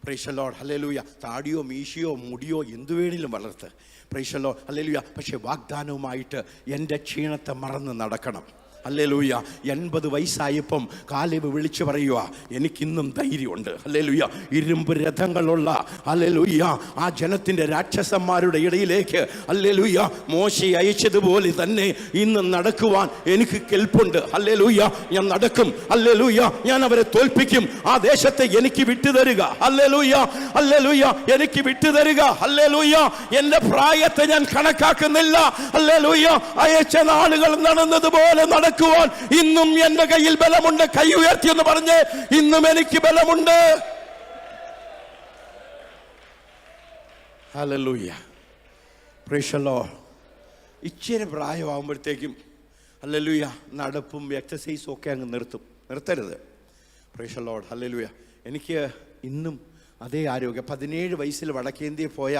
Praise the lord. ഹല്ലേലൂയ. താടിയോ മീശയോ മുടിയോ എന്തു വേണേലും വളർത്ത്. Praise the lord. ഹല്ലേലൂയ. പക്ഷേ വാഗ്ദാനവുമായിട്ട് എൻ്റെ ക്ഷീണത്തെ മറന്ന് നടക്കണം. ഹല്ലേലൂയ. 80 വയസ്സായപ്പം കാലേബ് വിളിച്ചു പറയുക, എനിക്കിന്നും ധൈര്യമുണ്ട്. ഹല്ലേലൂയ. ഇരുമ്പ് രഥങ്ങളുള്ള ഹല്ലേലൂയ ആ ജനത്തിൻ്റെ രാക്ഷസന്മാരുടെ ഇടയിലേക്ക് ഹല്ലേലൂയ മോശയെ അയച്ചതുപോലെ തന്നെ ഇന്ന് നടക്കുവാൻ എനിക്ക് കെൽപ്പുണ്ട്. ഹല്ലേലൂയ. ഞാൻ നടക്കും. ഹല്ലേലൂയ. ഞാൻ അവരെ തോൽപ്പിക്കും. ആ ദേശത്തെ എനിക്ക് വിട്ടുതരിക. ഹല്ലേലൂയ. ഹല്ലേലൂയ. എനിക്ക് വിട്ടുതരിക. ഹല്ലേലൂയ. എൻ്റെ പ്രായത്തെ ഞാൻ കണക്കാക്കുന്നില്ല. ഹല്ലേലൂയ. അയച്ച നാളുകൾ നടന്നതുപോലെ നടക്കുവാൻ ഇന്നും എന്റെ കയ്യിൽ ബലമുണ്ട്. കൈ ഉയർത്തി എന്ന് പറഞ്ഞ്, ഇന്നും എനിക്ക് ബലമുണ്ട്. ഹല്ലേലൂയ. Praise the lord. ഇച്ചിരി പ്രായമാകുമ്പോഴത്തേക്കും ഹല്ലേലൂയ നടപ്പും എക്സസൈസും ഒക്കെ അങ്ങ് നിർത്തരുത്. Praise the lord. ഹല്ലേലൂയ. എനിക്ക് ഇന്നും അതേ ആരോഗ്യം. 17 വയസ്സിൽ വടക്കേന്ത്യയിൽ പോയ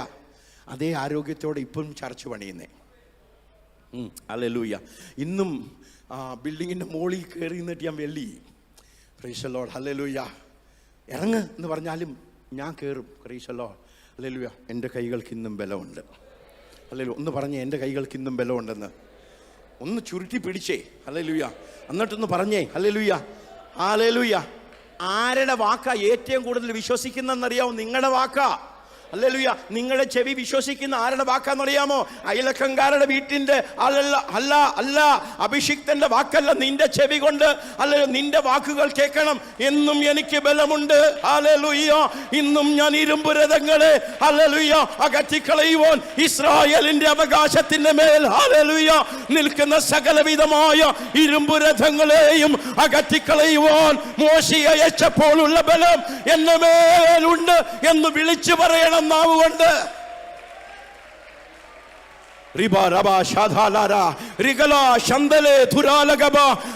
അതേ ആരോഗ്യത്തോടെ ഇപ്പം ചർച്ച് പണിയുന്നേ. ഹല്ലേലൂയ. ഇന്നും ബിൽഡിങ്ങിൻ്റെ മുകളിൽ കയറി നിന്നിട്ട് ഞാൻ വെള്ളി. Price the lord. ഹല്ലേലൂയ. ഇറങ്ങ് എന്ന് പറഞ്ഞാലും ഞാൻ കയറും. Price the lord. ഹല്ലേലൂയ. എൻ്റെ കൈകൾക്ക് ഇന്നും ബലമുണ്ട്. ഹല്ലേലൂയ. ഒന്ന് പറഞ്ഞേ, എൻ്റെ കൈകൾക്ക് ഇന്നും ബലമുണ്ടെന്ന്. ഒന്ന് ചുരുട്ടി പിടിച്ചേ. ഹല്ലേലൂയ. എന്നിട്ടൊന്ന് പറഞ്ഞേ. ഹല്ലേലൂയ. ഹല്ലേലൂയ. ആരുടെ വാക്കാ ഏറ്റവും കൂടുതൽ വിശ്വസിക്കുന്നതെന്നറിയാമോ? നിങ്ങളുടെ വാക്കാ. ഹല്ലേലൂയ. നിങ്ങളുടെ ചെവി വിശ്വസിക്കുന്ന ആരുടെ വാക്കാന്നറിയാമോ? അയലക്കങ്കാരുടെ വീട്ടിന്റെ അല്ല അഭിഷിക്തന്റെ വാക്കല്ല. നിന്റെ ചെവി കൊണ്ട് അല്ലയോ നിന്റെ വാക്കുകൾ കേൾക്കണം. എന്നും എനിക്ക് ബലമുണ്ട്, ഹല്ലേലൂയ, ഇന്നും ഞാൻ ഇരുമ്പ് രഥങ്ങളെ ഹല്ലേലൂയ അകറ്റിക്കളയുവാൻ ഇസ്രായേലിന്റെ അവകാശത്തിന്റെ മേൽ ഹല്ലേലൂയ നിൽക്കുന്ന സകലവിധമായ ഇരുമ്പ് രഥങ്ങളെയും അകറ്റിക്കളയുവാൻ മോശയെ അയച്ചപ്പോഴുള്ള ബലം എന്റെ മേലുണ്ട് എന്ന് വിളിച്ചു പറയണം നാവുകൊണ്ട്.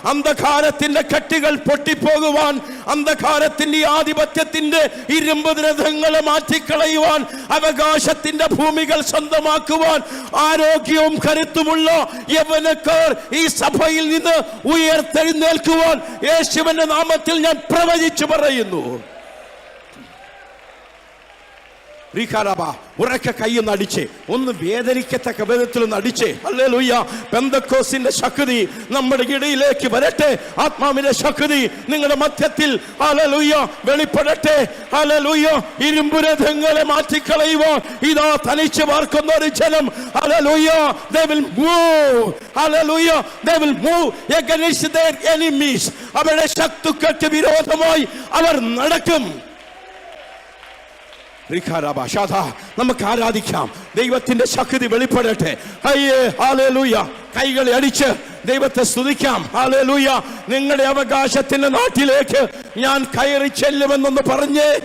അന്ധകാരത്തിന്റെ കെട്ടുകൾ പൊട്ടിപ്പോകുവാൻ, അന്ധകാരത്തിന്റെ ആധിപത്യത്തിന്റെ ഇരുമ്പ് രഥങ്ങളെ മാറ്റിക്കളയുവാൻ, അവകാശത്തിന്റെ ഭൂമികൾ സ്വന്തമാക്കുവാൻ ആരോഗ്യവും കരുത്തുമുള്ള യൗവനക്കാർ ഈ സഭയിൽ നിന്ന് ഉയർത്തെഴുന്നേൽക്കുവാൻ യേശുവിന്റെ നാമത്തിൽ ഞാൻ പ്രവചിച്ചു പറയുന്നു. ഉറക്കെ കൈയൊന്ന് അടിച്ചേ, ഒന്ന് വേദനിക്കത്തക്ക വിധത്തിലൊന്ന് അടിച്ചേ. ഹല്ലേലൂയ. പെന്തക്കോസ്തിന്റെ ശക്തി നമ്മുടെ ഇടയിലേക്ക് വരട്ടെ. ആത്മാവിന്റെ ശക്തി നിങ്ങളുടെ മധ്യത്തിൽ ഹല്ലേലൂയ വെളിപ്പെടട്ടെ. ഹല്ലേലൂയ. ഇരുമ്പുരഥങ്ങളെ മാറ്റിക്കളയുവാൻ ഇതാ തനിച്ച് പാർക്കുന്ന ഒരു ജനം. Hallelujah. They will move. Hallelujah. They will move against their enemies. അവരുടെ ശത്രുക്കൾക്ക് വിരോധമായി അവർ നടക്കും. നമുക്ക് ആരാധിക്കാം. ദൈവത്തിന്റെ ശക്തി വെളിപ്പെടട്ടെ. ഹല്ലേലൂയ. കൈകളെ അടിച്ച് ദൈവത്തെ സ്തുതിക്കാം. ഹല്ലേലൂയ. നിങ്ങളുടെ അവകാശത്തിന്റെ നാട്ടിലേക്ക് ഞാൻ കയറി ചെല്ലുമെന്നൊന്ന് പറഞ്ഞേ.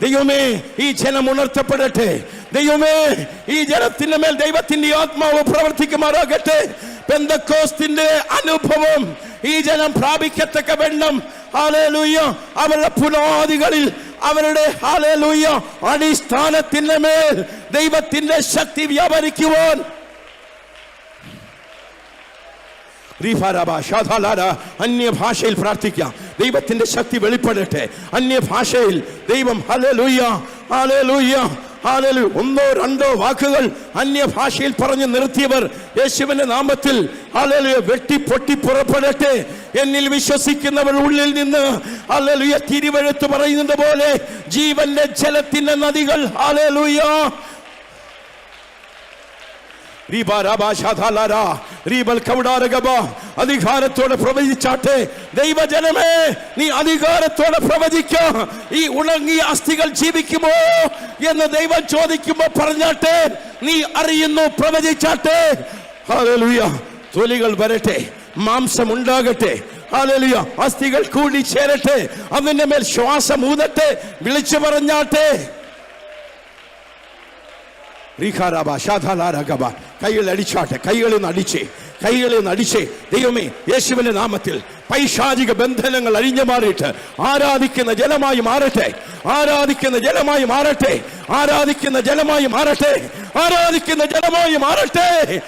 ദൈവമേ, ഈ ജനം ഉണർത്തപ്പെടട്ടെ. ദൈവമേ, ഈ ജനത്തിന്റെ മേൽ ദൈവത്തിന്റെ ആത്മാവ് പ്രവർത്തിക്കുമാറാകട്ടെ. പെന്തക്കോസ്തിന്റെ അനുഭവം ഈ ജനം പ്രാപിക്കത്തക്ക വെണ്ണം ഹല്ലേലൂയ അവരുടെ പുനാദികളിൽ, അവരുടെ ഹല്ലേലൂയ അടിസ്ഥാനത്തിന്റെ മേൽ ദൈവത്തിന്റെ ശക്തി വ്യാപരിക്കുവാൻ അന്യഭാഷയിൽ പ്രാർത്ഥിക്കാം. ദൈവത്തിന്റെ ശക്തി വെളിപ്പെടട്ടെ. അന്യഭാഷയിൽ ദൈവം ഹല്ലേലൂയ ഹല്ലേലൂയ ഹല്ലേലൂയ ഒന്നോ രണ്ടോ വാക്കുകൾ അന്യഭാഷയിൽ പറഞ്ഞു നിർത്തിയവർ യേശുവിന്റെ നാമത്തിൽ ഹല്ലേലൂയ വെട്ടിപ്പൊട്ടി പുറപ്പെടട്ടെ. എന്നിൽ വിശ്വസിക്കുന്നവർ ഉള്ളിൽ നിന്ന് ഹല്ലേലൂയ തിരുവെഴുത്ത് പറയുന്നത് പോലെ ജീവന്റെ ജലത്തിന്റെ നദികൾ ഹല്ലേലൂയ അധികാരത്തോടെ പ്രവചിച്ചാട്ടെ. ദൈവജനമേ, നീ അധികാരത്തോടെ പ്രവചിക്ക. ഈ ഉണങ്ങിയ അസ്ഥികൾ ജീവിക്കുമോ എന്ന് ദൈവം ചോദിക്കുമ്പോ പറഞ്ഞാട്ടെ. നീ അറിയുന്നു, പ്രവചിച്ചാട്ടെ. ഹല്ലേലൂയ. തൊലികൾ വരട്ടെ, മാംസം ഉണ്ടാകട്ടെ. ഹല്ലേലൂയ. അസ്ഥികൾ കൂടി ചേരട്ടെ, അതിന്റെ മേൽ ശ്വാസം ഊതട്ടെ, വിളിച്ചു പറഞ്ഞാട്ടെ. കൈകൾ അടിച്ചാട്ടെ. കൈകളിൽ നിന്ന് അടിച്ചേ. ദൈവമേ, യേശുവിന്റെ നാമത്തിൽ പൈശാചിക ബന്ധനങ്ങൾ അഴിഞ്ഞു മാറിയിട്ട് ആരാധിക്കുന്ന ജലമായി മാറട്ടെ. ആരാധിക്കുന്ന ജലമായി മാറട്ടെ. ആരാധിക്കുന്ന ജലമായി മാറട്ടെ. ആരാധിക്കുന്ന ജലമായി മാറട്ടെ.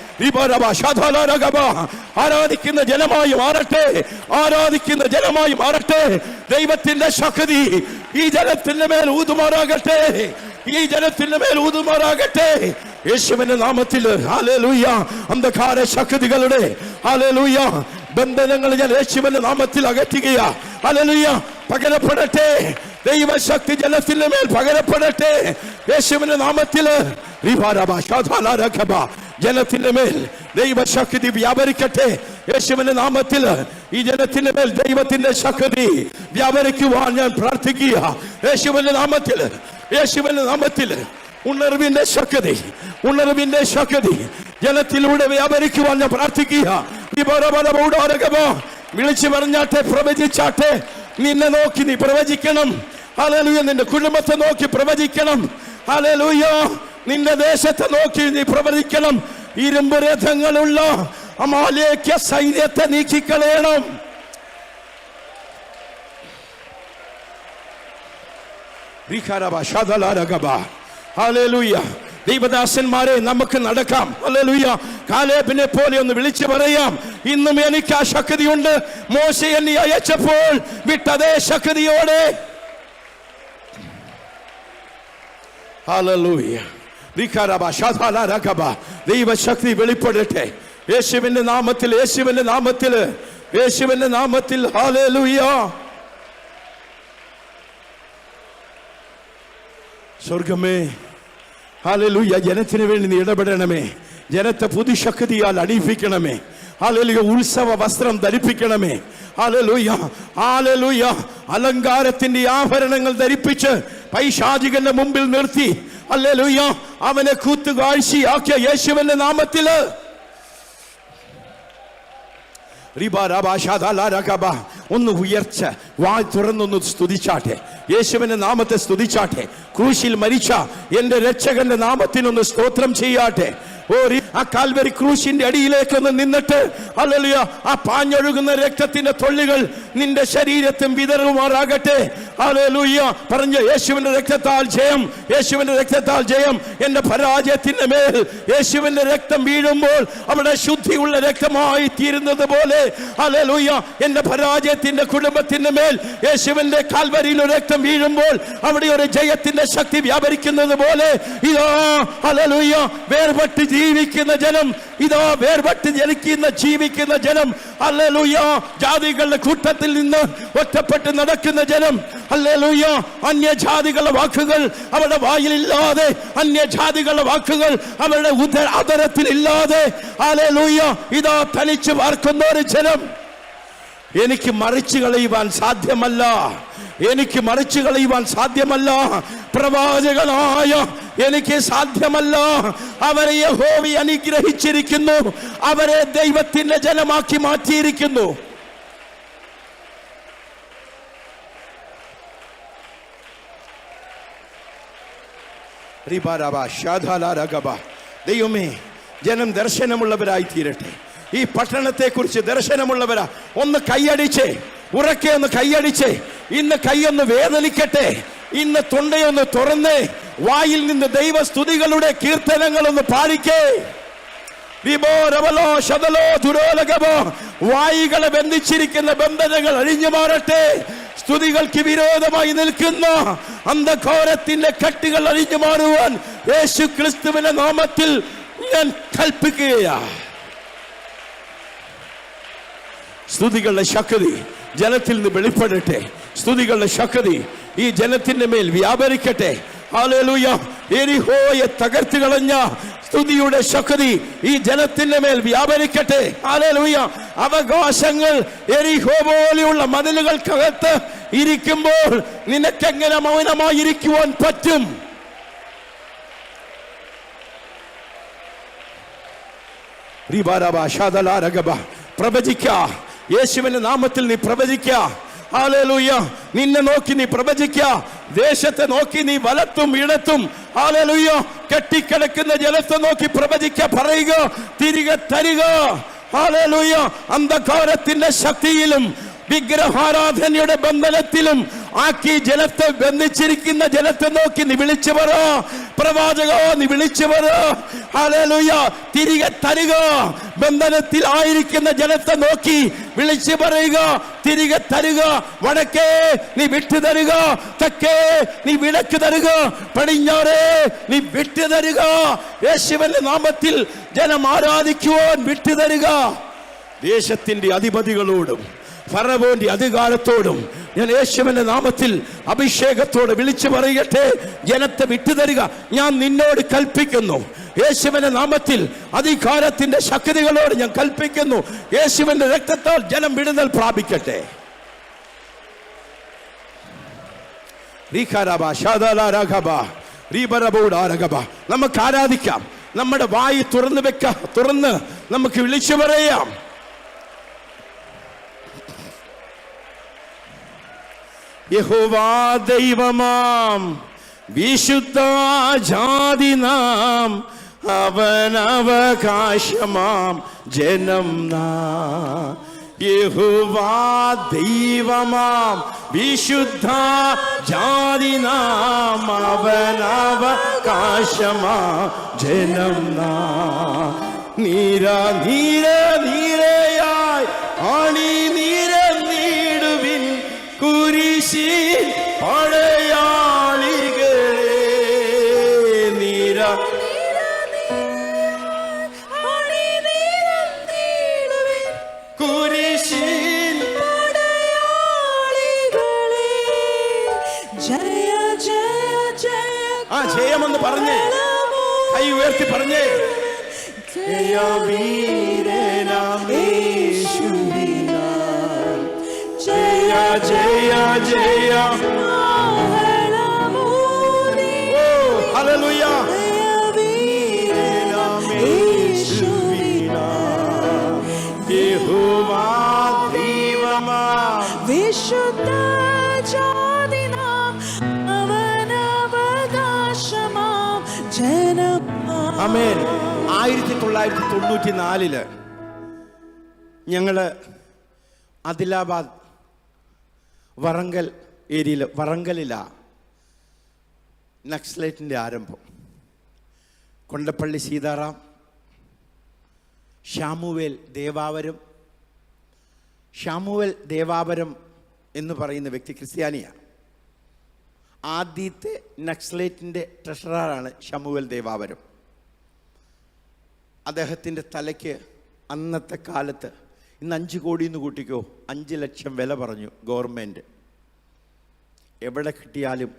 ആരാധിക്കുന്ന ജലമായി മാറട്ടെ. ആരാധിക്കുന്ന ജലമായി മാറട്ടെ. ദൈവത്തിന്റെ ശക്തി ഈ ജലത്തിന്റെ മേൽ ഊതുമാറാകട്ടെ. ഈ ജനത്തിന്റെ മേൽ ഊതുമാറാകട്ടെ. യേശുവിന്റെ നാമത്തിൽ ഹല്ലേലൂയ. അന്ധകാര ശക്തികളുടെ ഹല്ലേലൂയ ബന്ധനങ്ങൾ ഞാൻ യേശുവിന്റെ നാമത്തിൽ അകറ്റുകയാ. ഹല്ലേലൂയ. പകരപ്പെടട്ടെ. ദൈവശക്തി ജനത്തിന്റെ മേൽ പകരപ്പെടട്ടെ. യേശുവിന്റെ നാമത്തിൽ ജനത്തിന്റെ മേൽ ദൈവശക്തി വ്യാപരിക്കട്ടെ. യേശുവിന്റെ നാമത്തിൽ ഈ ജനത്തിന്റെ മേൽ ദൈവത്തിന്റെ ശക്തി വ്യാപരിക്കുവാൻ ഞാൻ പ്രാർത്ഥിക്കുക. യേശുവിന്റെ നാമത്തിൽ, യേശുവിന്റെ നാമത്തിൽ ഉണർവിന്റെ ശക്തി ജനത്തിലൂടെ വ്യാപരിക്കുവാൻ ഞാൻ പ്രാർത്ഥിക്കുക. വിളിച്ചു പറഞ്ഞാട്ടെ, പ്രവചിച്ചാട്ടെ. നിന്നെ നോക്കി നീ പ്രവചിക്കണം. ഹല്ലേലൂയ. നിന്റെ കുടുംബത്തെ നോക്കി പ്രവചിക്കണം. ഹല്ലേലൂയ. നിന്റെ ദേശത്തെ നോക്കി നീ പ്രവചിക്കണം. ഇരുമ്പ് രഥങ്ങളുള്ള അമാലേക്യ സൈന്യത്തെ നീക്കിക്കളയണം. ഹല്ലേലൂയ. ദൈവദാസന്മാരെ, നമുക്ക് നടക്കാം. ഹല്ലേലൂയ. കാലേബിനെ പോലെ ഒന്ന് വിളിച്ചു പറയാം, ഇന്നും എനിക്ക് ആ ശക്തിയുണ്ട്. മോശെ എന്നെ അയച്ചപ്പോൾ വിട്ടതേ ശക്തിയോടെ. ഹല്ലേലൂയ. ദൈവശക്തി വെളിപ്പെടട്ടെ. യേശുവിന്റെ നാമത്തിൽ, യേശുവിന്റെ നാമത്തിൽ, യേശുവിന്റെ നാമത്തിൽ. ഹല്ലേലൂയ. സ്വർഗമേ, ഹല്ലേലൂയ. ജനത്തിന് വേണ്ടി നീ ഇടപെടണമേ. ജനത്തെ പുതുശക്തിയാൽ അണിയിപ്പിക്കണമേ. ഹല്ലേലൂയ. ഉത്സവ വസ്ത്രം ധരിപ്പിക്കണമേ. Hallelujah, hallelujah. അലങ്കാരത്തിന്റെ ആഭരണങ്ങൾ ധരിപ്പിച്ച് പൈശാചികന്റെ മുമ്പിൽ നിർത്തി, ഹല്ലേലൂയ, അവനെ കൂത്തുകാഴ്ചയാക്കിയ യേശുവിന്റെ നാമത്തില് ഒന്ന് ഉയർച്ച വായ് തുറന്നൊന്ന് സ്തുതിച്ചാട്ടെ. യേശുവിന്റെ നാമത്തെ സ്തുതിച്ചാട്ടെ. ക്രൂശിൽ മരിച്ച എന്റെ രക്ഷകന്റെ നാമത്തിനൊന്ന് സ്തോത്രം ചെയ്യാട്ടെ. ആ കാൽവരി ക്രൂശിന്റെ അടിയിലേക്ക് ഒന്ന് നിന്നിട്ട്, ഹല്ലേലൂയ, ആ പാഞ്ഞൊഴുകുന്ന രക്തത്തിന്റെ തുള്ളികൾ നിന്റെ ശരീരത്തിൽ വിതറുമാറാകട്ടെ. ഹല്ലേലൂയ. പറഞ്ഞ യേശുവിന്റെ രക്തത്താൽ ജയം, യേശുവിന്റെ രക്തത്താൽ ജയം. എന്റെ പരാജയത്തിന്റെ മേൽ യേശുവിന്റെ രക്തം വീഴുമ്പോൾ അവിടെ ശുദ്ധിയുള്ള രക്തമായി തീരുന്നത് പോലെ, ഹല്ലേലൂയ, എന്റെ പരാജയത്തിന്റെ കുടുംബത്തിന്റെ മേൽ യേശുവിന്റെ കാൽവരിയിൽ രക്തം വീഴുമ്പോൾ അവിടെ ഒരു ജയത്തിന്റെ ശക്തി വ്യാപരിക്കുന്നത് പോലെ, ഇതാ ഹല്ലേലൂയ, വേർപെട്ട് ജീവിക്കുന്ന ജനം, ഇതാ വേർപെട്ട് ജീവിക്കുന്ന ജനം, ഹല്ലേലൂയ, ജാതികളുടെ കൂട്ടത്തിൽ നിന്ന് ഒറ്റപ്പെട്ട് നടക്കുന്ന ജനം, ഹല്ലേലൂയ, അന്യജാതികളുടെ വാക്കുകൾ അവരുടെ വായിലില്ലാതെ, അന്യജാതികളുടെ വാക്കുകൾ അവരുടെ ഉദരത്തിൽ ഇല്ലാതെ, ഹല്ലേലൂയ, ഇതാ തനിച്ച് പാർക്കുന്ന ഒരു ജനം. എനിക്ക് മറിച്ചു കളയുവാൻ സാധ്യമല്ല, എനിക്ക് മറിച്ചു കളയുവാൻ സാധ്യമല്ല. പ്രവാചകനായ എനിക്ക് സാധ്യമല്ല. അവരെ യഹോവ അനുഗ്രഹിച്ചിരിക്കുന്നു, അവരെ ദൈവത്തിന്റെ ജനമാക്കി മാറ്റിയിരിക്കുന്നു. ദൈവമേ, ജനം ദർശനമുള്ളവരായി തീരട്ടെ. ഈ പട്ടണത്തെ കുറിച്ച് ദർശനമുള്ളവരാ. ഒന്ന് കൈയടിച്ചേ, ഉറക്കെ ഒന്ന് കൈയടിച്ചേ. ഇന്ന് കൈയൊന്ന് വേദനിക്കട്ടെ. ഇന്ന് തൊണ്ടയൊന്ന് തുറന്നേ. വായിൽ നിന്ന് ദൈവസ്തുതികളുടെ കീർത്തനങ്ങളൊന്ന് പാടിക്കേ. വായികളെ ബന്ധിച്ചിരിക്കുന്ന ബന്ധനങ്ങൾ അഴിഞ്ഞു മാറട്ടെ. സ്തുതികൾക്ക് വിരോധമായി നിൽക്കുന്ന അന്ധകാരത്തിന്റെ കെട്ടുകൾ അഴിഞ്ഞു മാറുവാൻ യേശു ക്രിസ്തുവിന്റെ നാമത്തിൽ ഞാൻ കൽപ്പിക്കുകയാ. സ്തുതികളുടെ ശക്തി ജനത്തിൽ നിന്ന് വെളിപ്പെടട്ടെ. സ്തുതികളുടെ ശക്തി ഈ ജനത്തിന്റെ മേൽ വ്യാപരിക്കട്ടെ. ഹല്ലേലൂയ. എരിഹോയെ തകർത്ത് കളഞ്ഞ സ്തുതിയുടെ ശക്തി ഈ ജനത്തിന്റെ മേൽ വ്യാപരിക്കട്ടെ. ഹല്ലേലൂയ. അവകാശങ്ങൾ എരിഹോ പോലെയുള്ള മതിലുകൾക്കകത്ത് ഇരിക്കുമ്പോൾ നിനക്കെങ്ങനെ മൗനമായിരിക്കുവാൻ പറ്റും? പ്രവചിക്ക. യേശുവിന്റെ നാമത്തിൽ നീ പ്രവചിക്ക. ഹല്ലേലൂയ. നിന്നെ നോക്കി നീ പ്രവചിക്ക. ദേശത്തെ നോക്കി നീ വലത്തും ഇടത്തും, ഹല്ലേലൂയ, കെട്ടിക്കിടക്കുന്ന ജലത്തെ നോക്കി പ്രവചിക്ക. പറയുക, തിരികെ തരിക. ഹല്ലേലൂയ. അന്ധകാരത്തിന്റെ ശക്തിയിലും വിഗ്രഹാരാധനയുടെ ബന്ധനത്തിലും ആക്കി ജലത്തെ ബന്ധിച്ചിരിക്കുന്ന ജലത്തെ നോക്കി നീ വിളിച്ചു പറ. പ്രവാചക, നീ വിളിച്ചു പറ. ഹല്ലേലൂയ. തിരികെ തരിക. ബന്ധനത്തിൽ ആയിരിക്കുന്ന ജനത്തെ നോക്കി വിളിച്ചു പറയുക, തിരികെ തരുക. വടക്കേ നീ വിട്ടു തരുക, തെക്കേ നീ വിലക്ക് തരുക, പടിഞ്ഞാറേ നീ വിട്ടു തരുക. യേശുവിന്റെ നാമത്തിൽ ജനം ആരാധിക്കുവാൻ വിട്ടു തരുക. ദേശത്തിന്റെ അധിപതികളോടും ഫറവോന്റെ അധികാരത്തോടും ഞാൻ യേശുവിന്റെ നാമത്തിൽ അഭിഷേകത്തോടെ വിളിച്ചു പറയട്ടെ, ജനത്തെ വിട്ടുതരിക. ഞാൻ നിന്നോട് കൽപ്പിക്കുന്നു, യേശുവിന്റെ നാമത്തിൽ അധികാരത്തിന്റെ ശക്തികളോട് ഞാൻ കൽപ്പിക്കുന്നു, യേശുവിന്റെ രക്തത്താൽ ജനം വിടുതൽ പ്രാപിക്കട്ടെ. നമുക്ക് ആരാധിക്കാം. നമ്മുടെ വായി തുറന്ന് നമുക്ക് വിളിച്ചു പറയാം. യഹോവാ ദൈവമാം വിശുദ്ധ ജാതി നാം, അവനവകാശമാം ജനം നാം. യഹോവാ ദൈവമാം വിശുദ്ധ ജാതി നാം, അവനവകാശമാം ജനം നാം. നീരയായി ആണി നീരന്നിടുവിൻ കുരിശിൽ പടയാളികളെ. ജയമെന്ന് പറഞ്ഞേ, കൈ ഉയർത്തി പറഞ്ഞേ. ജയവീരനാം യേശുവിനാൽ ജയ ജയ ജയ. ഓ ഹല്ലേലൂയ. ജയവീരനാം യേശുവിനാൽ യഹോവ ദൈവമാം വിശുദ്ധ ജാതിനാം അവനവകാശമാം ജനം. ആമേൻ. 1994 ഞങ്ങള് ആദിലാബാദ് വറങ്കൽ ഏരിയയിൽ, വറങ്കലിലാ നക്സലേറ്റിൻ്റെ ആരംഭം. കൊണ്ടപ്പള്ളി സീതാറാം, ഷാമുവേൽ ദേവാവരം എന്ന് പറയുന്ന വ്യക്തി ക്രിസ്ത്യാനിയാണ്. ആദ്യത്തെ നക്സലേറ്റിൻ്റെ ട്രഷററാണ് ഷാമുവേൽ ദേവാവരം. അദ്ദേഹത്തിൻ്റെ തലയ്ക്ക് അന്നത്തെ കാലത്ത്, ഇന്ന് 5 കോടി എന്ന് കൂട്ടിക്കോ, 5 ലക്ഷം വില പറഞ്ഞു ഗവൺമെൻറ്. എവിടെ കിട്ടിയാലും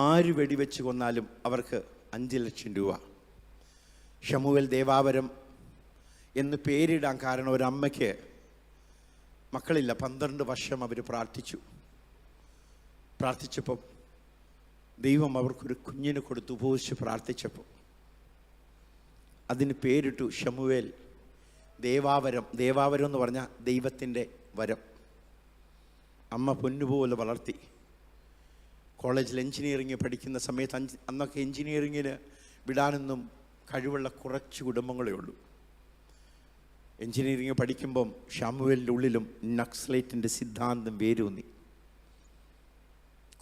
ആര് വെടിവെച്ച് കൊന്നാലും അവർക്ക് 5 ലക്ഷം രൂപ. ഷമുവേൽ ദേവാവരം എന്ന് പേരിടാൻ കാരണം ഒരമ്മയ്ക്ക് മക്കളില്ല. 12 വർഷം അവർ പ്രാർത്ഥിച്ചപ്പോൾ ദൈവം അവർക്കൊരു കുഞ്ഞിനെ കൊടുത്ത് ഉപയോഗിച്ച് പ്രാർത്ഥിച്ചപ്പോൾ അതിന് പേരിട്ടു ഷമുവേൽ ദേവാവരം. ദേവാവരം എന്ന് പറഞ്ഞാൽ ദൈവത്തിൻ്റെ വരം. അമ്മ പൊന്നുപോലെ വളർത്തി. കോളേജിൽ എൻജിനീയറിങ് പഠിക്കുന്ന സമയത്ത് അന്നൊക്കെ എൻജിനീയറിങ്ങിന് വിടാനൊന്നും കഴിവുള്ള കുറച്ച് കുടുംബങ്ങളേ ഉള്ളൂ. എൻജിനീയറിങ് പഠിക്കുമ്പം ഷമുവേലിൻ്റെ ഉള്ളിലും നക്സലേറ്റിൻ്റെ സിദ്ധാന്തം വേരൂന്നി.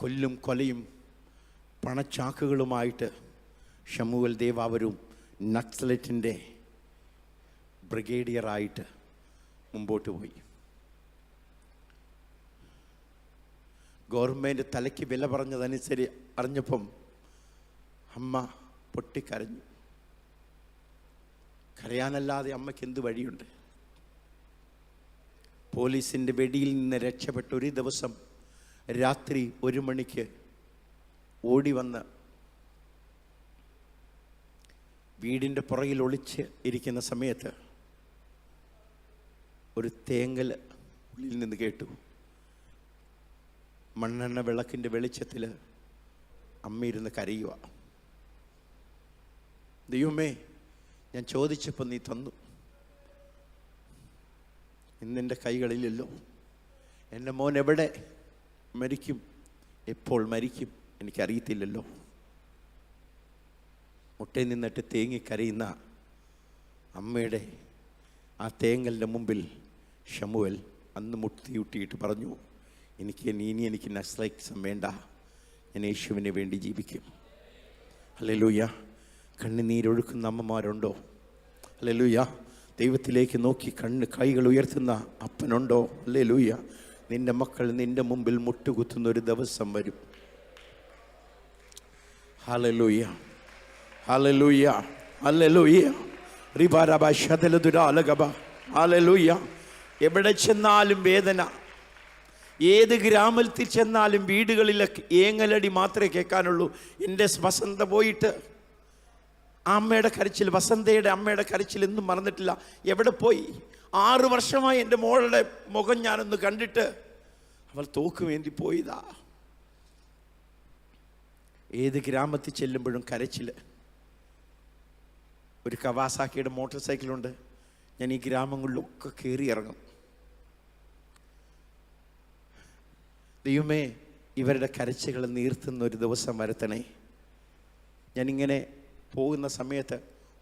കൊല്ലും കൊലയും പണച്ചാക്കുകളുമായിട്ട് ഷമുവേൽ ദേവാവരവും നക്സലേറ്റിൻ്റെ ബ്രിഗേഡിയറായിട്ട് മുമ്പോട്ട് പോയി. ഗവൺമെൻറ് തലയ്ക്ക് വില പറഞ്ഞതനുസരിച്ച് അറിഞ്ഞപ്പം അമ്മ പൊട്ടിക്കരഞ്ഞു. കരയാനല്ലാതെ അമ്മയ്ക്ക് എന്ത് വഴിയുണ്ട്? പോലീസിൻ്റെ വെടിയിൽ നിന്ന് രക്ഷപ്പെട്ട ഒരു ദിവസം രാത്രി 1 മണിക്ക് ഓടി വന്ന് വീടിൻ്റെ പുറകിൽ ഒളിച്ച് ഇരിക്കുന്ന സമയത്ത് ഒരു തേങ്ങൽ ഉള്ളിൽ നിന്ന് കേട്ടു. മണ്ണെണ്ണ വിളക്കിൻ്റെ വെളിച്ചത്തിൽ അമ്മയിരുന്ന് കരയുക. ദൈവമേ, ഞാൻ ചോദിച്ചപ്പോൾ നീ തന്നു, ഇന്നെൻ്റെ കൈകളിലല്ലോ. എൻ്റെ മോൻ എവിടെ മരിക്കും, എപ്പോൾ മരിക്കും എനിക്കറിയത്തില്ലല്ലോ. മുട്ടയിൽ നിന്നിട്ട് തേങ്ങിക്കരയുന്ന അമ്മയുടെ ആ തേങ്ങലിൻ്റെ മുമ്പിൽ ഷമുവേൽ അന്ന് മുട്ടിയിട്ട് പറഞ്ഞു, ഇനി എനിക്ക് നക്സലൈറ്റിസം വേണ്ട, ഞാൻ യേശുവിന് വേണ്ടി ജീവിക്കും. ഹല്ലേലൂയ. കണ്ണുനീരൊഴുക്കുന്ന അമ്മമാരുണ്ടോ? ഹല്ലേലൂയ. ദൈവത്തിലേക്ക് നോക്കി കൈകൾ ഉയർത്തുന്ന അപ്പനുണ്ടോ? ഹല്ലേലൂയ. നിന്റെ മക്കൾ നിന്റെ മുമ്പിൽ മുട്ടുകുത്തുന്ന ഒരു ദിവസം വരും. Hallelujah, hallelujah, hallelujah. റിബാരബ ശദലദുരാലഗബ. ഹല്ലേലൂയ. എവിടെ ചെന്നാലും വേദന, ഏത് ഗ്രാമത്തിൽ ചെന്നാലും വീടുകളിലൊക്കെ ഏങ്ങലടി മാത്രമേ കേൾക്കാനുള്ളൂ. എൻ്റെ വസന്ത പോയിട്ട് അമ്മയുടെ കരച്ചിൽ, വസന്തയുടെ അമ്മയുടെ കരച്ചിൽ എന്നും മറന്നിട്ടില്ല. എവിടെ പോയി? 6 വർഷമായി എൻ്റെ മോളുടെ മുഖം ഞാനൊന്ന് കണ്ടിട്ട് അവൾ തോക്ക് വേണ്ടി പോയതാ. ഏത് ഗ്രാമത്തിൽ ചെല്ലുമ്പോഴും കരച്ചിൽ. ഒരു കവാസാക്കിയുടെ മോട്ടോർ സൈക്കിളുണ്ട്. ഞാൻ ഈ ഗ്രാമങ്ങളിലൊക്കെ കയറി ഇറങ്ങും. ദൈവമേ, ഇവരുടെ കരച്ചിലുകൾ നീർത്തുന്ന ഒരു ദിവസം വരുത്തണേ. ഞാനിങ്ങനെ പോകുന്ന സമയത്ത്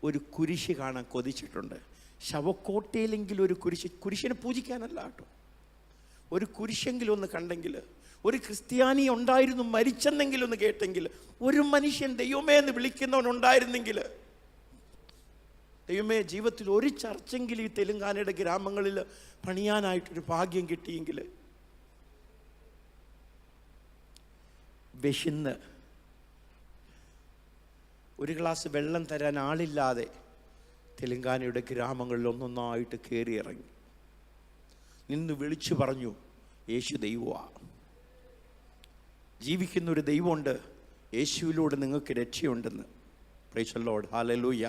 ഒരു കുരിശ് കാണാൻ കൊതിച്ചിട്ടുണ്ട്. ശവക്കോട്ടയിലെങ്കിലും ഒരു കുരിശിനെ പൂജിക്കാനല്ല കേട്ടോ, ഒരു കുരിശെങ്കിലും ഒന്ന് കണ്ടെങ്കിൽ, ഒരു ക്രിസ്ത്യാനി ഉണ്ടായിരുന്നു മരിച്ചെന്നെങ്കിലും ഒന്ന് കേട്ടെങ്കിൽ, ഒരു മനുഷ്യൻ ദൈവമേ എന്ന് വിളിക്കുന്നവനുണ്ടായിരുന്നെങ്കിൽ, ദൈവമേ ജീവിതത്തിൽ ഒരു ചർച്ചെങ്കിലും ഈ തെലുങ്കാനയുടെ ഗ്രാമങ്ങളിൽ പണിയാനായിട്ടൊരു ഭാഗ്യം കിട്ടിയെങ്കിൽ. വിശന്ന് ഒരു ഗ്ലാസ് വെള്ളം തരാൻ ആളില്ലാതെ തെലുങ്കാനയുടെ ഗ്രാമങ്ങളിൽ ഒന്നൊന്നായിട്ട് കയറി ഇറങ്ങി നിന്ന് വിളിച്ചു പറഞ്ഞു, യേശു ദൈവമാണ്, ജീവിക്കുന്നൊരു ദൈവമുണ്ട്, യേശുവിലൂടെ നിങ്ങൾക്ക് രക്ഷയുണ്ടെന്ന്. Praise the lord, hallelujah.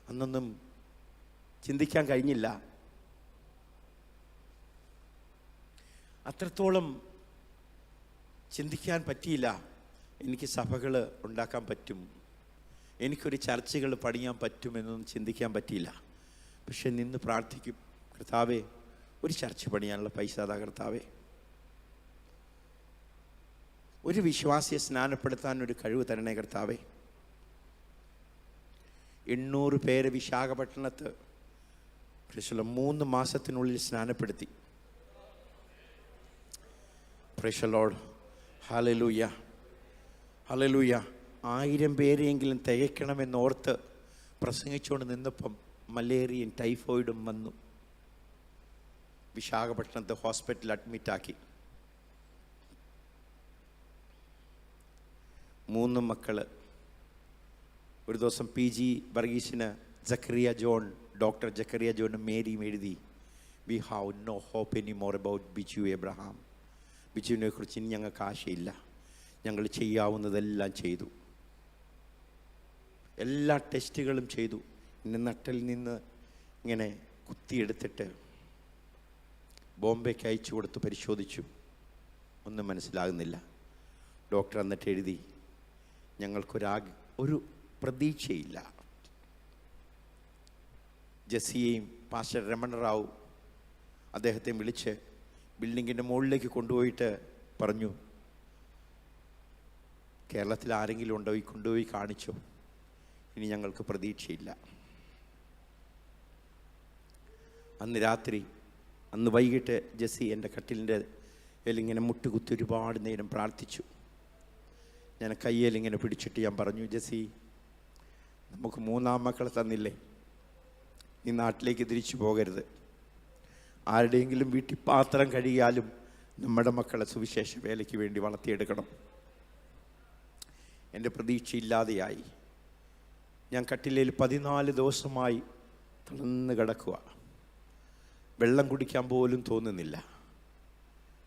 അന്നൊന്നും ചിന്തിക്കാൻ കഴിഞ്ഞില്ല. അത്രത്തോളം ചിന്തിക്കാൻ പറ്റിയില്ല. എനിക്ക് സഭകൾ ഉണ്ടാക്കാൻ പറ്റും, എനിക്കൊരു ചർച്ചകൾ പണിയാൻ പറ്റുമെന്നൊന്നും ചിന്തിക്കാൻ പറ്റിയില്ല. പക്ഷെ നിന്ന് പ്രാർത്ഥിക്കും, കർത്താവേ ഒരു ചർച്ച പണിയാനുള്ള പൈസ അതാ കർത്താവേ, ഒരു വിശ്വാസിയെ സ്നാനപ്പെടുത്താൻ ഒരു കഴിവ് തരണേ കർത്താവേ. 800 പേരെ വിശാഖപട്ടണത്ത് 3 മാസത്തിനുള്ളിൽ സ്നാനപ്പെടുത്തി. Praise the lord, hallelujah, hallelujah. 1000 പേരെയെങ്കിലും തികയ്ക്കണമെന്നോർത്ത് പ്രസംഗിച്ചുകൊണ്ട് നിന്നപ്പം മലേറിയയും ടൈഫോയിഡും വന്നു. വിശാഖപട്ടണത്ത് ഹോസ്പിറ്റലിൽ അഡ്മിറ്റാക്കി. 3 മക്കൾ. ഒരു ദിവസം PG വർഗീസിന് ഡോക്ടർ ജക്കറിയ ജോൺ മേരിയും എഴുതി, we have no hope any more about Biju Abraham. ബിജുവിനെ കുറിച്ച് ഇനി ഞങ്ങൾക്ക് ആശയില്ല, ഞങ്ങൾ ചെയ്യാവുന്നതെല്ലാം ചെയ്തു, എല്ലാ ടെസ്റ്റുകളും ചെയ്തു. ഇന്ന് നട്ടിൽ നിന്ന് ഇങ്ങനെ കുത്തിയെടുത്തിട്ട് ബോംബെക്ക് അയച്ചു കൊടുത്ത് പരിശോധിച്ചു, ഒന്നും മനസ്സിലാകുന്നില്ല. ഡോക്ടർ എന്നിട്ട് എഴുതി, ഒരു പ്രതീക്ഷയില്ല. ജെസ്സിയെയും പാസ്റ്റർ രമണ റാവു അദ്ദേഹത്തെ വിളിച്ച് ബിൽഡിങ്ങിൻ്റെ മുകളിലേക്ക് കൊണ്ടുപോയിട്ട് പറഞ്ഞു, കേരളത്തിൽ ആരെങ്കിലും ഉണ്ടോ, ഈ കൊണ്ടുപോയി കാണിച്ചോ, ഇനി ഞങ്ങൾക്ക് പ്രതീക്ഷയില്ല. അന്ന് വൈകിട്ട് ജെസ്സി എൻ്റെ കട്ടിലിൻ്റെ ഇങ്ങനെ മുട്ടുകുത്തി ഒരുപാട് നേരം പ്രാർത്ഥിച്ചു. ഞാൻ കയ്യിലിങ്ങനെ പിടിച്ചിട്ട് ഞാൻ പറഞ്ഞു, ജെസ്സി നമുക്ക് 3 മക്കളെ തന്നില്ലേ, ഈ നാട്ടിലേക്ക് തിരിച്ചു പോകരുത്. ആരുടെയെങ്കിലും വീട്ടിൽ പാത്രം കഴിയാലും നമ്മുടെ മക്കളെ സുവിശേഷ വേലയ്ക്ക് വേണ്ടി വളർത്തിയെടുക്കണം. എൻ്റെ പ്രതീക്ഷയില്ലാതെയായി. ഞാൻ കട്ടിലയിൽ 14 ദിവസമായി തളർന്ന് കിടക്കുക. വെള്ളം കുടിക്കാൻ പോലും തോന്നുന്നില്ല.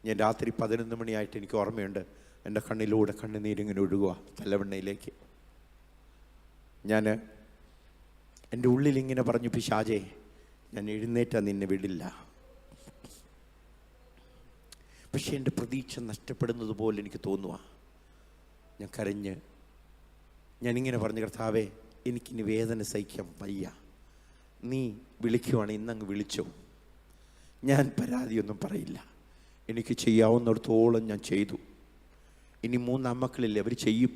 ഞാൻ രാത്രി 11 മണിയായിട്ട് എനിക്ക് ഓർമ്മയുണ്ട്, എൻ്റെ കണ്ണിലൂടെ കണ്ണുനീരിങ്ങനെ ഒഴുകുക തലവെണ്ണയിലേക്ക്. ഞാൻ എൻ്റെ ഉള്ളിലിങ്ങനെ പറഞ്ഞു, പിശാചേ ഞാൻ എഴുന്നേറ്റാ നിന്നെ വിടില്ല. പക്ഷെ എൻ്റെ പ്രതീക്ഷ നഷ്ടപ്പെടുന്നത് പോലെ എനിക്ക് തോന്നുക. ഞാൻ കരഞ്ഞ് ഞാനിങ്ങനെ പറഞ്ഞു, കർത്താവേ എനിക്കിനി വേദന സഹിക്കാൻ വയ്യ, നീ വിളിക്കുവാണ് ഇന്നങ്ങ് വിളിച്ചോ, ഞാൻ പരാതിയൊന്നും പറയില്ല, എനിക്ക് ചെയ്യാവുന്നിടത്തോളം ഞാൻ ചെയ്തു. ഇനി 3 മക്കളില്ലേ, അവർ ചെയ്യും.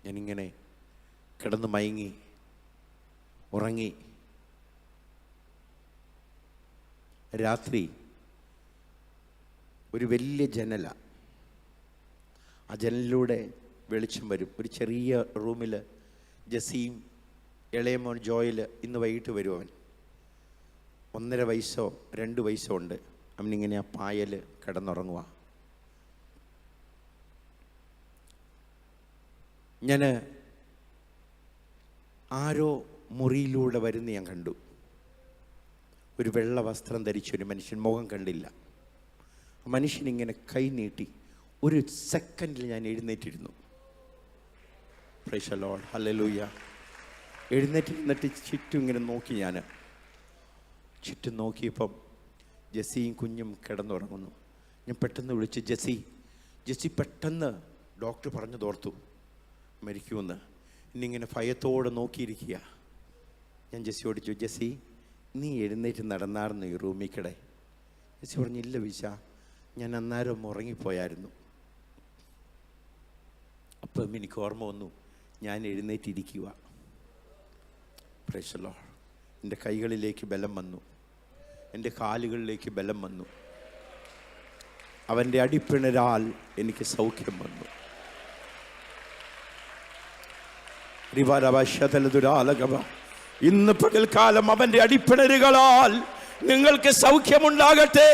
ഞാനിങ്ങനെ കിടന്ന് മയങ്ങി ഉറങ്ങി. രാത്രി ഒരു വലിയ ജനല, ആ ജനലിലൂടെ വെളിച്ചം വരും. ഒരു ചെറിയ റൂമിൽ ജെസ്സിയും ഇളയമോൻ ജോയിൽ ഇന്ന് വൈകിട്ട് വരും. അവൻ 1.5 വയസ്സോ 2 വയസ്സോ ഉണ്ട്. അവനിങ്ങനെ ആ പായൽ കിടന്നുറങ്ങുക. ഞാൻ ആരോ മുറിയിലൂടെ വരുന്ന ഞാൻ കണ്ടു. ഒരു വെള്ള വസ്ത്രം ധരിച്ചൊരു മനുഷ്യൻ, മുഖം കണ്ടില്ല. മനുഷ്യനിങ്ങനെ കൈ നീട്ടി. ഒരു സെക്കൻഡിൽ ഞാൻ എഴുന്നേറ്റിരുന്നു. Praise the lord, hallelujah. എഴുന്നേറ്റിരുന്നിട്ട് ചുറ്റും ഇങ്ങനെ നോക്കി. ഞാൻ ചുറ്റും നോക്കിയപ്പം ജെസ്സിയും കുഞ്ഞും കിടന്നുറങ്ങുന്നു. ഞാൻ പെട്ടെന്ന് വിളിച്ചു, ജെസ്സി പെട്ടെന്ന് ഡോക്ടർ പറഞ്ഞു തോർത്തു മരിക്കുമെന്ന്. ഇന്നിങ്ങനെ ഭയത്തോടെ നോക്കിയിരിക്കുക. ഞാൻ ജെസ്സിയോട് ചോദിച്ചു, ജെസ്സി നീ എഴുന്നേറ്റ് നടന്നായിരുന്നു ഈ റൂമിൽ കിടെ? ജെസ്സി പറഞ്ഞില്ല വിശ, ഞാൻ അന്നേരം ഉറങ്ങിപ്പോയായിരുന്നു. അപ്പം എനിക്ക് ഓർമ്മ വന്നു, ഞാൻ എഴുന്നേറ്റിരിക്കുക. Price the Lord. എൻ്റെ കൈകളിലേക്ക് ബലം വന്നു, എൻ്റെ കാലുകളിലേക്ക് ബലം വന്നു. അവൻ്റെ അടിപ്പിണരാൽ എനിക്ക് സൗഖ്യം വന്നു. ഇന്ന് പകൽക്കാലം അവൻ്റെ അടിപ്പിണരുകളാൽ നിങ്ങൾക്ക് സൗഖ്യമുണ്ടാകട്ടെ.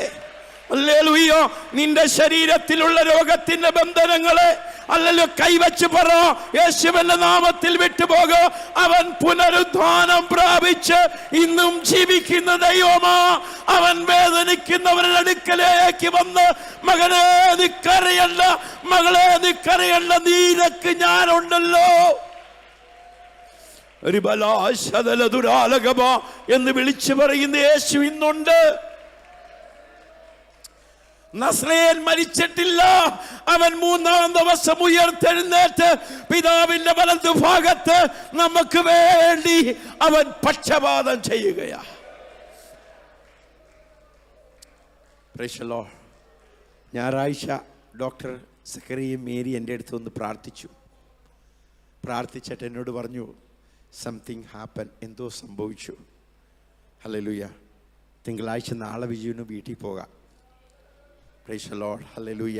ഹല്ലേലൂയ. നിന്റെ ശരീരത്തിലുള്ള രോഗത്തിന്റെ ബന്ധനങ്ങളെ അല്ലല്ലോ കൈവച്ച് പറ, യേശുവിന്റെ നാമത്തിൽ വിട്ടുപോക. അവൻ പുനരുദ്ധാനം പ്രാപിച്ച് ഇന്നും ജീവിക്കുന്ന ദൈവമാ. അവൻ വേദനിക്കുന്നവരുടെ അടുക്കലേക്ക് വന്ന്, മകനെ നിക്കറിയണ്ട, മകളെ നിക്കറിയണ്ട, നീനക്ക് ഞാനുണ്ടല്ലോ എന്ന് വിളിച്ചു പറയുന്ന യേശു ഇന്നുണ്ട്. നസ്രയൻ മരിച്ചിട്ടില്ല. അവൻ 3-ാം ദിവസം ഉയർത്തെഴുന്നേറ്റ് പിതാവിന്റെ വലതുഭാഗത്ത് നമുക്ക് വേണ്ടി അവൻ പക്ഷപാതം ചെയ്യുകയാ. Price the Lord. ഞായറാഴ്ച ഡോക്ടർ സക്കറിയയും മേരി എൻ്റെ അടുത്ത് ഒന്ന് പ്രാർത്ഥിച്ചിട്ട് എന്നോട് പറഞ്ഞു, സംതിങ് ഹാപ്പൻ, എന്തോ സംഭവിച്ചു. ഹല്ലേലൂയ. തിങ്കളാഴ്ച നാളെ വിജയന് വീട്ടിൽ പോകാം. Price the lord. ഹല്ലേലൂയ.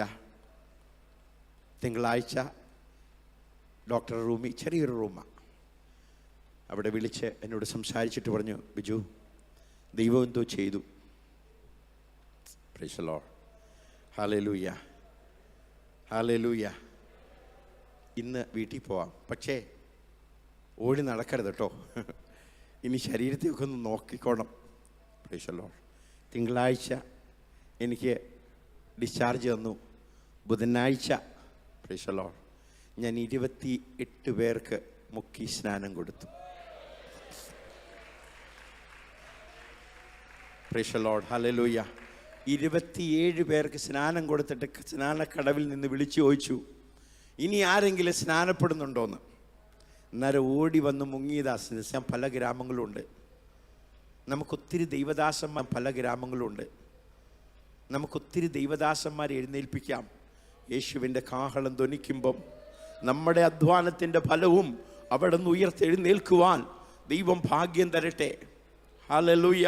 തിങ്കളാഴ്ച ഡോക്ടർ റൂമിൽ, ചെറിയൊരു റൂമാണ്, അവിടെ വിളിച്ച് എന്നോട് സംസാരിച്ചിട്ട് പറഞ്ഞു, ബിജു ദൈവം എന്തോ ചെയ്തു. Price the lord. Hallelujah. Hallelujah. ഇന്ന് വീട്ടിൽ പോവാം, പക്ഷേ ഓടി നടക്കരുത് കേട്ടോ. ഇനി ശരീരത്തെയൊക്കെ ഒന്ന് നോക്കിക്കോണം. Praise the lord. തിങ്കളാഴ്ച എനിക്ക് ഡിസ്ചാർജ് തന്നു. ബുധനാഴ്ച പ്രൈസ് ദി ലോർഡ് ഞാൻ 28 പേർക്ക് മുക്കി സ്നാനം കൊടുത്തു. Price the lord. ഹല്ലേലൂയ. 27 പേർക്ക് സ്നാനം കൊടുത്തിട്ട് സ്നാനക്കടവിൽ നിന്ന് വിളിച്ചു ചോദിച്ചു, ഇനി ആരെങ്കിലും സ്നാനപ്പെടുന്നുണ്ടോയെന്ന്. അന്നേരം ഓടി വന്ന് മുങ്ങിയതാ. പല ഗ്രാമങ്ങളുണ്ട്, നമുക്കൊത്തിരി ദൈവദാസന്മാർ പല ഗ്രാമങ്ങളുണ്ട്. നമുക്കൊത്തിരി ദൈവദാസന്മാരെ എഴുന്നേൽപ്പിക്കാം. യേശുവിൻ്റെ കാഹളം ധ്വനിക്കുമ്പം നമ്മുടെ അധ്വാനത്തിൻ്റെ ഫലവും അവിടെ നിന്ന് ഉയർത്തെഴുന്നേൽക്കുവാൻ ദൈവം ഭാഗ്യം തരട്ടെ. ഹല്ലേലൂയ.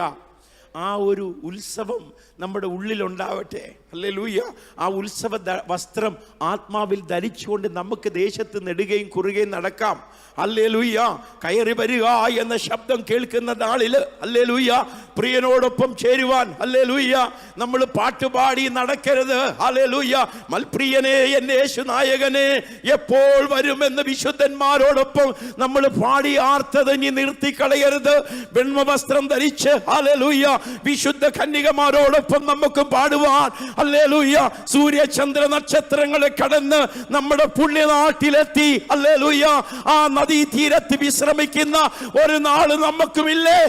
ആ ഒരു ഉത്സവം നമ്മുടെ ഉള്ളിലുണ്ടാവട്ടെ. ഹല്ലേലൂയ. ആ ഉത്സവ വസ്ത്രം ആത്മാവിൽ ധരിച്ചുകൊണ്ട് നമുക്ക് ദേശത്ത് നെടുകയും കുറുകയും നടക്കാം. ഹല്ലേലൂയ. കയറി വരിക എന്ന ശബ്ദം കേൾക്കുന്ന നാളിൽ ഹല്ലേലൂയ പ്രിയനോടൊപ്പം ചേരുവാൻ ഹല്ലേലൂയ നമ്മൾ പാട്ടുപാടി നടക്കരുത്. ഹല്ലേലൂയ. മൽപ്രിയനെ എന്റെ യേശു നായകനെ എപ്പോൾ വരുമെന്ന് വിശുദ്ധന്മാരോടൊപ്പം നമ്മൾ പാടി ആർത്തത് ഇനി നിർത്തിക്കളയരുത്. വെണ്മവസ്ത്രം ധരിച്ച് ഹല്ലേലൂയ വിശുദ്ധ കന്യകമാരോടൊപ്പം നമുക്ക് പാടുവാൻ ഹല്ലേലൂയ സൂര്യചന്ദ്ര നക്ഷത്രങ്ങളെ കടന്ന് നമ്മുടെ പുണ്യനാട്ടിലെത്തി ഹല്ലേലൂയ ആ നദീ തീരത്ത് വിശ്രമിക്കുന്ന ഒരു നാള് നമുക്കുമില്ലേ?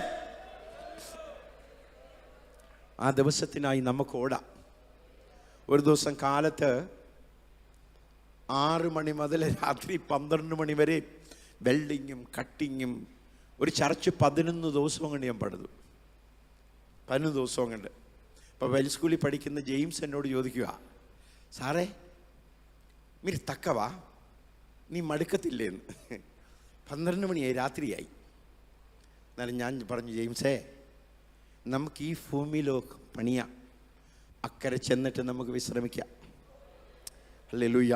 ആ ദിവസത്തിനായി നമുക്ക് ഓടാം. ഒരു ദിവസം കാലത്ത് 6 മണി മുതൽ രാത്രി 12 മണി വരെ വെൽഡിങ്ങും കട്ടിങ്ങും. ഒരു ചർച്ച് 11 ദിവസം കൊണ്ട് ഞാൻ പണിതു. 11 ദിവസം കണ്ട്. ഇപ്പോൾ വെൽ സ്കൂളിൽ പഠിക്കുന്ന ജെയിംസ് എന്നോട് ചോദിക്കുക, സാറേ മീര് തക്കവാ, നീ മടുക്കത്തില്ലേന്ന്. 12 മണിയായി, രാത്രിയായി. എന്നാലും ഞാൻ പറഞ്ഞു, ജെയിംസേ നമുക്ക് ഈ ഭൂമിയിലോ പണിയാം, അക്കരെ ചെന്നിട്ട് നമുക്ക് വിശ്രമിക്കാം. ഹല്ലേലൂയ.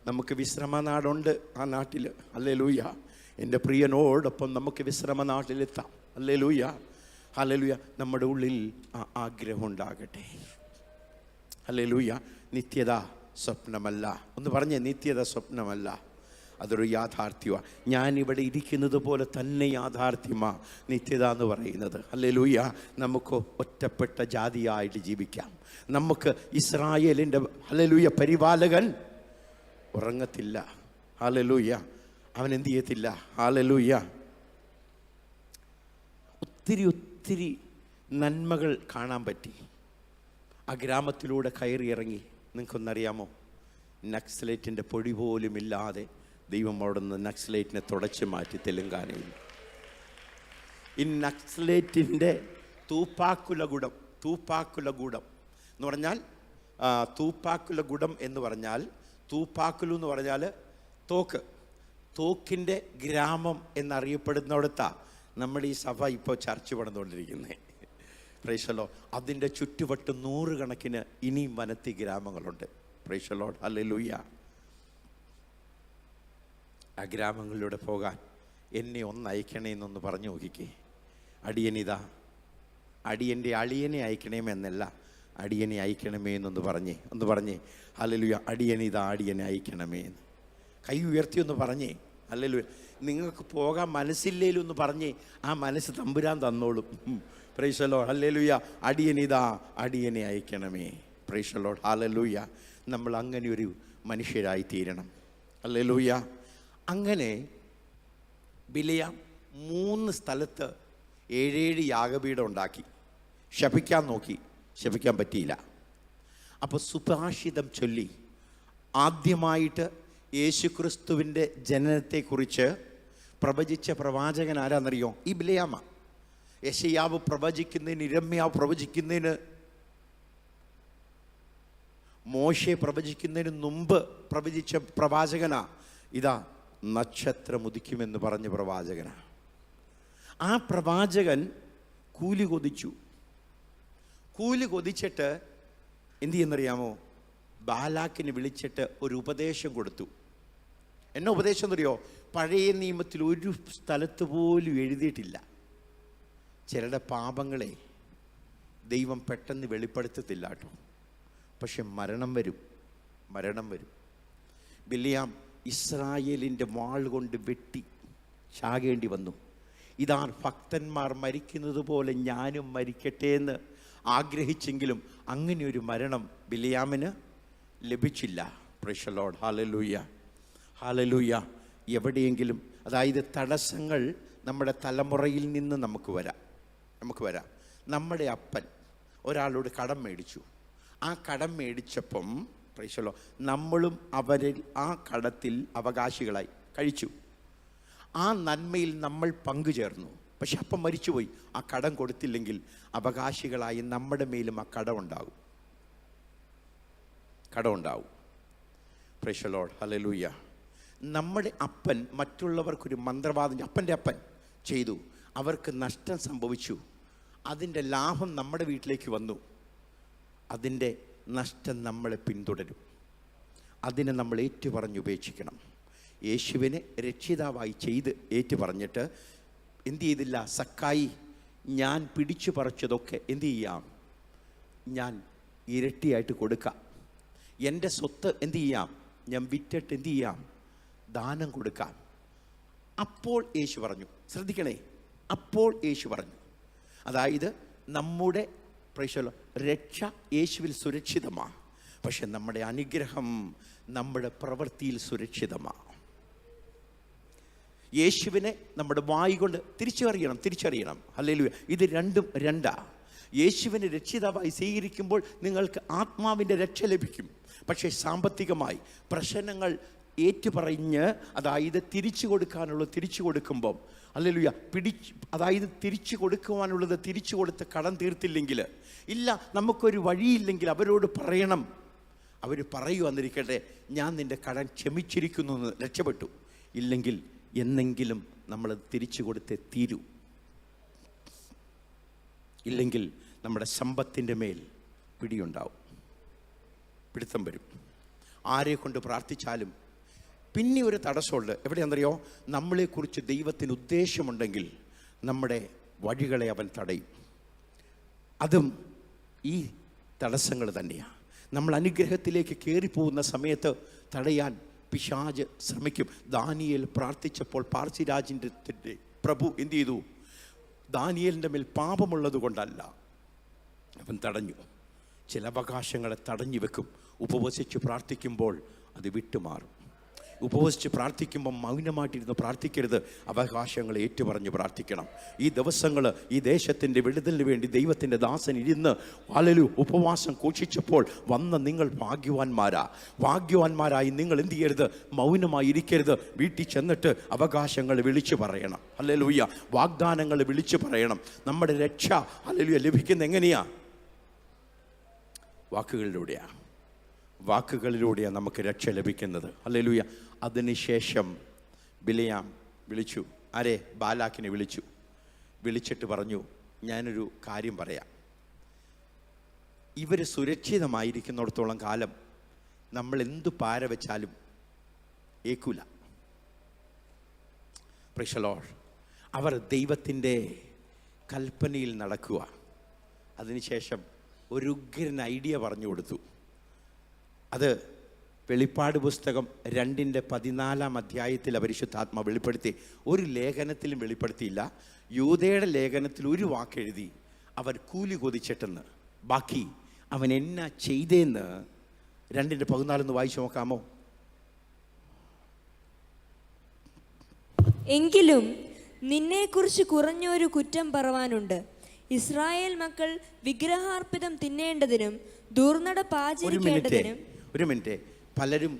നമുക്ക് വിശ്രമ നാടുണ്ട് ആ നാട്ടിൽ. ഹല്ലേലൂയ. എൻ്റെ പ്രിയനോടൊപ്പം നമുക്ക് വിശ്രമ നാട്ടിലെത്താം. ഹല്ലേലൂയ. ഹല്ലേലൂയ. നമ്മുടെ ഉള്ളിൽ ആ ആഗ്രഹം ഉണ്ടാകട്ടെ. ഹല്ലേലൂയ. നിത്യത സ്വപ്നമല്ല. ഒന്ന് പറഞ്ഞേ, നിത്യത സ്വപ്നമല്ല, അതൊരു യാഥാർത്ഥ്യമാണ്. ഞാനിവിടെ ഇരിക്കുന്നത് പോലെ തന്നെ യാഥാർത്ഥ്യമാണ് നിത്യത എന്ന് പറയുന്നത്. ഹല്ലേലൂയ. നമുക്ക് ഒറ്റപ്പെട്ട ജാതിയായിട്ട് ജീവിക്കാം. നമുക്ക് ഇസ്രായേലിൻ്റെ ഹല്ലേലൂയ പരിപാലകൻ ഉറങ്ങത്തില്ല. ഹല്ലേലൂയ. അവൻ എന്ത് ചെയ്യത്തില്ല. ഹല്ലേലൂയ. ഒത്തിരി നന്മകൾ കാണാൻ പറ്റി. ആ ഗ്രാമത്തിലൂടെ കയറി ഇറങ്ങി. നിങ്ങൾക്കൊന്നറിയാമോ, നക്സലേറ്റിൻ്റെ പൊടി പോലും ഇല്ലാതെ ദൈവം അവിടെ നിന്ന് നക്സലേറ്റിനെ തുടച്ചു മാറ്റി തെലുങ്കാനയിൽ. ഈ നക്സലേറ്റിൻ്റെ തൂപ്പാക്കുലഗുഡം എന്ന് പറഞ്ഞാൽ തൂപ്പാക്കുലഗുഡം എന്ന് പറഞ്ഞാൽ, തൂപ്പാക്കുലു എന്ന് പറഞ്ഞാൽ തോക്കിൻ്റെ ഗ്രാമം എന്നറിയപ്പെടുന്നിടത്താണ് നമ്മുടെ ഈ സഭ ഇപ്പോൾ ചർച്ച പണിതുകൊണ്ടിരിക്കുന്നത്. Price the Lord. അതിൻ്റെ ചുറ്റുവട്ട് 100 കണക്കിന് ഇനിയും വനത്തി ഗ്രാമങ്ങളുണ്ട്. Praise the lord. ഹല്ലേലൂയ. ആ ഗ്രാമങ്ങളിലൂടെ പോകാൻ എന്നെ ഒന്ന് അയക്കണേ എന്നൊന്ന് പറഞ്ഞു നോക്കിക്കേ. അടിയനിതാ, അടിയൻ്റെ അളിയനെ അയക്കണമേന്നല്ല, അടിയനെ അയക്കണമേ എന്നൊന്ന് പറഞ്ഞേ. ഹല്ലേലൂയ. അടിയനിതാ, അടിയനെ അയക്കണമേ എന്ന്. കൈ ഉയർത്തിയൊന്ന് പറഞ്ഞേ ഹല്ലേലൂയ. നിങ്ങൾക്ക് പോകാൻ മനസ്സില്ലേലും ഒന്ന് പറഞ്ഞേ, ആ മനസ്സ് തമ്പുരാൻ തന്നോളും. Praise the lord. ഹല്ലേലൂയ. അടിയനിതാ, അടിയനെ അയക്കണമേ. Praise the lord. ഹല്ലേലൂയ. നമ്മൾ അങ്ങനെ ഒരു മനുഷ്യരായി തീരണം. ഹല്ലേലൂയ. അങ്ങനെ ബിലെയാം 3 സ്ഥലത്ത് 7 യാഗപീഠം ഉണ്ടാക്കി. ശപിക്കാൻ നോക്കി, ശപിക്കാൻ പറ്റിയില്ല. അപ്പോൾ സുഭാഷിതം ചൊല്ലി ആദ്യമായിട്ട് യേശുക്രിസ്തുവിൻ്റെ ജനനത്തെക്കുറിച്ച് പ്രവചിച്ച പ്രവാചകൻ ആരാന്നറിയോ? ഈ ബിലെയാമ. യെശയ്യാവ് പ്രവചിക്കുന്നതിന്, ഇരമ്യാവ് പ്രവചിക്കുന്നതിന്, മോശെ പ്രവചിക്കുന്നതിന് മുമ്പ് പ്രവചിച്ച പ്രവാചകനാ. ഇതാ നക്ഷത്രം ഉദിക്കുമെന്ന് പറഞ്ഞ പ്രവാചകനാ. ആ പ്രവാചകൻ കൂലി കൊതിച്ചു. കൂലി കൊതിച്ചിട്ട് എന്ത് ചെയ്യുന്നറിയാമോ? ബാലാക്കിനെ വിളിച്ചിട്ട് ഒരു ഉപദേശം കൊടുത്തു. എന്നാ ഉപദേശം എന്നറിയോ? പഴയ നിയമത്തിൽ ഒരു സ്ഥലത്ത് പോലും എഴുതിയിട്ടില്ല, ചിലരുടെ പാപങ്ങളെ ദൈവം പെട്ടെന്ന് വെളിപ്പെടുത്തത്തില്ല കേട്ടോ, പക്ഷെ മരണം വരും. ബിലെയാം ഇസ്രായേലിൻ്റെ വാൾ കൊണ്ട് വെട്ടി ചാകേണ്ടി വന്നു. ഇതാ ഭക്തന്മാർ മരിക്കുന്നത് പോലെ ഞാനും മരിക്കട്ടെ എന്ന് ആഗ്രഹിച്ചെങ്കിലും അങ്ങനെ ഒരു മരണം ബിലെയാമിന് ലഭിച്ചില്ല. Price the lord. Hallelujah, hallelujah. എവിടെയെങ്കിലും, അതായത് തടസ്സങ്ങൾ നമ്മുടെ തലമുറയിൽ നിന്ന് നമുക്ക് വരാം. നമ്മുടെ അപ്പൻ ഒരാളോട് കടം മേടിച്ചു. ആ കടം മേടിച്ചപ്പം പ്രൈസ് ദി ലോർഡ് നമ്മളും അവരിൽ ആ കടത്തിൽ അവകാശികളായി കഴിച്ചു. ആ നന്മയിൽ നമ്മൾ പങ്കുചേർന്നു. പക്ഷെ അപ്പം മരിച്ചുപോയി. ആ കടം കൊടുത്തില്ലെങ്കിൽ അവകാശികളായി നമ്മുടെ മേലും ആ കടമുണ്ടാകും. Praise the lord. ഹല്ലേലൂയ. നമ്മുടെ അപ്പൻ മറ്റുള്ളവർക്കൊരു മന്ത്രവാദം അപ്പൻ്റെ അപ്പൻ ചെയ്തു, അവർക്ക് നഷ്ടം സംഭവിച്ചു. അതിൻ്റെ ലാഭം നമ്മുടെ വീട്ടിലേക്ക് വന്നു. അതിൻ്റെ നഷ്ടം നമ്മളെ പിന്തുടരും. അതിനെ നമ്മൾ ഏറ്റുപറഞ്ഞ് ഉപേക്ഷിക്കണം. യേശുവിനെ രക്ഷിതാവായി ചെയ്ത് ഏറ്റുപറഞ്ഞിട്ട് എന്ത് ചെയ്തില്ല? സക്കായി, ഞാൻ പിടിച്ചു പറിച്ചതൊക്കെ എന്ത് ചെയ്യാം? ഞാൻ ഇരട്ടിയായിട്ട് കൊടുക്കാം. എൻ്റെ സ്വത്ത് എന്ത് ചെയ്യാം? ഞാൻ വിറ്റിട്ട് എന്ത് ചെയ്യാം? ദാനം കൊടുക്കാം. അപ്പോൾ യേശു പറഞ്ഞു, ശ്രദ്ധിക്കണേ, അപ്പോൾ യേശു പറഞ്ഞു, അതായത് നമ്മുടെ രക്ഷ യേശുവിൽ സുരക്ഷിതമാണ്, പക്ഷെ നമ്മുടെ അനുഗ്രഹം നമ്മുടെ പ്രവൃത്തിയിൽ സുരക്ഷിതമാണ്. യേശുവിനെ നമ്മുടെ വായി കൊണ്ട് തിരിച്ചറിയണം. ഹല്ലേലൂയ. ഇത് രണ്ടും രണ്ടാ. യേശുവിനെ രക്ഷിതാവായി സ്വീകരിക്കുമ്പോൾ നിങ്ങൾക്ക് ആത്മാവിൻ്റെ രക്ഷ ലഭിക്കും. പക്ഷേ സാമ്പത്തികമായി പ്രശ്നങ്ങൾ ഏറ്റുപറഞ്ഞ്, അതായത് തിരിച്ചു കൊടുക്കാനുള്ളത് തിരിച്ചു കൊടുക്കുമ്പം, ഹല്ലേലൂയ, അതായത് തിരിച്ചു കൊടുക്കുവാനുള്ളത് തിരിച്ചു കൊടുത്ത് കടം തീർത്തില്ലെങ്കിൽ, ഇല്ല നമുക്കൊരു വഴിയില്ലെങ്കിൽ അവരോട് പറയണം. അവർ പറയുവാന്നിരിക്കട്ടെ, ഞാൻ നിൻ്റെ കടം ക്ഷമിച്ചിരിക്കുന്നു എന്ന്, രക്ഷപ്പെട്ടു. ഇല്ലെങ്കിൽ എന്നെങ്കിലും നമ്മൾ തിരിച്ചു കൊടുത്തേ തീരൂ. ഇല്ലെങ്കിൽ നമ്മുടെ സമ്പത്തിൻ്റെ മേൽ പിടുത്തം വരും. ആരെ കൊണ്ട് പ്രാർത്ഥിച്ചാലും പിന്നെ ഒരു തടസ്സമുണ്ട്. എവിടെയാണെന്നറിയോ? നമ്മളെക്കുറിച്ച് ദൈവത്തിന് ഉദ്ദേശമുണ്ടെങ്കിൽ നമ്മുടെ വഴികളെ അവൻ തടയും. അതും ഈ തടസ്സങ്ങൾ തന്നെയാണ്. നമ്മൾ അനുഗ്രഹത്തിലേക്ക് കയറിപ്പോകുന്ന സമയത്ത് തടയാൻ പിശാച് ശ്രമിക്കും. ദാനിയേൽ പ്രാർത്ഥിച്ചപ്പോൾ പാർസിരാജിൻ്റെ പ്രഭു എന്ത് ചെയ്തു? ദാനിയേലിൻ്റെ മേൽ പാപമുള്ളത് കൊണ്ടല്ല, അവൻ തടഞ്ഞു. ചില അവകാശങ്ങളെ തടഞ്ഞു വെക്കും. ഉപവസിച്ച് പ്രാർത്ഥിക്കുമ്പോൾ അത് വിട്ടുമാറും. ഉപവസിച്ച് പ്രാർത്ഥിക്കുമ്പോൾ മൗനമായിട്ടിരുന്ന് പ്രാർത്ഥിക്കരുത്, അവകാശങ്ങൾ ഏറ്റുപറഞ്ഞ് പ്രാർത്ഥിക്കണം. ഈ ദിവസങ്ങൾ ഈ ദേശത്തിൻ്റെ വിടുതലിന് വേണ്ടി ദൈവത്തിൻ്റെ ദാസൻ ഇരുന്ന് വളരെ ഉപവാസം ഘോഷിച്ചപ്പോൾ വന്ന നിങ്ങൾ ഭാഗ്യവാന്മാരായി നിങ്ങൾ എന്ത് ചെയ്യരുത്? മൗനമായി ഇരിക്കരുത്. വീട്ടിൽ ചെന്നിട്ട് അവകാശങ്ങൾ വിളിച്ചു പറയണം. ഹല്ലേലൂയ. വാഗ്ദാനങ്ങൾ വിളിച്ചു പറയണം. നമ്മുടെ രക്ഷ ഹല്ലേലൂയ ലഭിക്കുന്ന എങ്ങനെയാ? വാക്കുകളിലൂടെയാണ് നമുക്ക് രക്ഷ ലഭിക്കുന്നത്. ഹല്ലേലൂയ. അതിനുശേഷം ബിലെയാം വിളിച്ചു. ആരെ? ബാലാക്കിനെ വിളിച്ചിട്ട് പറഞ്ഞു, ഞാനൊരു കാര്യം പറയാം. ഇവർ സുരക്ഷിതമായിരിക്കുന്നിടത്തോളം കാലം നമ്മൾ എന്തു പാര വെച്ചാലും ഏക്കൂല. Praise the lord. അവർ ദൈവത്തിൻ്റെ കൽപ്പനയിൽ നടക്കുക. അതിനുശേഷം ഒരു ഉഗ്രൻ ഐഡിയ പറഞ്ഞു കൊടുത്തു. അത് വെളിപ്പാട് പുസ്തകം 2:14 പരിശുദ്ധാത്മ വെളിപ്പെടുത്തി. ഒരു ലേഖനത്തിലും വെളിപ്പെടുത്തിയില്ല. യൂദയുടെ ലേഖനത്തിൽ ഒരു വാക്കെഴുതി, അവൻ കൂലി കൊതിച്ചിട്ടെന്ന്. ബാക്കി അവൻ എന്നാ ചെയ്തേന്ന് 2:14 വായിച്ചു നോക്കാമോ? എങ്കിലും നിന്നെക്കുറിച്ച് കുറഞ്ഞൊരു കുറ്റം പറവാനുണ്ട്. ഇസ്രായേൽ മക്കൾ വിഗ്രഹാർപ്പിതം തിന്നേണ്ടതിനും ദുർനടപ്പാചരിക്കേണ്ടതിനും. ഒരു മിനിറ്റ്. പലരും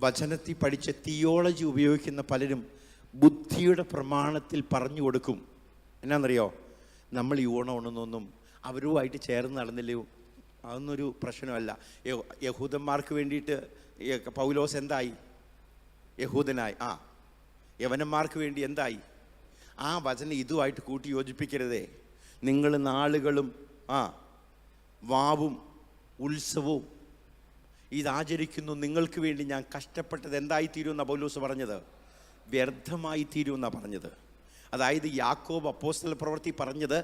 വചനത്തിൽ പഠിച്ച തിയോളജി ഉപയോഗിക്കുന്ന പലരും ബുദ്ധിയുടെ പ്രമാണത്തിൽ പറഞ്ഞു കൊടുക്കും. എന്നാന്നറിയോ, നമ്മൾ ഈ ഓണം ഉണ്ടെന്നൊന്നും അവരുമായിട്ട് ചേർന്ന് നടന്നില്ലയോ, അതൊന്നൊരു പ്രശ്നമല്ല. യഹൂദന്മാർക്ക് വേണ്ടിയിട്ട് പൗലോസ് എന്തായി? യഹൂദനായി. യവനന്മാർക്ക് വേണ്ടി എന്തായി? ആ വചനം ഇതുമായിട്ട് കൂട്ടി യോജിപ്പിക്കരുതേ. നിങ്ങൾ നാളുകളും വാവും ഉത്സവവും ഇതാചരിക്കുന്നു, നിങ്ങൾക്ക് വേണ്ടി ഞാൻ കഷ്ടപ്പെട്ടത് എന്തായി തീരുമെന്നാണ് പൗലോസ് പറഞ്ഞത്? വ്യർത്ഥമായി തീരുമെന്നാണ് പറഞ്ഞത്. അതായത് യാക്കോബ് അപ്പോസ്തല പ്രവൃത്തി പറഞ്ഞത്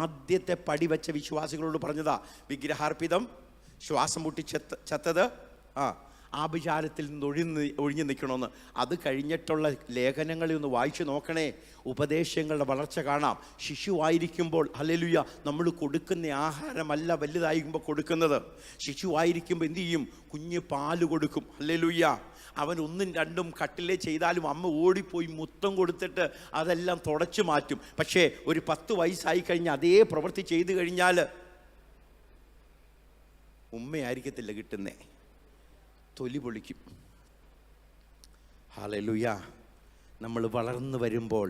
ആദ്യത്തെ പടി വെച്ച വിശ്വാസികളോട് പറഞ്ഞതാ. വിഗ്രഹാർപ്പിതം, ശ്വാസം മുട്ടി ചത്തത്, ആഭിചാരത്തിൽ നിന്ന് ഒഴിഞ്ഞു നിൽക്കണമെന്ന്. അത് കഴിഞ്ഞിട്ടുള്ള ലേഖനങ്ങളിൽ ഒന്ന് വായിച്ചു നോക്കണേ. ഉപദേശങ്ങളുടെ വളർച്ച കാണാം. ശിശുവായിരിക്കുമ്പോൾ ഹല്ലേലൂയ നമ്മൾ കൊടുക്കുന്ന ആഹാരമല്ല വലുതായിരിക്കുമ്പോൾ കൊടുക്കുന്നത്. ശിശുവായിരിക്കുമ്പോൾ എന്തു ചെയ്യും? കുഞ്ഞ് പാല് കൊടുക്കും. ഹല്ലേലൂയ. അവൻ 1ഉം 2ഉം കട്ടിലേ ചെയ്താലും അമ്മ ഓടിപ്പോയി മുത്തം കൊടുത്തിട്ട് അതെല്ലാം തുടച്ചു മാറ്റും. പക്ഷേ ഒരു 10 വയസ്സായി കഴിഞ്ഞാൽ അതേ പ്രവൃത്തി ചെയ്തു കഴിഞ്ഞാൽ ഉമ്മയായിരിക്കത്തില്ല കിട്ടുന്നേ, തൊലി പൊളിക്കും. ഹല്ലേലൂയ. നമ്മൾ വളർന്നു വരുമ്പോൾ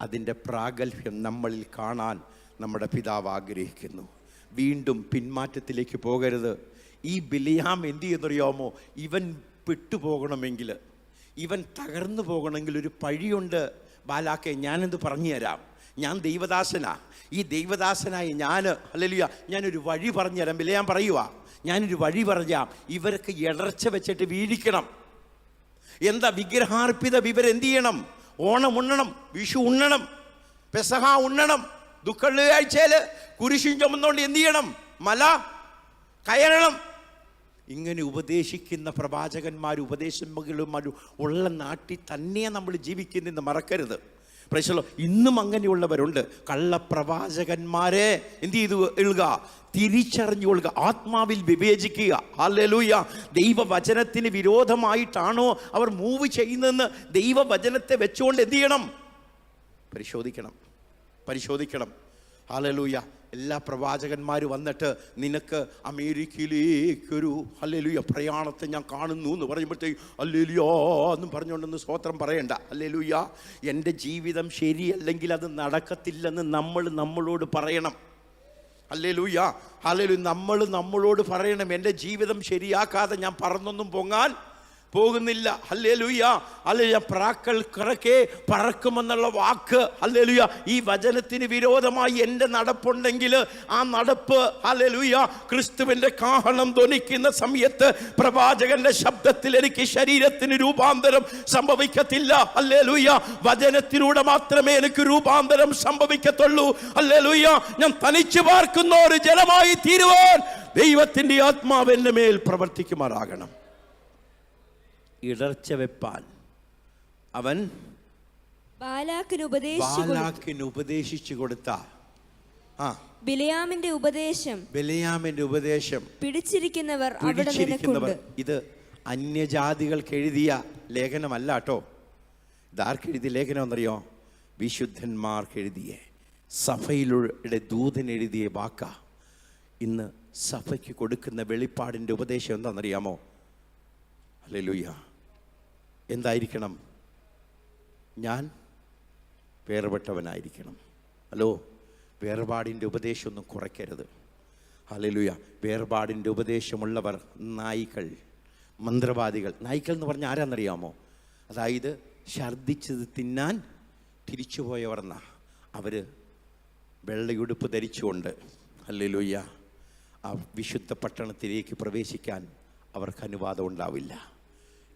അതിൻ്റെ പ്രാഗൽഭ്യം നമ്മളിൽ കാണാൻ നമ്മുടെ പിതാവ് ആഗ്രഹിക്കുന്നു. വീണ്ടും പിന്മാറ്റത്തിലേക്ക് പോകരുത്. ഈ ബിലിയാം എന്ത് ചെയ്യുന്നറിയാമോ? ഇവൻ പെട്ടുപോകണമെങ്കിൽ, ഇവൻ തകർന്നു പോകണമെങ്കിൽ ഒരു പഴിയുണ്ട്. ബാലാക്കെ, ഞാനെന്ത് പറഞ്ഞു തരാം? ഞാൻ ദൈവദാസനാ. ഈ ദൈവദാസനായി ഹല്ലേലൂയ ഞാനൊരു വഴി പറഞ്ഞു തരാം. ബിലിയാം പറയുക, ഞാനൊരു വഴി പറഞ്ഞാൽ ഇവരൊക്കെ ഇടർച്ച വെച്ചിട്ട് വീഴിക്കണം. എന്താ? വിഗ്രഹാർപ്പിതം ഇവരെന്ത് ചെയ്യണം? ഓണം ഉണ്ണണം, വിഷു ഉണ്ണണം, പെസഹ ഉണ്ണണം, ദുഃഖവെള്ളിയാഴ്ചയിൽ കുരിശും ചുമന്നുകൊണ്ട് എന്ത് ചെയ്യണം? മല കയറണം. ഇങ്ങനെ ഉപദേശിക്കുന്ന പ്രവാചകന്മാരും ഉപദേശകന്മാരും ഉള്ള നാട്ടിൽ തന്നെ നമ്മൾ ജീവിക്കുന്നെന്ന് മറക്കരുത്. പ്രശ്നം ഇന്നും അങ്ങനെയുള്ളവരുണ്ട്. കള്ളപ്രവാചകന്മാരെ എന്ത് ചെയ്തു എഴുക? തിരിച്ചറിഞ്ഞുകൊള്ളുക, ആത്മാവിൽ വിവേചിക്കുക. ഹല്ലേലൂയ. ദൈവവചനത്തിന് വിരോധമായിട്ടാണോ അവർ മൂവ് ചെയ്യുന്നതെന്ന് ദൈവവചനത്തെ വെച്ചുകൊണ്ട് എന്ത് ചെയ്യണം? പരിശോധിക്കണം. ഹല്ലേലൂയ. എല്ലാ പ്രവാചകന്മാരും വന്നിട്ട് നിനക്ക് അമേരിക്കയിലേക്കൊരു ഹല്ലേലൂയ പ്രയാണത്തെ ഞാൻ കാണുന്നു എന്ന് പറയുമ്പോഴത്തേക്ക് ഹല്ലേലൂയ എന്നും പറഞ്ഞുകൊണ്ടൊന്ന് സ്തോത്രം പറയണ്ട. ഹല്ലേലൂയ. എൻ്റെ ജീവിതം ശരിയല്ലെങ്കിൽ അത് നടക്കത്തില്ലെന്ന് നമ്മളോട് പറയണം. ഹല്ലേലൂയ. ഹല്ലേലൂയ. നമ്മളോട് പറയണം, എൻ്റെ ജീവിതം ശരിയാക്കാതെ ഞാൻ പറന്നൊന്നും പൊങ്ങാൻ പോകുന്നില്ല. ഹല്ലേലൂയ. ഹല്ലേലൂയ. പ്രാക്കൾ കിറക്കെ പറക്കുമെന്നുള്ള വാക്ക് ഹല്ലേലൂയ ഈ വചനത്തിന് വിരോധമായി എൻ്റെ നടപ്പുണ്ടെങ്കിൽ ആ നടപ്പ് ഹല്ലേലൂയ ക്രിസ്തുവിൻ്റെ കാഹളം ധ്വനിക്കുന്ന സമയത്ത് പ്രവാചകന്റെ ശബ്ദത്തിൽ എനിക്ക് ശരീരത്തിന് രൂപാന്തരം സംഭവിക്കത്തില്ല. ഹല്ലേലൂയ. വചനത്തിലൂടെ മാത്രമേ എനിക്ക് രൂപാന്തരം സംഭവിക്കത്തുള്ളൂ. ഹല്ലേലൂയ. ഞാൻ തനിച്ചു പാർക്കുന്ന ഒരു ജനമായി തീരുവാൻ ദൈവത്തിൻ്റെ ആത്മാവ് എൻ്റെ മേൽ പ്രവർത്തിക്കുമാറാകണം. ഇടർച്ച വെപ്പാൻ അവൻ ബാലാക്കിന് ഉപദേശിച്ചു കൊടുത്ത ബിലിയാമിന്റെ ഉപദേശം പിടിച്ചിരിക്കുന്നവർ ഇത് അന്യജാതികൾക്ക് എഴുതിയ ലേഖനമല്ല കേട്ടോ. ഇതാർക്കെഴുതിയ ലേഖനം എന്നറിയോ? വിശുദ്ധന്മാർക്ക് എഴുതിയ, സഭയിലൂടെ ദൂതൻ എഴുതിയ വാക്ക. ഇന്ന് സഭയ്ക്ക് കൊടുക്കുന്ന വെളിപ്പാടിൻ്റെ ഉപദേശം എന്താണെന്നറിയാമോ? ഹല്ലേലൂയ. എന്തായിരിക്കണം? ഞാൻ വേർപെട്ടവനായിരിക്കണം. ഹലോ, വേർപാടിൻ്റെ ഉപദേശമൊന്നും കുറയ്ക്കരുത്. ഹല്ലേലൂയ. വേർപാടിൻ്റെ ഉപദേശമുള്ളവർ നായ്ക്കൾ, മന്ത്രവാദികൾ. നായ്ക്കൾ എന്ന് പറഞ്ഞാൽ ആരാന്നറിയാമോ? അതായത് ഛർദ്ദിച്ചത് തിന്നാൻ തിരിച്ചുപോയവർ എന്നാ. അവർ വെള്ളയുടുപ്പ് ധരിച്ചുകൊണ്ട് ഹല്ലേലൂയ ആ വിശുദ്ധ പട്ടണത്തിലേക്ക് പ്രവേശിക്കാൻ അവർക്ക് അനുവാദം ഉണ്ടാവില്ല.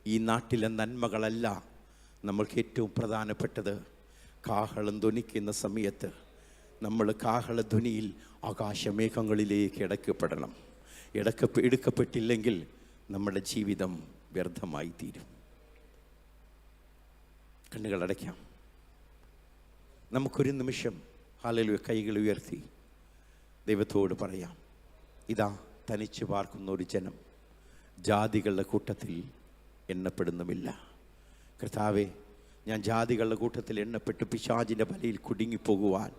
ഈ നാട്ടിലെ നന്മകളല്ല നമ്മൾക്ക് ഏറ്റവും പ്രധാനപ്പെട്ടത്. കാഹളം ധ്വനിക്കുന്ന സമയത്ത് നമ്മൾ കാഹളധ്വനിയിൽ ആകാശമേഘങ്ങളിലേക്ക് എടുക്കപ്പെടണം. എടുക്കപ്പെട്ടില്ലെങ്കിൽ നമ്മുടെ ജീവിതം വ്യർത്ഥമായി തീരും. കണ്ണുകളടയ്ക്കാം. നമുക്കൊരു നിമിഷം ഹല്ലേലൂയ കൈകൾ ഉയർത്തി ദൈവത്തോട് പറയാം, ഇതാ തനിച്ച് പാർക്കുന്ന ഒരു ജനം ജാതികളുടെ കൂട്ടത്തിൽ എണ്ണപ്പെടുന്നുമില്ല. കർത്താവേ, ഞാൻ ജാതികളുടെ കൂട്ടത്തിൽ എണ്ണപ്പെട്ട് പിശാചിൻ്റെ വലയിൽ കുടുങ്ങിപ്പോകുവാൻ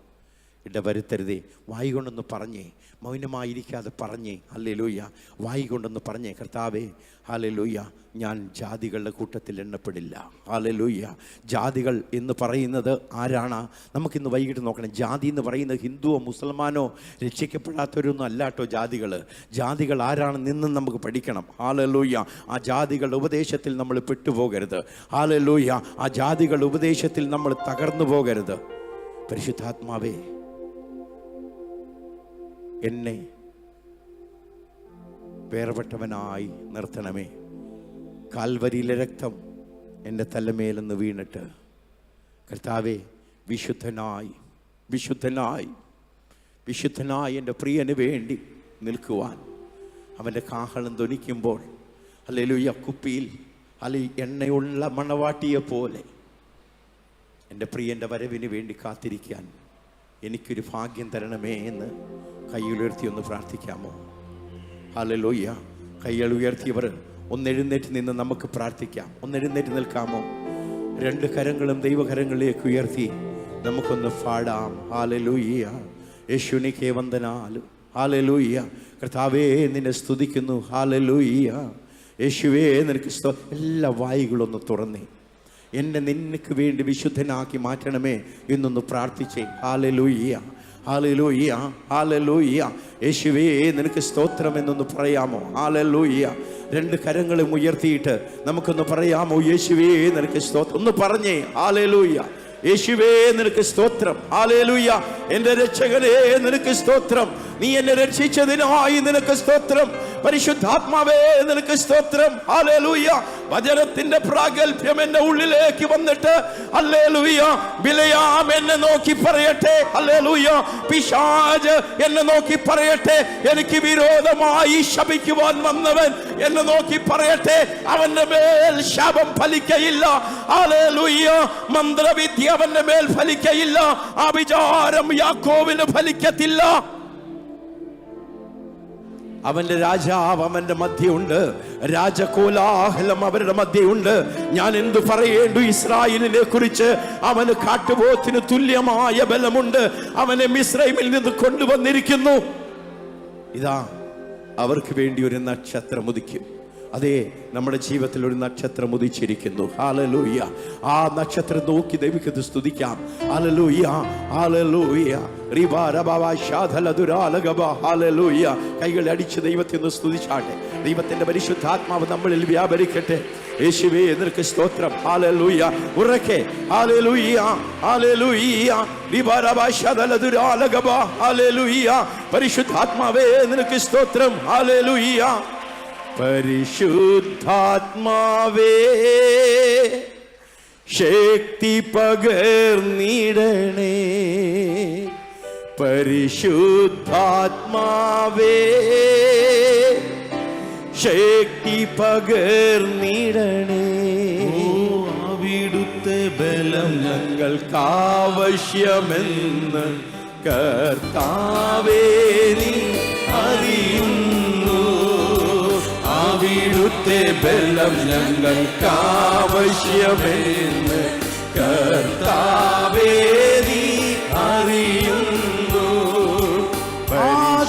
ഇടവരുത്തരുതേ. വായി കൊണ്ടൊന്ന് പറഞ്ഞേ, മൗനമായിരിക്കാതെ പറഞ്ഞേ. ഹല്ലേലൂയ, വായി കൊണ്ടൊന്ന് പറഞ്ഞേ, കർത്താവേ ഹല്ലേലൂയ, ഞാൻ ജാതികളുടെ കൂട്ടത്തിൽ എണ്ണപ്പെടില്ല. ഹല്ലേലൂയ. ജാതികൾ എന്ന് പറയുന്നത് ആരാണ്? നമുക്കിന്ന് വൈകിട്ട് നോക്കണം. ജാതി എന്ന് പറയുന്നത് ഹിന്ദുവോ മുസൽമാനോ രക്ഷിക്കപ്പെടാത്തവരൊന്നും അല്ലാട്ടോ ജാതികൾ ആരാണെന്നും നമുക്ക് പഠിക്കണം. ഹല്ലേലൂയ. ആ ജാതികളുടെ ഉപദേശത്തിൽ നമ്മൾ പെട്ടുപോകരുത്. ഹല്ലേലൂയ. ആ ജാതികളുടെ ഉപദേശത്തിൽ നമ്മൾ തകർന്നു പോകരുത്. പരിശുദ്ധാത്മാവേ, എന്നെ വേർപെട്ടവനായി നിർത്തണമേ. കാൽവരിയിലെ രക്തം എൻ്റെ തലമേലെന്ന് വീണിട്ട് കർത്താവേ, വിശുദ്ധനായി എൻ്റെ പ്രിയന് വേണ്ടി നിൽക്കുവാൻ അവൻ്റെ കാഹളം ധ്വനിക്കുമ്പോൾ ഹല്ലേലൂയ കുപ്പിയിൽ എണ്ണയുള്ള മണവാട്ടിയെ പോലെ എൻ്റെ പ്രിയൻ്റെ വരവിന് വേണ്ടി കാത്തിരിക്കാൻ എനിക്കൊരു ഭാഗ്യം തരണമേ എന്ന് കൈയുയർത്തി ഒന്ന് പ്രാർത്ഥിക്കാമോ? ഹല്ലേലൂയ. കൈകൾ ഉയർത്തിയവർ ഒന്നെഴുന്നേറ്റ് നിന്ന് നമുക്ക് പ്രാർത്ഥിക്കാം. ഒന്നെഴുന്നേറ്റ് നിൽക്കാമോ? രണ്ട് കരങ്ങളും ദൈവകരങ്ങളിലേക്ക് ഉയർത്തി നമുക്കൊന്ന് പാടാം. ഹല്ലേലൂയ. യേശുനിക്കേ വന്ദനാലു. ഹല്ലേലൂയ. കർത്താവേ, നിന്നെ സ്തുതിക്കുന്നു. ഹല്ലേലൂയ. യേശുവേ, നിനക്ക് എല്ലാ വായികളൊന്ന് തുറന്നേ. എന്നെ നിനക്ക് വേണ്ടി വിശുദ്ധനാക്കി മാറ്റണമേ എന്നൊന്ന് പ്രാർത്ഥിച്ചേ. Hallelujah, hallelujah, hallelujah. യേശുവേ, നിനക്ക് സ്തോത്രം എന്നൊന്ന് പറയാമോ? ഹല്ലേലൂയ. രണ്ട് കരങ്ങളും ഉയർത്തിയിട്ട് നമുക്കൊന്ന് പറയാമോ? യേശുവേ, നിനക്ക് സ്തോത്രം. ഒന്ന് പറഞ്ഞേ. ഹല്ലേലൂയ. യേശുവേ, നിനക്ക് സ്തോത്രം. ഹല്ലേലൂയ. എൻ്റെ രക്ഷകനേ, നിനക്ക് സ്തോത്രം. നീ എന്നെ രക്ഷിച്ചതിനായി നിനക്ക് സ്തോത്രം. പരിശുദ്ധാത്മാവേ, നിനക്ക് സ്തോത്രം. ഹല്ലേലൂയ. വചനത്തിന്റെ പ്രാഗൽഭ്യം എന്റെ ഉള്ളിലേക്ക് വന്നിട്ട് ഹല്ലേലൂയ, ബിലയാം എന്നെ നോക്കി പറയട്ടെ. ഹല്ലേലൂയ. പിശാച് എന്നെ നോക്കി പറയട്ടെ. എനിക്ക് വിരോധമായി ശപിക്കുവാൻ വന്നവൻ എന്നെ നോക്കി പറയട്ടെ. അവന്റെ മേൽ ശാപം ഫലിക്കയില്ല. ഹല്ലേലൂയ. മന്ത്രവിദ്യ അവന്റെ മേൽ ഫലിക്കയില്ല. ആഭിചാരം യാക്കോബിന് ഫലിക്കത്തില്ല. അവന്റെ രാജാവ് അവന്റെ മധ്യയുണ്ട്. രാജകോലാഹലം അവരുടെ മധ്യയുണ്ട്. ഞാൻ എന്തു പറയേണ്ടു ഇസ്രായേലിനെ കുറിച്ച്? അവന് കാട്ടുപോത്തിന് തുല്യമായ ബലമുണ്ട്. അവനെ മിസ്രൈമിൽ നിന്ന് കൊണ്ടുവന്നിരിക്കുന്നു. ഇതാ, അവർക്ക് വേണ്ടി ഒരു നക്ഷത്രം ഉദിക്കും. അതെ, നമ്മുടെ ജീവിതത്തിൽ ഒരു നക്ഷത്രം ഉദിച്ചിരിക്കുന്നു. ഹല്ലേലൂയ. ആ നക്ഷത്രം നോക്കി ദൈവത്തെ സ്തുതിക്കാം. Hallelujah, hallelujah. ഹല്ലേലൂയ. കൈകൾ അടിച്ച് ദൈവത്തെ ഒന്ന് സ്തുതിച്ചാട്ടെ. ദൈവത്തിന്റെ പരിശുദ്ധാത്മാവ് നമ്മളിൽ വ്യാപരിക്കട്ടെ. യേശുവേ, നിനക്ക് സ്തോത്രം. ഹല്ലേലൂയ. ഉറക്കെ ഹല്ലേലൂയ, ഹല്ലേലൂയ. ഹല്ലേലൂയ. പരിശുദ്ധാത്മാവേ, നിനക്ക് സ്തോത്രം. ഹല്ലേലൂയ. പരിശുദ്ധാത്മാവേ, ശക്തി പകർന്നിടണേ. പരിശുദ്ധാത്മാവേ, ശക്തി പകർന്നിടണേ. അവിടുത്തെ ബലം ഞങ്ങൾക്കാവശ്യമെന്ന് കർത്താവേ നീ അറിയുന്നു. അവിടുത്തെ ബലം ഞങ്ങൾക്കാവശ്യമെന്ന് കർത്താവേ നീ അറിയുന്നു. പരിശുദ്ധാത്മാവേ,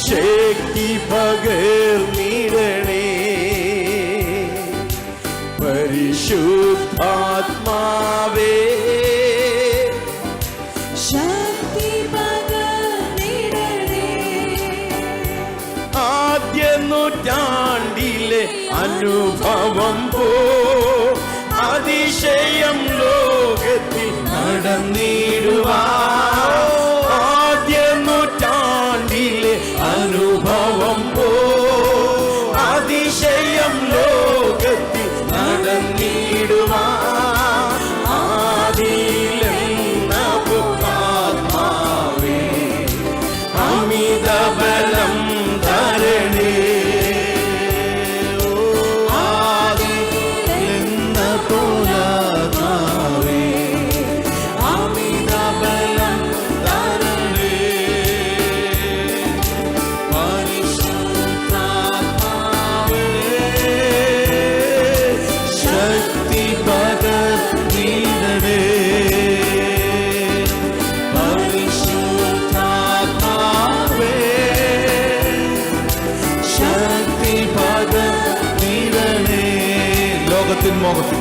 ശക്തി പകർന്നിടണേ. പരിശുദ്ധാത്മാവേ, ശക്തി പകർന്നിടണേ. ആദ്യ നൂറ്റാണ്ടിലെ അനുഭവം പോ അതിശയം ലോകത്തിൽ നടന്നിടുവാൻ. ആദ്യ നൂറ്റാണ്ടിലെ അനുഭവം പോ അതിശയം ലോകത്തിൽ നടന്നിടുവാൻ. മോഹത്തിൻ മോഹത്തിൻ